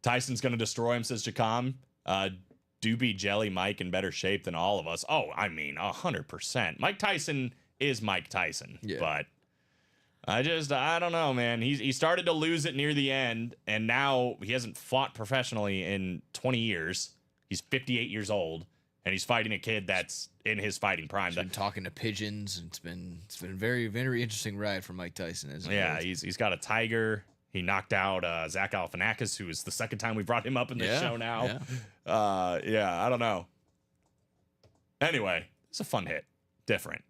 Tyson's going to destroy him, says Jacom. Doobie Jelly Mike in better shape than all of us. Oh, I mean, 100%. Mike Tyson is Mike Tyson. Yeah. But I don't know, man. He started to lose it near the end, and now he hasn't fought professionally in 20 years. He's 58 years old, and he's fighting a kid that's in his fighting prime. He's been talking to pigeons. And it's been a very, very interesting ride for Mike Tyson. Yeah, he's got a tiger. He knocked out Zach Galifianakis, who is the second time we brought him up in this show now. Yeah. I don't know. Anyway, it's a fun hit. Different.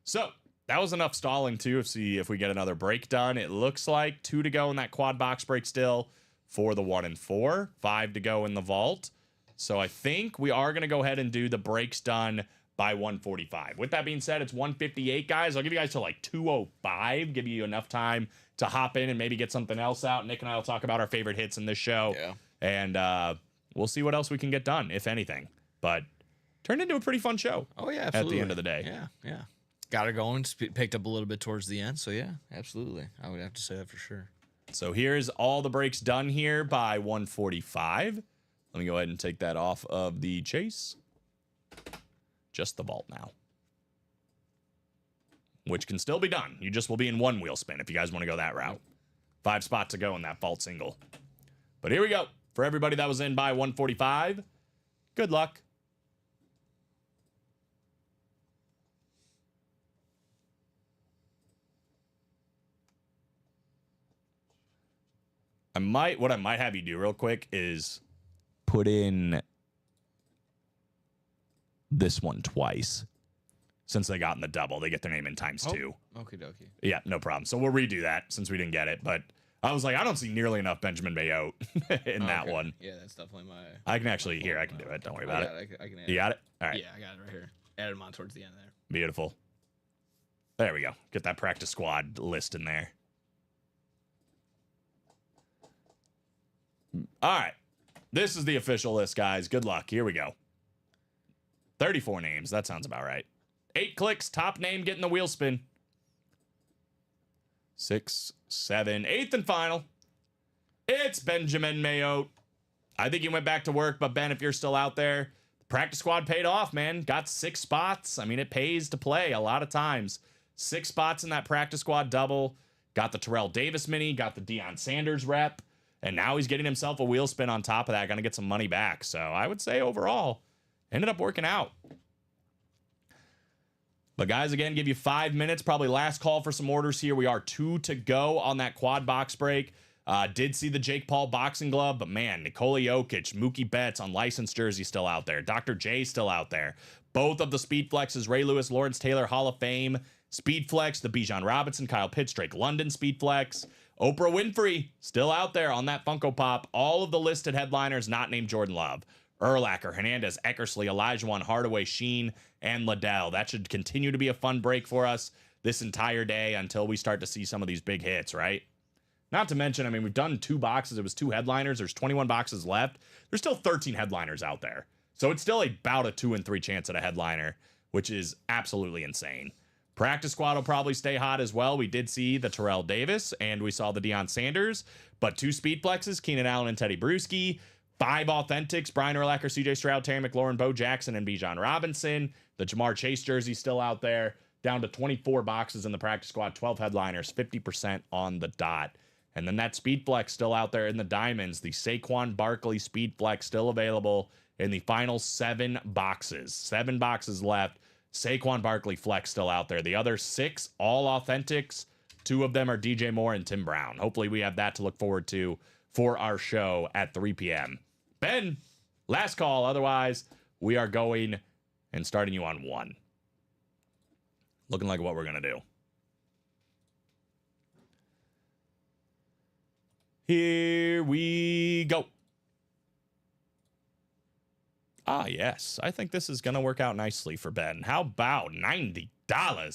So that was enough stalling too. See if we get another break done. It looks like 2 to go in that quad box break still for the 1 and 4. 5 to go in the vault. So I think we are going to go ahead and do the breaks done by 1:45. With that being said, it's 1:58, guys. I'll give you guys till like 2:05. Give you enough time to hop in and maybe get something else out. Nick and I will talk about our favorite hits in this show. Yeah. And we'll see what else we can get done, if anything. But turned into a pretty fun show. Oh yeah, At absolutely. the end of the day. Yeah. Got it going. Picked up a little bit towards the end. So yeah, absolutely. I would have to say that for sure. So here's all the breaks done here by 1:45. Let me go ahead and take that off of the chase. Just the vault now. Which can still be done. You just will be in one wheel spin if you guys want to go that route. 5 spots to go in that vault single. But here we go. For everybody that was in by 1:45, good luck. What I might have you do real quick is put in this one twice. Since they got in the double, they get their name in times 2. Okie dokie. Yeah, no problem. So we'll redo that since we didn't get it. But I was like, I don't see nearly enough Benjamin Mayotte in that one. Yeah, that's definitely my. I can actually, here, I can do it. Don't worry about it. I can add You got it? All right. Yeah, I got it right here. Added them on towards the end there. Beautiful. There we go. Get that practice squad list in there. All right. This is the official list, guys. Good luck. Here we go. 34 names. That sounds about right. 8 clicks. Top name getting the wheel spin. 6, 7, 8th and final. It's Benjamin Mayotte. I think he went back to work, but Ben, if you're still out there, the practice squad paid off, man. Got 6 spots. I mean, it pays to play a lot of times. 6 spots in that practice squad double. Got the Terrell Davis mini, got the Deion Sanders rep, and now he's getting himself a wheel spin on top of that. Gonna get some money back. So I would say overall, ended up working out. But guys, again, give you 5 minutes. Probably last call for some orders here. We are 2 to go on that quad box break. Did see the Jake Paul boxing glove, but man, Nikola Jokic, Mookie Betts on licensed jersey still out there. Dr. J still out there. Both of the Speed Flexes, Ray Lewis, Lawrence Taylor, Hall of Fame. Speed Flex, the Bijan Robinson, Kyle Pitts, Drake London Speed Flex. Oprah Winfrey still out there on that Funko Pop. All of the listed headliners not named Jordan Love. Urlacher, Hernandez, Eckersley, Olajuwon, Hardaway, Sheen, and Liddell. That should continue to be a fun break for us this entire day until we start to see some of these big hits, right? Not to mention, I mean, we've done 2 boxes. It was 2 headliners. There's 21 boxes left. There's still 13 headliners out there. So it's still about a 2 in 3 chance at a headliner, which is absolutely insane. Practice squad will probably stay hot as well. We did see the Terrell Davis and we saw the Deion Sanders, but 2 speed flexes, Keenan Allen and Teddy Bruschi, 5 authentics, Brian Urlacher, CJ Stroud, Terry McLaurin, Bo Jackson, and Bijan Robinson. The Jamar Chase jersey still out there, down to 24 boxes in the practice squad, 12 headliners, 50% on the dot. And then that speed flex still out there in the diamonds, the Saquon Barkley speed flex still available in the final 7 boxes. 7 boxes left. Saquon Barkley flex still out there. The other 6, all authentics. 2 of them are DJ Moore and Tim Brown. Hopefully we have that to look forward to for our show at 3 p.m. Ben, last call. Otherwise, we are going and starting you on 1. Looking like what we're going to do. Here we go. Ah, yes. I think this is going to work out nicely for Ben. How about $90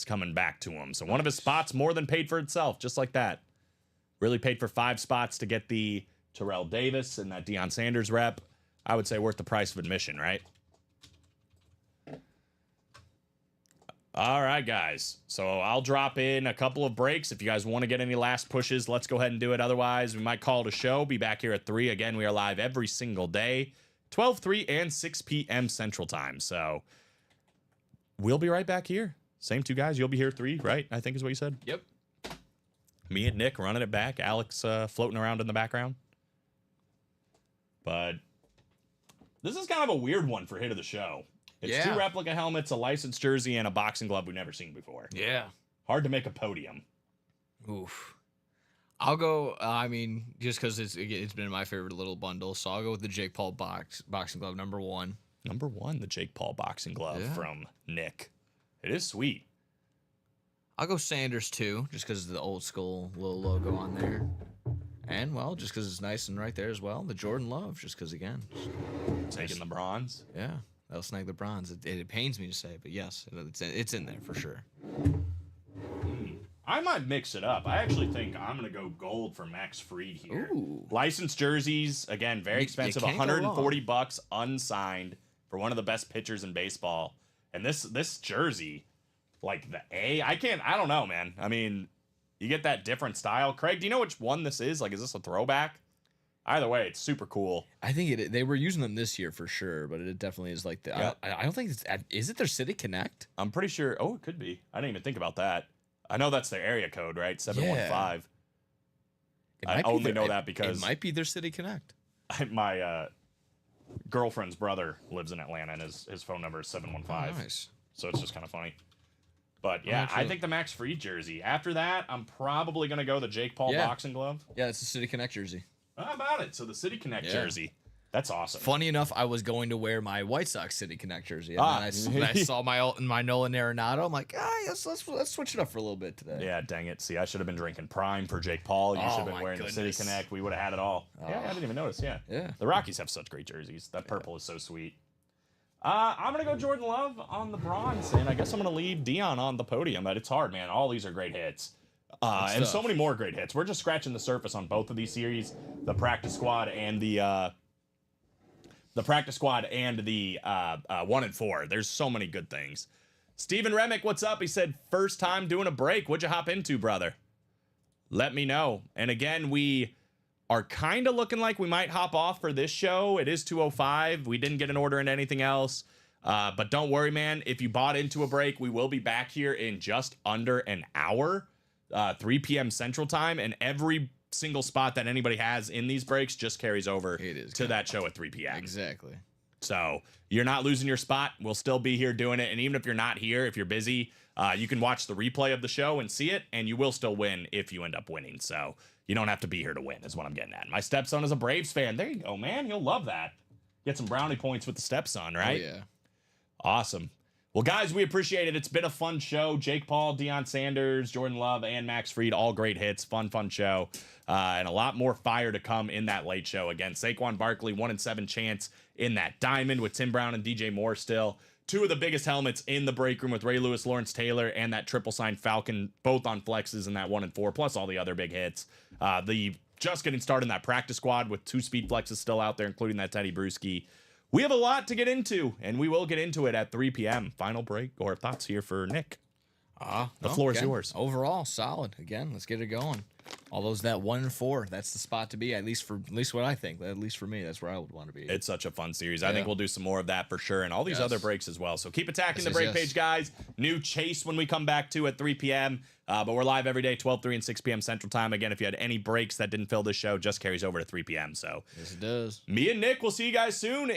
coming back to him? So one of his spots more than paid for itself, just like that. Really paid for 5 spots to get the Terrell Davis and that Deion Sanders rep. I would say worth the price of admission, right? All right, guys. So I'll drop in a couple of breaks. If you guys want to get any last pushes, let's go ahead and do it. Otherwise, we might call it a show. Be back here at 3. Again, we are live every single day. 12, 3, and 6 p.m. Central Time. So we'll be right back here. Same 2 guys. You'll be here 3, right? I think is what you said. Yep. Me and Nick running it back. Alex floating around in the background. But this is kind of a weird one for hit of the show. It's 2 replica helmets, a licensed jersey, and a boxing glove we've never seen before. Yeah. Hard to make a podium. Oof. I'll go, I mean, just because it's been my favorite little bundle, so I'll go with the Jake Paul boxing glove, number 1. Number 1, the Jake Paul boxing glove from Nick. It is sweet. I'll go Sanders, too, just because of the old school little logo on there. And, well, just because it's nice and right there as well. The Jordan Love, just because, again. Taking the bronze. Yeah, that'll snag the bronze. It pains me to say, but yes, it's in there for sure. I might mix it up. I actually think I'm going to go gold for Max Fried here. Ooh. Licensed jerseys, again, very expensive. can't go $140 unsigned for one of the best pitchers in baseball. And this jersey, like the A, I don't know, man. I mean, you get that different style. Craig, do you know which one this is? Like, is this a throwback? Either way, it's super cool. I think they were using them this year for sure, but it definitely is like the. Yep. I don't think is it their City Connect? I'm pretty sure. Oh, it could be. I didn't even think about that. I know that's their area code, right? 715. I only know that because it might be their City Connect. My girlfriend's brother lives in Atlanta, and his phone number is 715. Oh, nice. So it's just kind of funny. But yeah, I think the Max Fried jersey. After that, I'm probably gonna go the Jake Paul boxing glove. Yeah, it's the City Connect jersey. How about it? So the City Connect jersey. That's awesome. Funny enough, I was going to wear my White Sox City Connect jersey, and then I saw my Nolan Arenado. I'm like, let's switch it up for a little bit today. Yeah, dang it. See, I should have been drinking Prime for Jake Paul. You should have been wearing the City Connect. We would have had it all. Yeah, I didn't even notice. Yeah. The Rockies have such great jerseys. That purple is so sweet. I'm going to go Jordan Love on the bronze, and I guess I'm going to leave Deion on the podium, but it's hard, man. All these are great hits. And so many more great hits. We're just scratching the surface on both of these series, the practice squad and the 1 and 4. There's so many good things. Steven Remick, what's up? He said, first time doing a break. What'd you hop into, brother? let me know. And again, we are kind of looking like we might hop off for this show. It is 2:05. We didn't get an order into anything else. But don't worry, man. If you bought into a break, we will be back here in just under an hour, 3 p.m. Central Time. And every single spot that anybody has in these breaks just carries over to that show at 3 p.m. Exactly. So you're not losing your spot. We'll still be here doing it. And even if you're not here, if you're busy, you can watch the replay of the show and see it. And you will still win if you end up winning. So you don't have to be here to win is what I'm getting at. My stepson is a Braves fan. There you go, man. He'll love that. Get some brownie points with the stepson, right? Oh, yeah. Awesome. Well, guys, we appreciate it. It's been a fun show. Jake Paul, Deion Sanders, Jordan Love, and Max Fried, all great hits. Fun show. And a lot more fire to come in that late show. Again, Saquon Barkley, 1-7 chance in that diamond with Tim Brown and DJ Moore still. 2 of the biggest helmets in the break room with Ray Lewis, Lawrence Taylor, and that triple sign Falcon, both on flexes in that 1-4, plus all the other big hits. The just getting started in that practice squad with 2 speed flexes still out there, including that Teddy Bruschi. We have a lot to get into, and we will get into it at 3 p.m. Final break or thoughts here for Nick. The floor is yours. Overall, solid. Again, let's get it going. All those that 1-4, that's the spot to be. At least what I think. At least for me, that's where I would want to be. It's such a fun series. I think we'll do some more of that for sure, and all these Yes. other breaks as well. So keep attacking the Yes, break yes. page, guys. New chase when we come back to at 3 p.m. But we're live every day, 12, 3, and 6 p.m. Central Time. Again, if you had any breaks that didn't fill this show, just carries over to 3 p.m. So Yes, it does. me and Nick will see you guys soon.